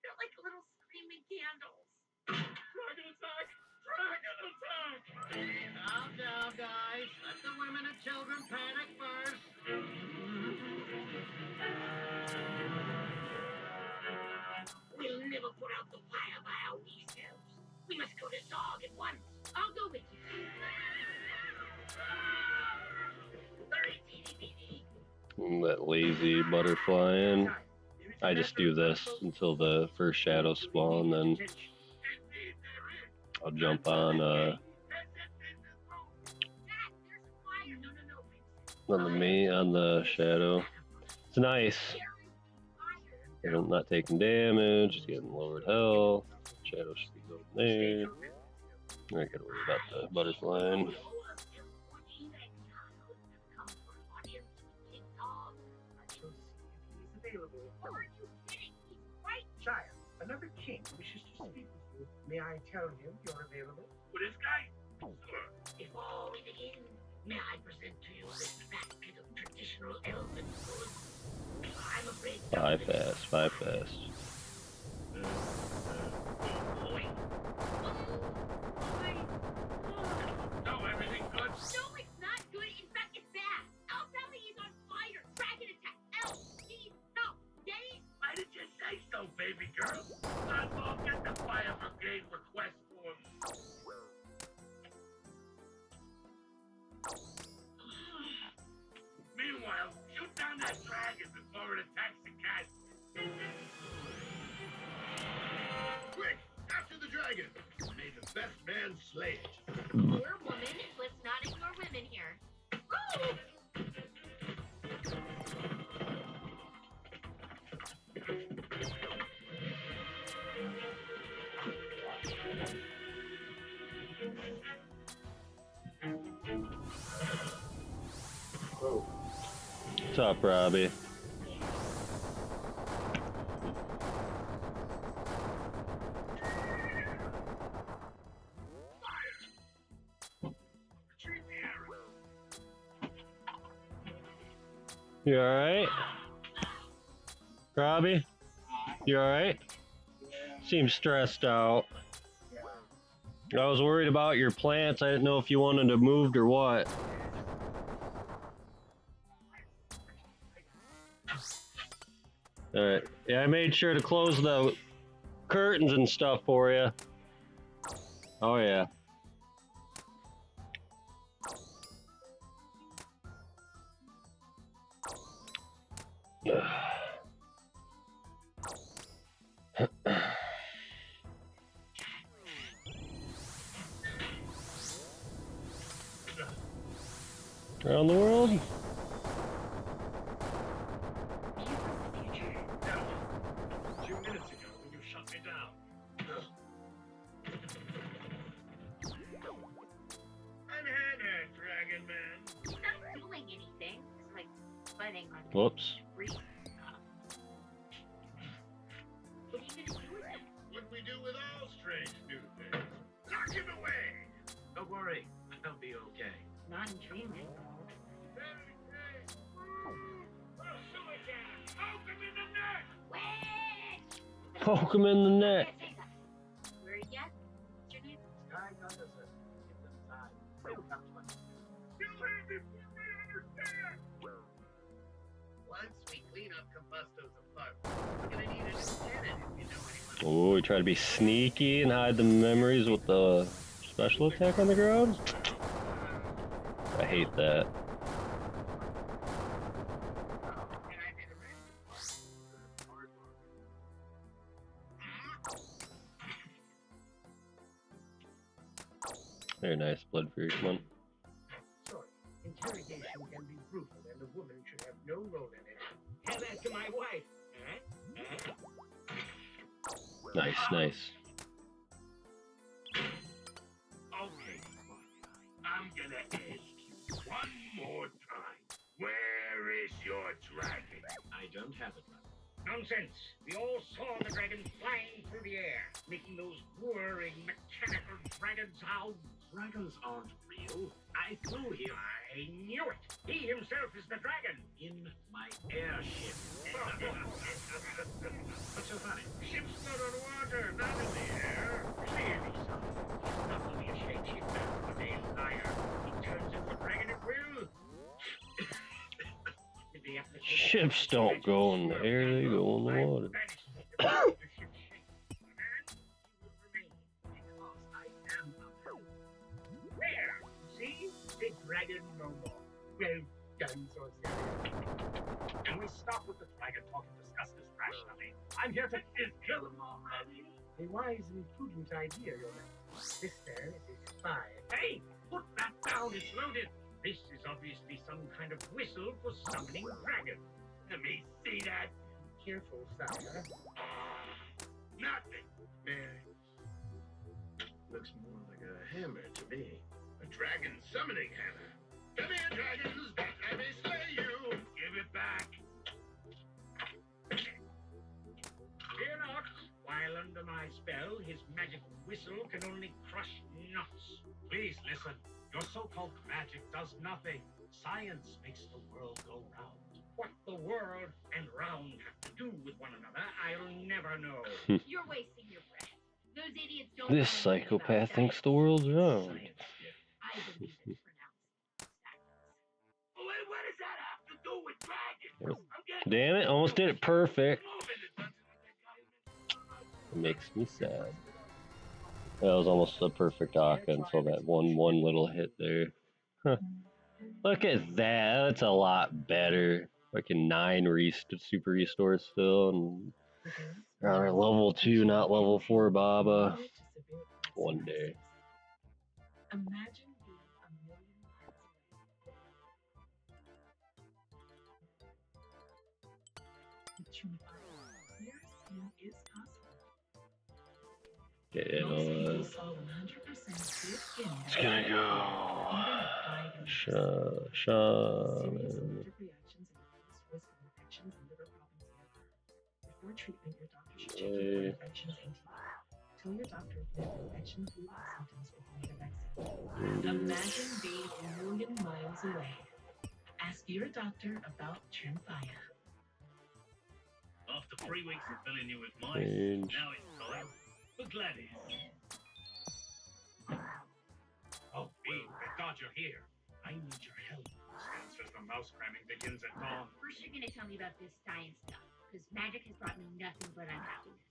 They're like little screaming candles. Dragon attack! Dragon attack! Calm down, guys. Let the women and children panic first. We'll never put out the fire by ourselves. We must go to Zog at once. I'll go with you. That lazy butterfly. I just do this until the first shadow spawn, then I'll jump on the shadow. It's nice. I'm not taking damage, just getting lowered health. Shadow should be going there. I gotta worry about the butterfly. Sire, another king wishes to speak with you. May I tell him you're available? With this guy? Before we begin, may I present to you this basket of traditional elven food? I'm afraid. 5 fast, 5 fast. No, everything good? No, it's not good. In fact, it's bad. Our family is on fire. Dragon attack. Elf. Steve. No. Get it? Why did you say so, baby girl? I'll get the fire brigade request form. Meanwhile, shoot down that dragon before it attacks the cat. Quick, after the dragon. May the best man slay it. We're women. Let's not ignore women here. Woo! What's up, Robbie? You alright? Robbie? You alright? Seems stressed out. I was worried about your plants. I didn't know if you wanted to move or what. Alright. Yeah, I made sure to close the curtains and stuff for you. Oh, yeah. Around the world? No. 2 minutes ago when you shut me down. Unheaded, Dragon Man. He's not doing anything. It's like fighting on Whoops. free. What are you gonna do with him? What we do with all strange new things. Knock him away! Don't worry, I'll be okay. Not in dreaming. Poke him in the neck. Where are you at? What's your name? Sky Gunner says, give them time. They'll come to us. Once we clean up Combusto's apartment, we're gonna need a new tenant if you know anyone. Oh, we try to be sneaky and hide the memories with the special attack on the ground? I hate that. Very nice, blood fury, come on. Sorry, interrogation can be brutal and a woman should have no role in it. Tell that to my wife. Nice, nice. Okay, I'm gonna ask you one more time. Where is your dragon? I don't have it, Robert. Nonsense! We all saw the dragon flying through the air, making those whirring mechanical dragon sounds. Dragons aren't real. I flew here. I knew it! He himself is the dragon! In my airship. What's so funny? Ship's not on water, not in the air. Clearly so. He's not only a shapeshifter, but a liar. He turns into a dragon at will. Ships don't go in the air, they go in the water. There, see? The dragon no more. Well done, sorcerer. Can we stop with the dragon talk and discuss this rationally? I'm here to kill him already. A wise and prudent idea, Your Majesty. This man is a spy. Hey, put that down, it's loaded. This is obviously some kind of whistle for summoning dragons. Let me see that. Careful, sire. Nothing. Looks more like a hammer to me. A dragon summoning hammer. Come here, dragons, that I may slay you. Give it back. Fear not. While under my spell, his magic whistle can only crush nuts. Please listen. Your so-called magic does nothing. Science makes the world go round. What the world and round have to do with one another, I'll never know. You're wasting your breath. Those idiots don't. This psychopath thinks the world's round. I believe it's pronounced. Well, what does that have to do with dragons? Damn it, almost did it perfect. It makes me sad. That was almost a perfect Aka until that one little hit there. Huh. Look at that, that's a lot better. Fucking 9 super restores still, and our level 2, not level 4 Baba. One day. Imagine being a million miles away. But you is possible. Okay, Most people saw 100% it's gonna go. Shaman. Before treatment, your doctor should check your infections and TB. Tell your doctor if you have infection, flu-like symptoms, or if you need a vaccine. Imagine being a million miles away. Ask your doctor about Trimfire. After 3 weeks of filling you with mice, now it's time for Gladys. Oh, Bee, thank God you're here. I need your help. Stan says the mouse cramming begins at dawn. First, you're gonna tell me about this science stuff, because magic has brought me nothing but unhappiness.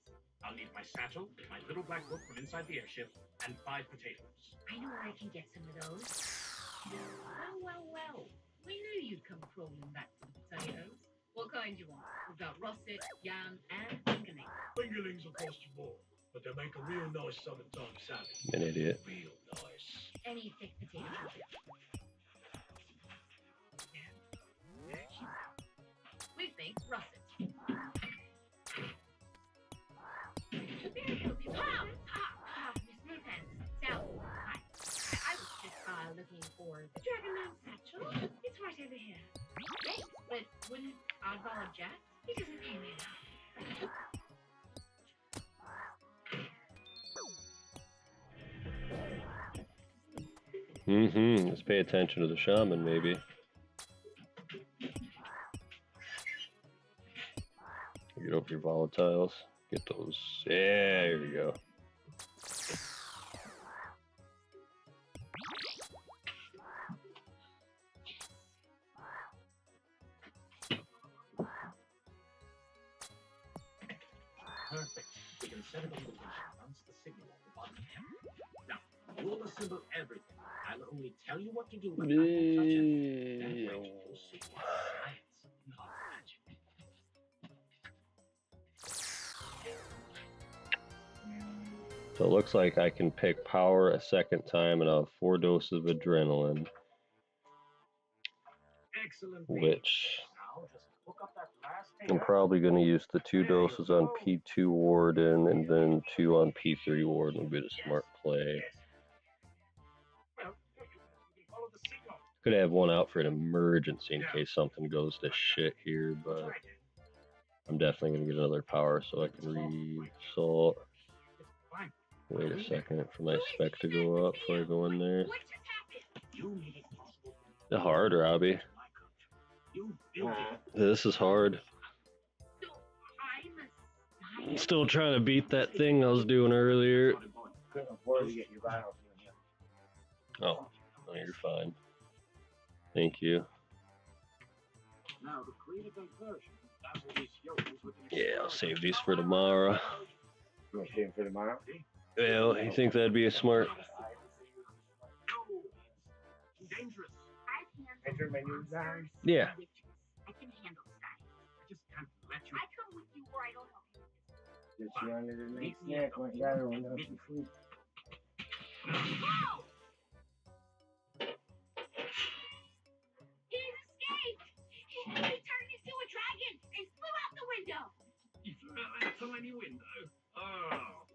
I'll need my satchel, my little black book from inside the airship, and 5 potatoes. I know where I can get some of those. Well. We knew you'd come crawling back for the potatoes. What kind do you want? We've got russet, yam, and fingerlings. Fingerlings are cost you more, but they make a real nice summertime salad. An idiot. Real nice. Any thick potato. We think russet. Miss Moonpants, Sally, hi. I was just looking for the Dragonman satchel. It's right over here. Thanks, but wouldn't Oddball object? He doesn't pay me enough. Let's pay attention to the shaman, maybe. Get up your volatiles. Get those. Yeah, there we go. Perfect. We can set it on the location once the signal at the bottom. Now, we'll assemble everything. I'll only tell you what to do, but I won't touch it. That way, you'll see it's science, not magic. So it looks like I can pick power a second time and I'll have 4 doses of adrenaline. Excellent. Which Now, just hook up that last I'm probably going to use the 2 doses on P2 Warden and then 2 on P3 Warden would be the smart play. Could have 1 out for an emergency in case something goes to shit here, but I'm definitely going to get another power so I can re-salt. Wait a second for my spec to go up before I go in there. The hard, Robbie. This is hard. I'm still trying to beat that thing I was doing earlier. Oh, no, you're fine. Thank you. Yeah, I'll save these for tomorrow. You want to save them for tomorrow? Well, you think that'd be a smart? Dangerous. Enter menu design. Yeah. I can handle science. I just can't let you. I come with you or I don't help you. Get you under the next snack when you got it when you sleep. He's escaped! He turned into a dragon and flew out the window! You flew out that tiny window? Oh.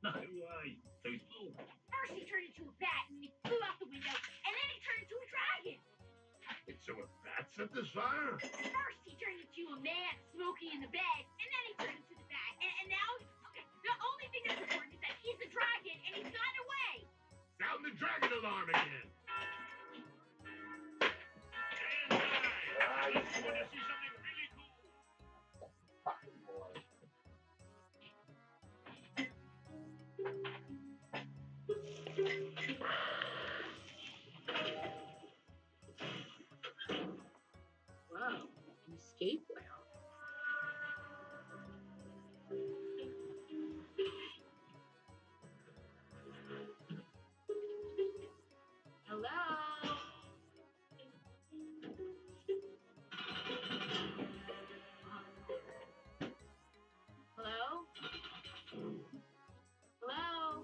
No way. Too small. First he turned into a bat and he flew out the window, and then he turned into a dragon! So a bat set this fire? First he turned into a man, Smokey in the bed, and then he turned into the bat, and now, okay, the only thing that's important is that he's a dragon and he's gotten away! Sound the dragon alarm again! I want to see something really cool. Whoa, you escape well. Hello? Hello? Hello?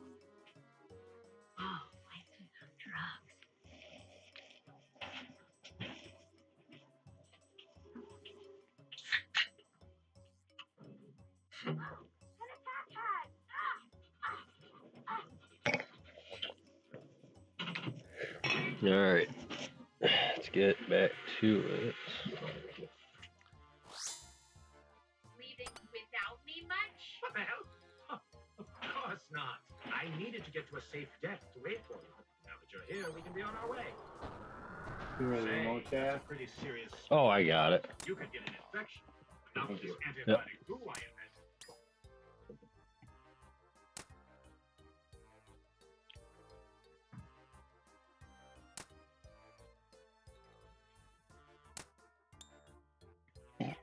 Oh, lights without drugs. All right, let's get back to it. Leaving without What the hell? Of course not. I needed to get to a safe deck to wait for you. Now that you're here, we can be on our way. Say, that's a pretty serious. Oh, I got it. You could get an infection. But not with this Yep. antibiotic goo I invented.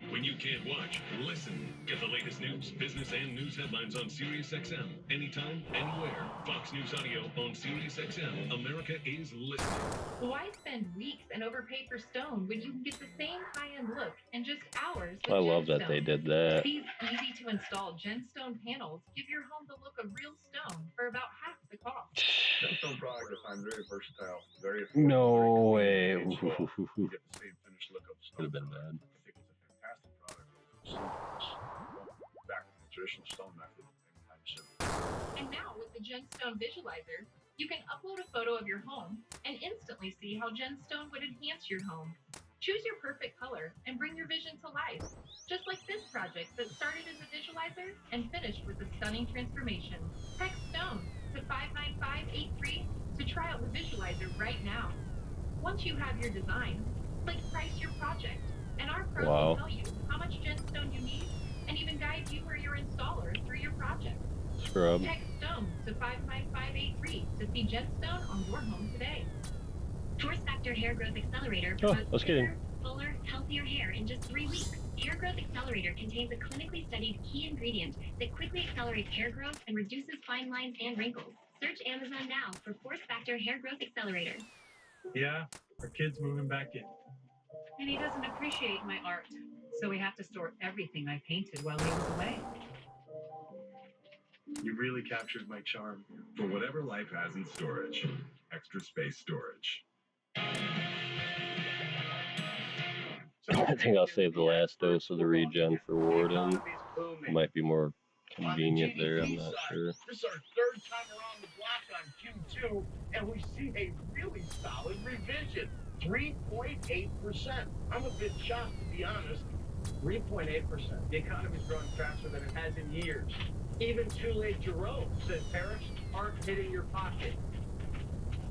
When you can't watch, listen. Get the latest news, business, and news headlines on SiriusXM. Anytime, anywhere. Fox News Audio on SiriusXM. America is listening. Why spend weeks and overpay for stone when you can get the same high-end look in just hours with I love that they did that. These easy-to-install gemstone panels give your home the look of real stone for about half the cost. Gemstone products I find very versatile, very affordable. No way. You get the same finished look of Could have been bad. Back to the traditional stone method anytime soon. And now with the Gemstone Visualizer, you can upload a photo of your home and instantly see how Gemstone would enhance your home. Choose your perfect color and bring your vision to life. Just like this project that started as a visualizer and finished with a stunning transformation. Text STONE to 59583 to try out the visualizer right now. Once you have your design, click Price Your Project, and our pros will tell you how much gemstone you need and even guide you or your installer through your project. Scrub. Text STONE to 59583 to see gemstone on your home today. Force Factor Hair Growth Accelerator promotes fuller, healthier hair in just 3 weeks. Hair Growth Accelerator contains a clinically studied key ingredient that quickly accelerates hair growth and reduces fine lines and wrinkles. Search Amazon now for Force Factor Hair Growth Accelerator. Yeah, our kid's moving back in. And he doesn't appreciate my art, so we have to store everything I painted while he was away. You really captured my charm. For whatever life has in storage, Extra Space Storage. I think I'll save the last dose of the regen for Warden. It might be more convenient there, I'm not sure. This is our third time around the block on Q2, and we see a really solid revision. 3.8%. I'm a bit shocked, to be honest. 3.8%. The economy's growing faster than it has in years. Even Tule Jerome says tariffs aren't hitting your pocket.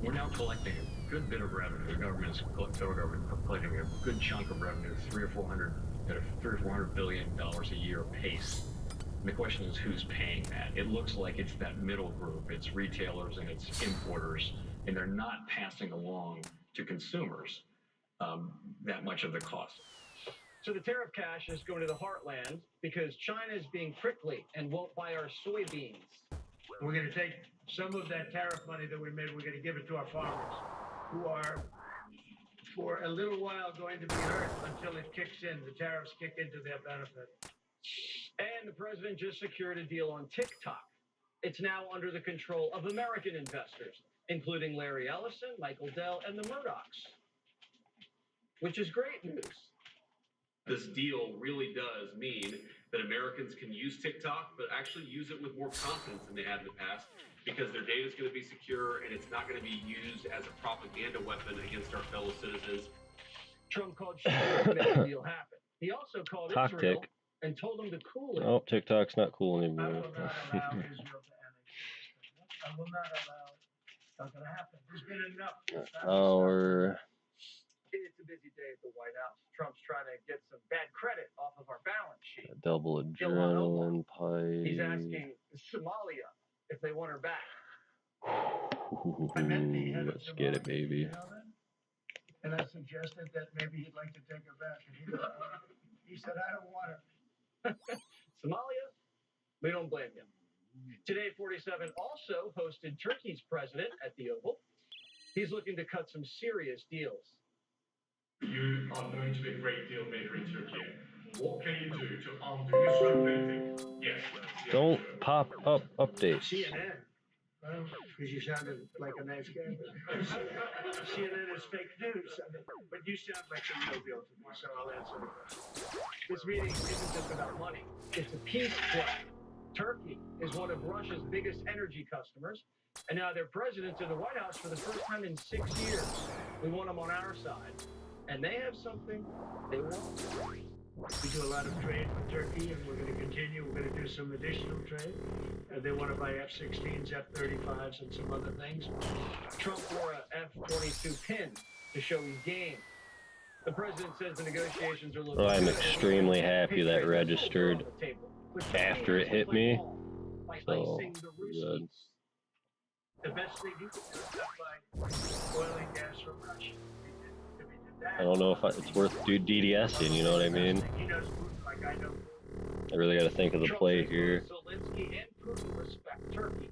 We're now collecting a good bit of revenue. The government's, federal government, collecting a good chunk of revenue, $300 or $400 billion a year pace. And the question is, who's paying that? It looks like it's that middle group. It's retailers and it's importers, and they're not passing along to consumers that much of the cost. So the tariff cash is going to the heartland because China is being prickly and won't buy our soybeans. We're going to take some of that tariff money that we made, we're going to give it to our farmers, who are, for a little while, going to be hurt until it kicks in. The tariffs kick into their benefit. And the president just secured a deal on TikTok. It's now under the control of American investors, including Larry Ellison, Michael Dell, and the Murdochs, which is great news. This deal really does mean that Americans can use TikTok, but actually use it with more confidence than they had in the past, because their data is going to be secure and it's not going to be used as a propaganda weapon against our fellow citizens. Trump called Xi to make the deal happen. He also called Israel and told them to cool it. Oh, TikTok's not cool anymore. I will not allow Israel to annex it. I will not allow it. It's not going to happen. There's been enough. It's a busy day at the White House. Trump's trying to get some bad credit off of our balance sheet. Double adrenaline pipe. He's asking Somalia if they want her back. Let's get it, baby. And I suggested that maybe he'd like to take her back. And he said, I don't want her. Somalia? We don't blame him. Today, 47 also hosted Turkey's president at the Oval. He's looking to cut some serious deals. You are going to be a great deal maker in Turkey. What can you do to undo your stupidity? Yes. Don't pop up updates. CNN. Because you sounded like a nice guy. CNN is fake news. But you sound like the real deal to me, so I'll answer the question. This meeting isn't just about money. It's a peace play. Turkey is one of Russia's biggest energy customers, and now their president's in the White House for the first time in 6 years. We want them on our side. And they have something they want. We do a lot of trade with Turkey, and we're going to continue. We're going to do some additional trade. They want to buy F-16s, F-35s, and some other things. Trump wore a F-22 pin to show his game. The president says the negotiations are looking Well, I'm good. extremely happy that registered after it hit me. So, good. The best thing you can do is not buy oil and gas from Russia. If we did that, I don't know if it's worth DDSing, you know what I mean? he knows Putin like I know. I really got to think of the play here. Zelensky and Putin respect Turkey,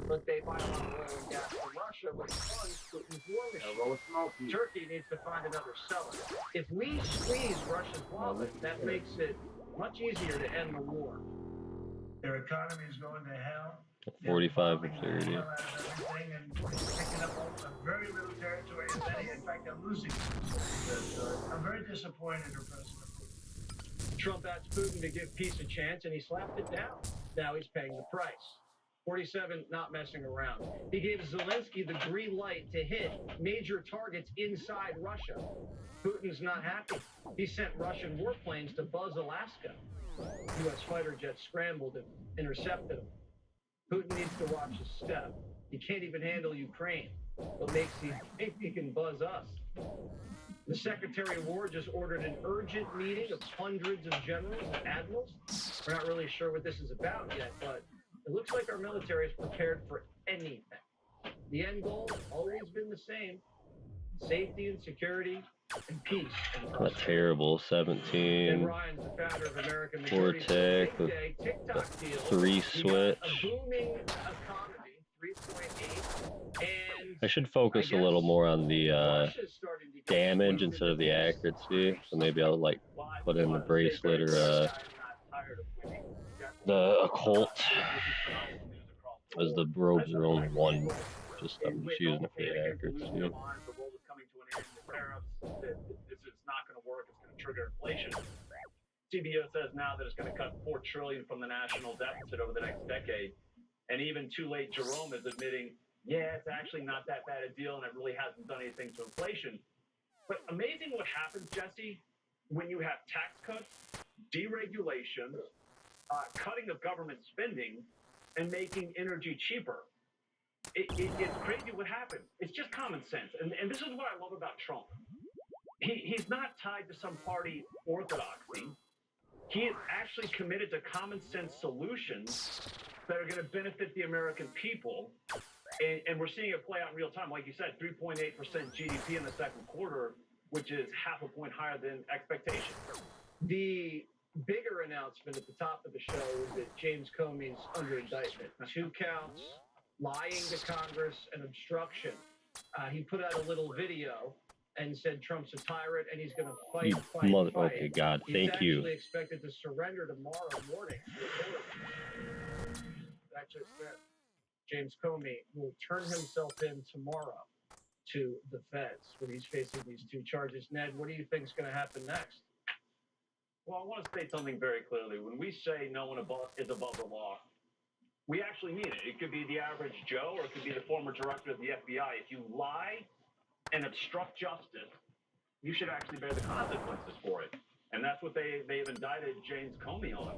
but they buy a lot of oil and gas from Russia, which funds Putin's war machine. Turkey needs to find another seller. If we squeeze Russia's wallet, that makes it much easier to end the war. Their economy is going to hell. 45 and 30. Hell out of everything and picking up a very little territory. If any, in fact, they're losing. I'm very disappointed in President Putin. Trump asked Putin to give peace a chance, and he slapped it down. Now he's paying the price. 47, not messing around. He gave Zelensky the green light to hit major targets inside Russia. Putin's not happy. He sent Russian warplanes to buzz Alaska. U.S. fighter jets scrambled and intercepted him. Putin needs to watch his step. He can't even handle Ukraine. What makes him think he can buzz us? The Secretary of War just ordered an urgent meeting of hundreds of generals and admirals. We're not really sure what this is about yet, but it looks like our military is prepared for anything. The end goal has always been the same: safety and security and peace and Not prosperity. terrible. And 17. Ryan's the founder of American Majority. Vortec with Big day TikTok deal. 3 You got switch. a booming economy, 3.8, and I should focus a little more on the damage instead of the accuracy. So maybe I'll like put in the bracelet or the occult, as the robes are only one. Just I'm just using it for the accuracy. The world is coming to an end. The tariffs, this is not going to work. It's going to trigger inflation. CBO says now that it's going to cut $4 trillion from the national deficit over the next decade. And even too late, Jerome is admitting, yeah, it's actually not that bad a deal, and it really hasn't done anything to inflation. But amazing what happens, Jesse, when you have tax cuts, deregulation, cutting of government spending, and making energy cheaper. It's crazy what happens. It's just common sense. And this is what I love about Trump. He's not tied to some party orthodoxy. He is actually committed to common sense solutions that are going to benefit the American people. And we're seeing it play out in real time. Like you said, 3.8% GDP in the second quarter, which is half a point higher than expectation. the bigger announcement at the top of the show is that James Comey's under indictment. 2 counts, lying to Congress, and obstruction. He put out a little video and said Trump's a tyrant and he's going to fight. Okay, God, thank you. He's actually expected to surrender tomorrow morning. That's just it. James Comey will turn himself in tomorrow to the feds when he's facing these 2 charges. Ned, what do you think is going to happen next? Well, I want to state something very clearly. When we say no one is above the law, we actually mean it. It could be the average Joe or it could be the former director of the FBI. If you lie and obstruct justice, you should actually bear the consequences for it. And that's what they've indicted James Comey on.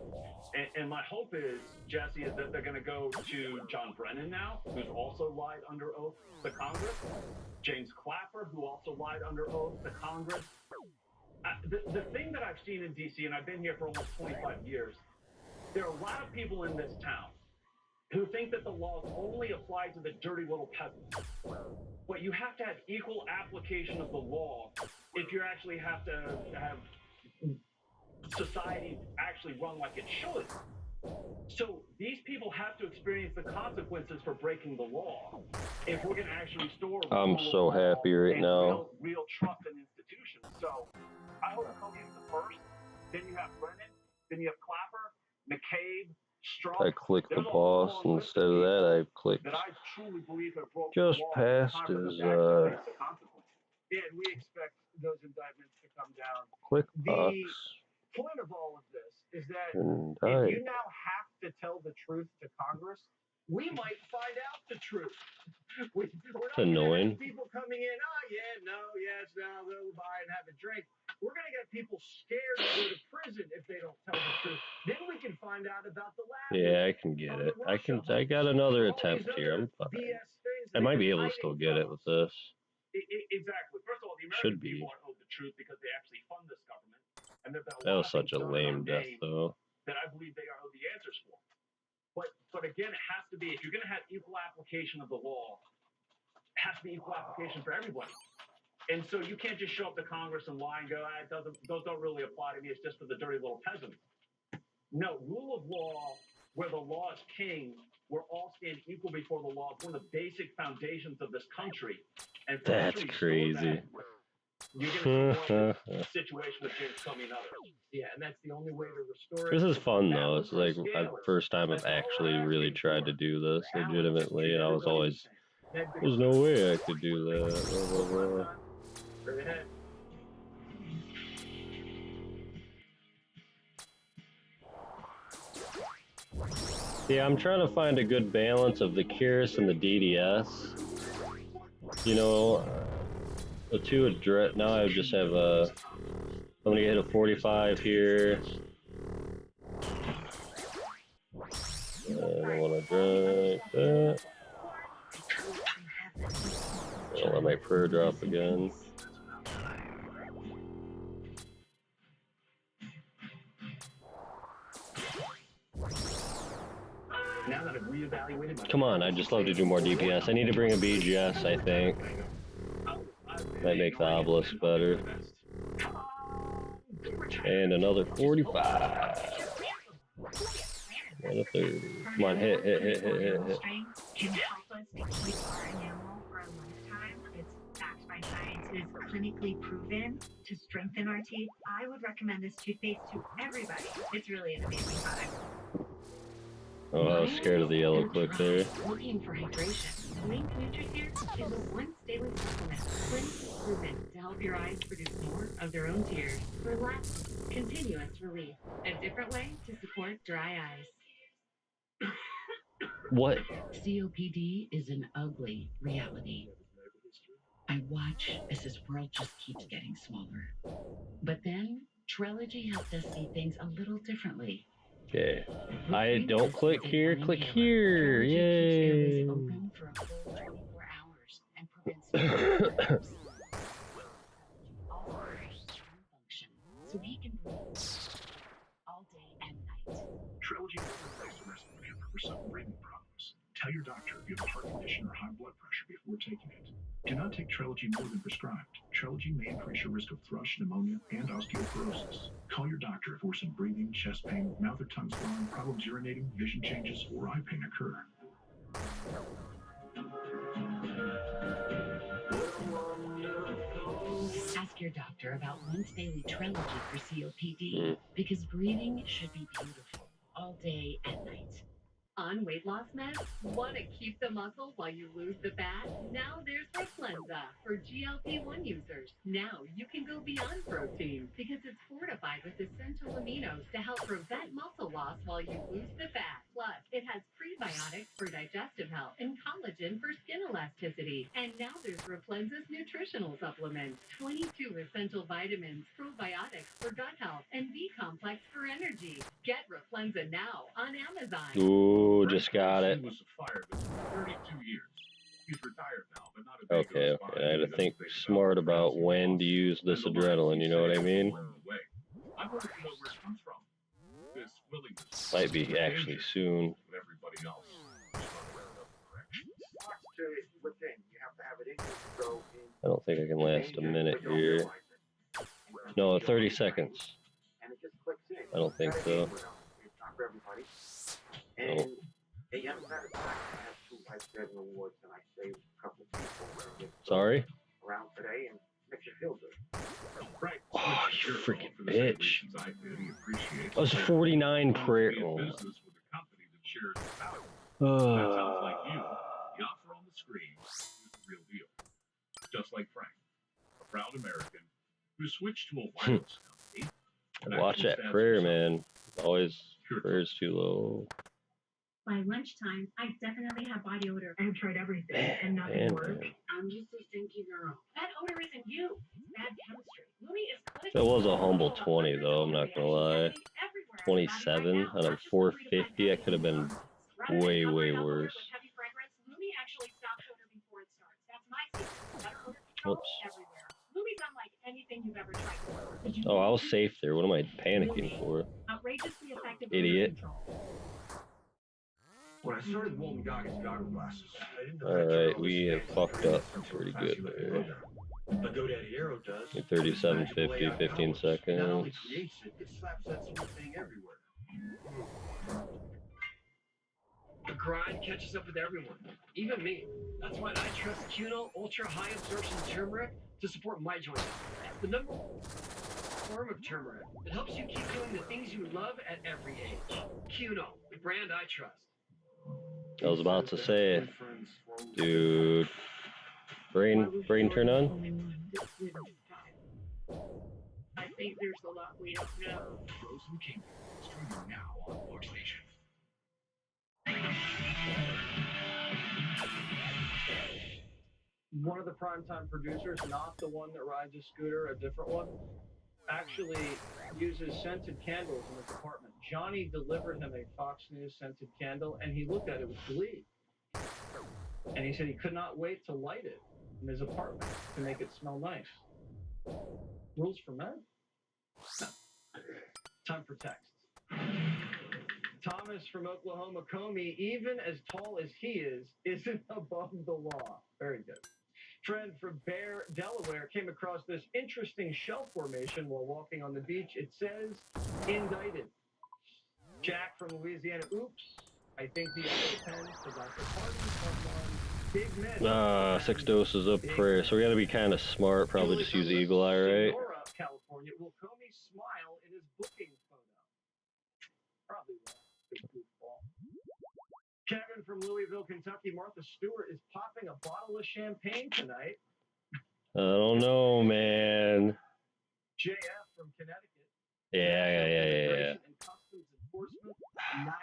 And my hope is, Jesse, is that they're going to go to John Brennan now, who's also lied under oath to Congress, James Clapper, who also lied under oath to Congress. The thing that I've seen in D.C., and I've been here for almost 25 years, there are a lot of people in this town who think that the laws only apply to the dirty little peasants. But you have to have equal application of the law if you actually have to have society actually run like it should. So these people have to experience the consequences for breaking the law if we're going to actually restore I'm so happy right now. real trust in institutions. So I hope Comey is the first. Then you have Brennan. Then you have Clapper, McCabe, Strauss. I clicked the pause instead of that. I clicked that I truly believe have broken just the law. past Time for them his to actually face the consequences. Yeah, and we expect those indictments to come down. click box. The point of all of this is that And if you now have to tell the truth to Congress, we might find out the truth. It's annoying. People coming in, they'll buy and have a drink. We're going to get people scared to go to prison if they don't tell the truth. Then we can find out about the lab. Yeah, I can get it. I got another attempt here. I'm fine. I might be able to still get it with this. Exactly. First of all, the Should American be. people are owed the truth because they actually fund this government. And there've been a That lot was of such a things done in lame our death, name though. that I believe they are owed the answers for. But again, it has to be, if you're going to have equal application of the law, it has to be equal application for everybody. And so you can't just show up to Congress and lie and go, those don't really apply to me. It's just for the dirty little peasants. No, rule of law, where the law is king, where all stand equal before the law, is one of the basic foundations of this country. And that's crazy. You're going to see more of this situation with James Comey and others. Yeah, and that's the only way to restore it. This is fun, though. It's like the first time I've actually really tried to do this legitimately, and I was always, there's no way I could do that. Blah, blah, blah. Yeah, I'm trying to find a good balance of the Curious and the DDS. You know, the two address. Now I just have a. I'm gonna hit a 45 here. I don't want to drink that. I'll let my prayer drop again. Come on, I'd just love to do more DPS. I need to bring a BGS, I think. Might make the obelisk better. And another 45. And a 30. Come on, hit. Can help us to keep our enamel for a lifetime. It's backed by science. It is clinically proven to strengthen our teeth. I would recommend this toothpaste to everybody. It's really an amazing product. Oh, I was scared of the yellow clip there. Looking for hydration. Link NutriTear is a once daily supplement, clinically proven to help your eyes produce more of their own tears. Relax, continuous relief. A different way to support dry eyes. What? COPD is an ugly reality. I watch as this world just keeps getting smaller. But then, Trelegy helped us see things a little differently. Okay. I don't click here, click here. Yay. Open for a full 24 hours and prevents function, so he can breathe all day and night. Trelegy is the place to rescue Amber for sudden breathing problems. Tell your doctor if you have a heart condition or high blood pressure before taking it. Do not take Trelegy more than prescribed. Trelegy may increase your risk of thrush, pneumonia, and osteoporosis. Call your doctor if worsened breathing, chest pain, mouth or tongue swelling, problems urinating, vision changes, or eye pain occur. Ask your doctor about once daily Trelegy for COPD, because breathing should be beautiful all day and night. On weight loss meds? Want to keep the muscle while you lose the fat? Now there's Replenza for GLP-1 users. Now you can go beyond protein because it's fortified with essential aminos to help prevent muscle loss while you lose the fat. Plus, it has prebiotics for digestive health and collagen for skin elasticity. And now there's Replenza's nutritional supplements. 22 essential vitamins, probiotics for gut health, and B-complex for energy. Get Replenza now on Amazon. Ooh, just got it. He was fired for 32 years. He's retired now, but not a Okay. I had to think smart about when to use this adrenaline, you know what I mean? I wanted to know where it comes from. This willingness. Might be actually soon. Everybody else. I don't think I can last a minute here. No, 30 seconds. I don't think so. Oh. Sorry? Oh, you freaking bitch. I was 49 prayer. Oh. That sounds like you. The offer on the screen is the real deal. Just like Frank, a proud American who switched to a wireless company. Watch that prayer, man. Always prayer's too low. By lunchtime, I definitely have body odor. I have tried everything and nothing worked. I'm just a stinky girl. That odor isn't you. It's bad chemistry. Lumi is clinically. That was a humble 20 though, I'm not gonna lie. 27 out of 450, I could have been way, way worse. Heavy fragrance, Lumi actually stops odor before it starts. That's my secret. Better odor control everywhere. Lumi's unlike anything you've ever tried before. Oh, I was safe there. What am I panicking for? Outrageously effective Idiot. When I started Walton Goggins goggle glasses, I didn't Alright, we have fucked up pretty good there. But GoDaddy Arrow does. 37.50, 15 Not only seconds. creates it, it slaps that sweet thing everywhere. The grind catches up with everyone, even me. That's why I trust Cuno Ultra High Absorption Turmeric to support my joints. The number form of turmeric that helps you keep doing the things you love at every age. Cuno, the brand I trust. I was about to say, dude, brain turn on? I think there's a lot we don't know. Frozen Kingdom, streaming now on PlayStation. One of the primetime producers, not the one that rides a scooter, a different one, actually uses scented candles in his apartment. Johnny delivered him a Fox News scented candle, and he looked at it with glee. And he said he could not wait to light it in his apartment to make it smell nice. Rules for men? No. Time for texts. Thomas from Oklahoma, Comey, even as tall as he is, isn't above the law. Very good. Friend from Bear, Delaware, came across this interesting shell formation while walking on the beach. It says, indicted. Jack from Louisiana, oops. I think the pen is out to pardon someone. Big miss. 6 doses of prayer. So we gotta be kind of smart. Probably just use Eagle Eye, right? Sonora, California. Will Comey smile in his booking photo? Probably will. Big goofball. Kevin from Louisville, Kentucky. Martha Stewart is popping a bottle of champagne tonight. I don't know, man. JF from Connecticut. Yeah.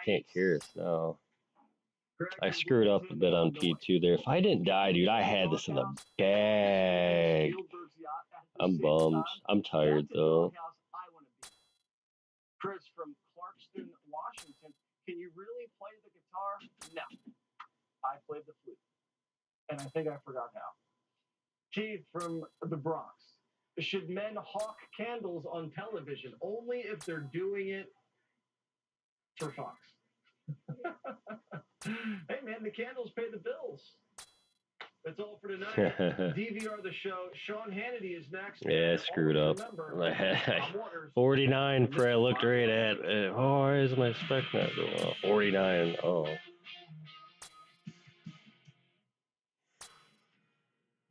Can't cure us now. I screwed up a bit on P2 there. If I didn't die, dude, I had this in the bag. I'm bummed. I'm tired, though. Chris from Clarkston, Washington. Can you really play the guitar? No. I played the flute. And I think I forgot how. Keith from the Bronx. Should men hawk candles on television only if they're doing it for Fox? Hey, man, the candles pay the bills. That's all for tonight. DVR the show. Sean Hannity is next. Yeah, I screwed up. 49 for I looked right at. Oh, why is my spec not going off? 49. Oh.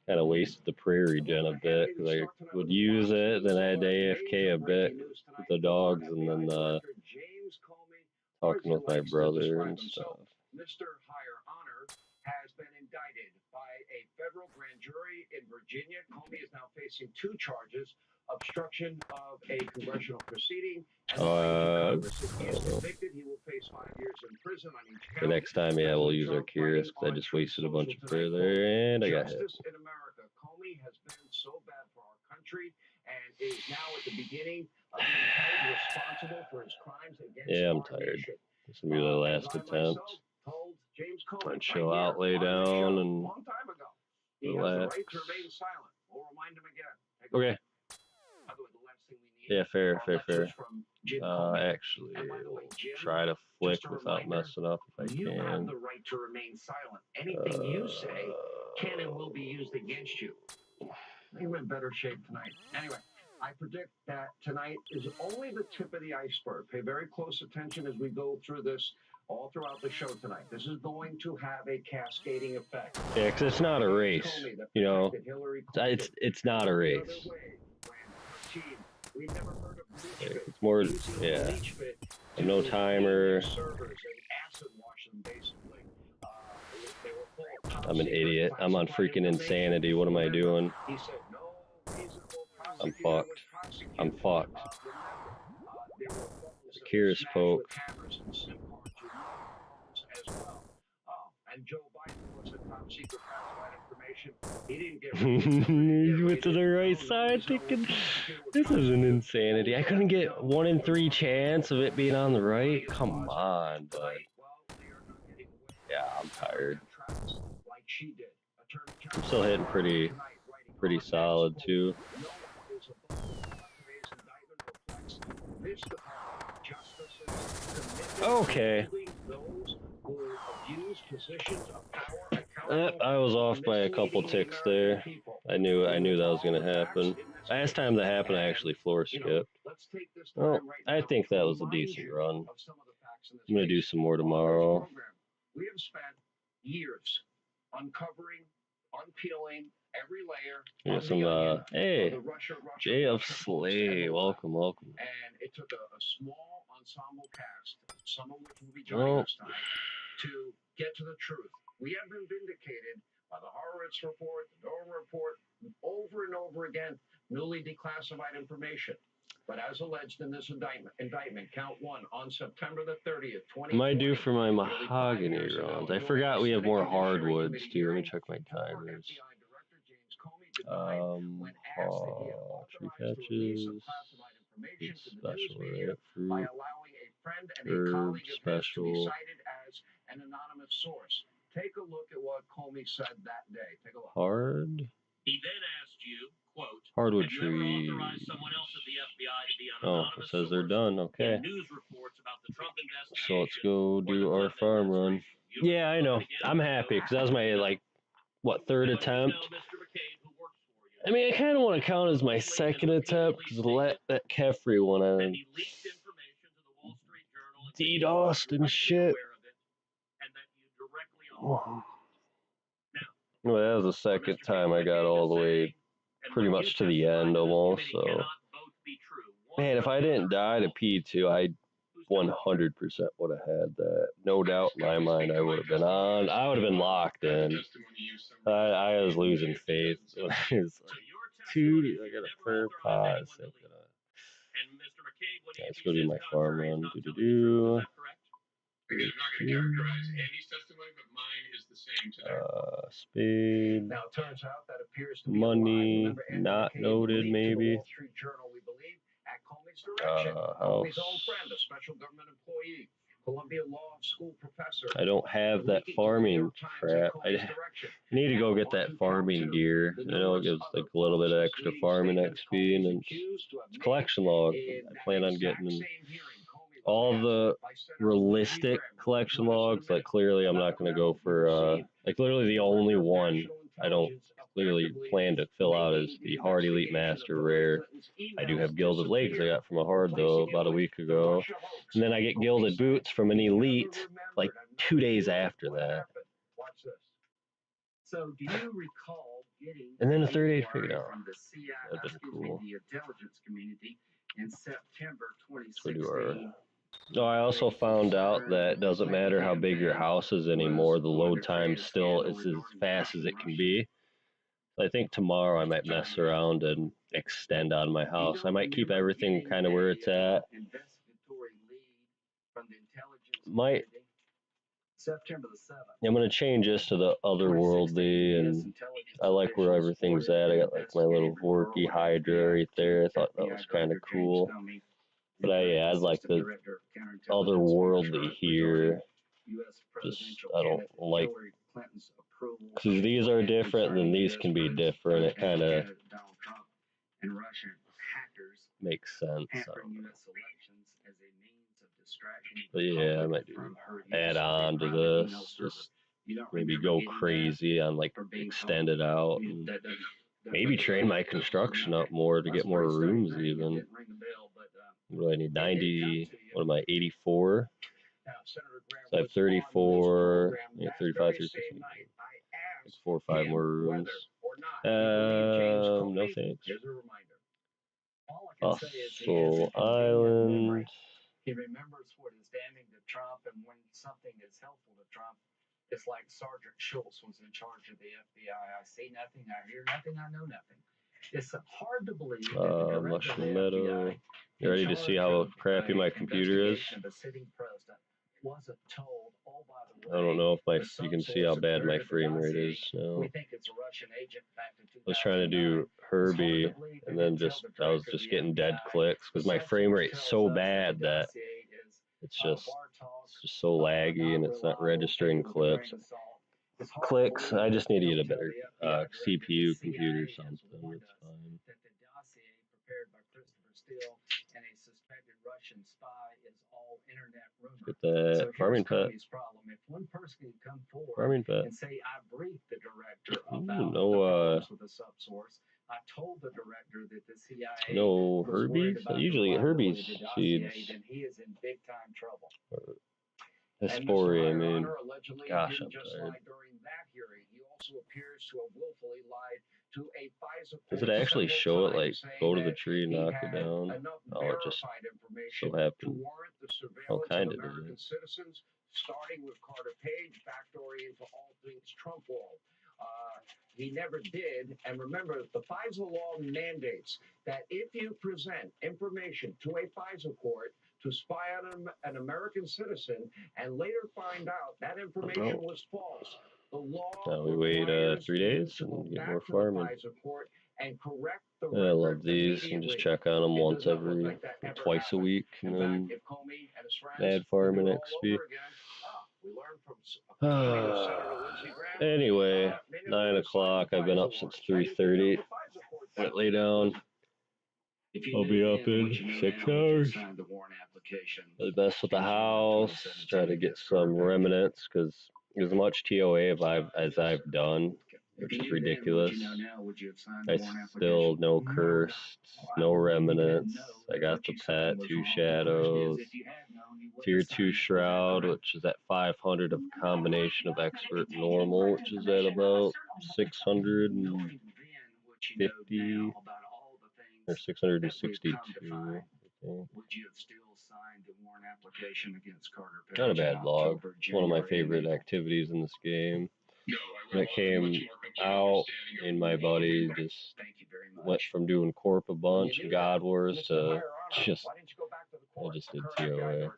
Kind of wasted the prayer regen a bit because I would use it, then I had to AFK a bit with the dogs, and then talking with my brother and stuff. Mr. Higher Honor has been indicted by a federal grand jury in Virginia. Comey is now facing 2 charges: obstruction of a congressional proceeding. And if he is convicted, he will face 5 years in prison on each count. The next time, yeah, we'll use our Curious because I just wasted a bunch of prayer there, and I got hit. Justice in America. Comey has been so bad for our country and is now at the beginning of being held responsible for his crimes against I'm tired. This will be the last attempt. And chill out, lay down, and relax. Okay. Yeah, fair. Actually, we'll try to flick without messing up if I You have can. the right to remain silent. Anything you say can and will be used against you. You're in better shape tonight. Anyway, I predict that tonight is only the tip of the iceberg. Pay very close attention as we go through this all throughout the show tonight. This is going to have a cascading effect. Yeah, because it's not a race, you know. It's not a race. It's more, yeah. No timer. I'm an idiot. I'm on freaking insanity. What am I doing? I'm fucked. I'm fucked. Curious poke. when Joe Biden was a top secret classified information, he didn't get You went to the right side thinking, this is an insanity. I couldn't get 1 in 3 chance of it being on the right. Come on, but yeah, I'm tired. I'm still hitting pretty solid too. Okay. I was off by a couple ticks there. I knew that was gonna happen. Last time that happened, I actually floor skipped. Well, I think that was a decent run. I'm gonna do some more tomorrow. We have spent years uncovering, unpeeling every layer. Got some, hey, Jay of Slay, welcome. And it took a small ensemble cast, some of which will be joining us tonight, to get to the truth. We have been vindicated by the Horowitz report, the Dover report, over and over again, newly declassified information. But as alleged in this indictment, count 1, on September the 30th, 2020. Am I due for my mahogany runs? I forgot we have more hardwoods too. Let me check my timers. Tree patches, special, right? Fruit, herb, special. An anonymous source. Take a look at what Comey said that day. Take a look. Hard. He then asked you, quote, hardwood trees. Oh, it says they're done. Okay. So let's go do our farm run. Yeah, I know. I'm happy because that was my third attempt. I mean, I kind of want to count as my second attempt because let that Kefri one on DDoSed and shit. Oh. Well, that was the second time I got all the way pretty much to the end almost, so man, if I didn't die to P2, I 100% would have had that. No doubt in my mind I would have been on. I would have been locked in. I was losing faith. It was like, dude, I got a prayer pause. Let's go do my farm run. Spade. Now it turns out that appears to be money not noted, maybe. Wall Street Journal, we believe, at Comey's direction. Comey's own friend, a special government employee, Columbia Law School professor. I don't have that farming crap. I need to go get that farming gear. I know it gives like a little bit of extra farming XP, and then it's collection log. I plan on getting all the realistic collection logs. Like clearly I'm not going to go for like literally the only one I don't clearly plan to fill out is the Hard Elite Master Rare. I do have Gilded Legs I got from a Hard though about a week ago, and then I get Gilded Boots from an Elite like 2 days after that. So do you recall getting and then the third age figured out. From the CIA, That'd been cool. The intelligence community in September 2016? So do our. No, I also found out that it doesn't matter how big your house is anymore, the load time still is as fast as it can be. I think tomorrow I might mess around and extend on my house. I might keep everything kind of where it's at. Might. September the 7th. I'm going to change this to the otherworldly, and I like where everything's at. I got like my little Vorky Hydra right there. I thought that was kind of cool. But I'd like the otherworldly here. Just, I don't like, because these are different, then these can be different. It kind of makes sense. But yeah, I might add on to this. Just maybe go crazy on like extend it out. And maybe train my construction up more to get more rooms even. What do I need? 90, what am I, 84? So I have 34, 35, 36, 4 or 5 more rooms. No thanks. Fossil Island. He remembers what is damning to Trump, and when something is helpful to Trump, it's like Sergeant Schultz was in charge of the FBI. I see nothing, I hear nothing, I know nothing. It's hard to believe that Mushroom Meadow. You ready to see how crappy my computer is? wasn't told, oh, by the I way, don't know if you can see how bad my frame rate is now. we think it's a Russian agent back in I was trying to do Herbie, and then I was just getting dead clicks because my frame rate's so bad that it's just so laggy and it's not registering clips. Clicks. I just need to get a better CPU computer or something. It's fine. And a suspected Russian spy is all internet rumor. Get that farming pet. If one person can come forward Farming pet. and say, I briefed the director about no, the problems with the subsource. I told the director that the CIA no Herbies. I usually get Herbies seeds. then he is in big time trouble. Hesperia, I mean. Gosh, I'm tired. During that hearing, he also appears to have willfully lied to a FISA. Does it actually show it, like, go to the tree and knock it down? Oh, it just so happened. Oh, kind of did it. Citizens, starting with Carter Page, backdooring into all things Trump world. He never did. And remember, the FISA law mandates that if you present information to a FISA court to spy on an American citizen and later find out that information was false, the law now we wait 3 days and get more farming. I love these and just check on them twice a week and then add farming XP. Anyway, 9 o'clock. I've been up since 3:30. Went lay down. I'll be up in 6 hours. I mess with the house. Try to get some remnants because as much TOA as I've done, which is ridiculous. I still no cursed, no remnants. I got the pet, 2 shadows, tier 2 shroud, which is at 500 of a combination of expert and normal, which is at about 650 or 662. Not a bad log. One of my favorite activities in this game. When it came out, me and my buddy just went from doing Corp a bunch and God Wars to I just did TOA.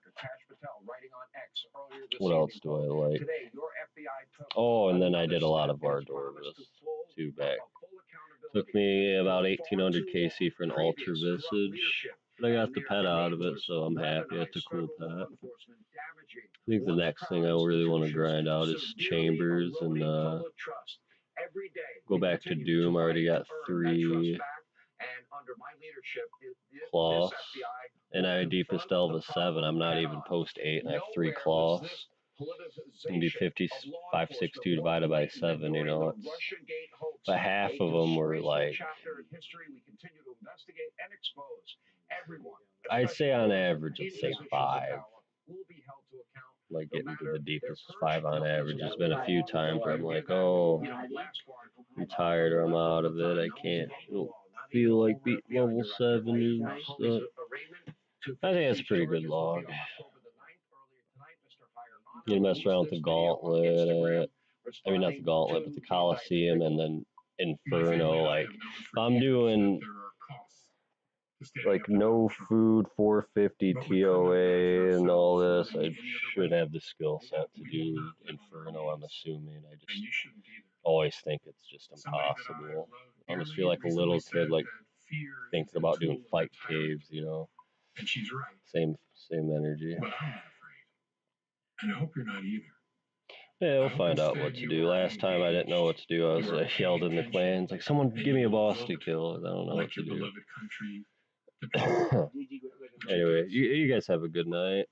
What else do I like? Oh, and then I did a lot of Vardorvis too back. Took me about 1800 KC for an Ultra Visage. But I got the pet out of it, so I'm happy. It's a cool pet. I think the next thing I really want to grind out is Chambers and go back to Doom. I already got 3 cloths, and I deepest delve a 7. I'm not even post 8, and I have 3 cloths. It's gonna be 562 divided by 7. You know, but half of them were like, I'd say on average, I'd say 5. Like getting to the deepest 5 on average. There's been a few times where I'm like, oh, I'm tired or I'm out of it. I can't feel like beating level 7 and stuff. I think that's a pretty good log. You mess around with the Gauntlet. I mean, not the Gauntlet, but the Coliseum and then Inferno. Like, if I'm doing like no food, 450 TOA and all this, I should have the skill set to do Inferno, I'm assuming. I just always think it's just impossible. I almost feel like a little kid, like thinking about doing fight caves, you know. Same energy. But I'm not afraid. And I hope you're not either. Yeah, we'll find out what to do. Last time I didn't know what to do. I was yelled in the clans, like, someone give me a boss to kill. I don't know what to do. Anyway, you guys have a good night.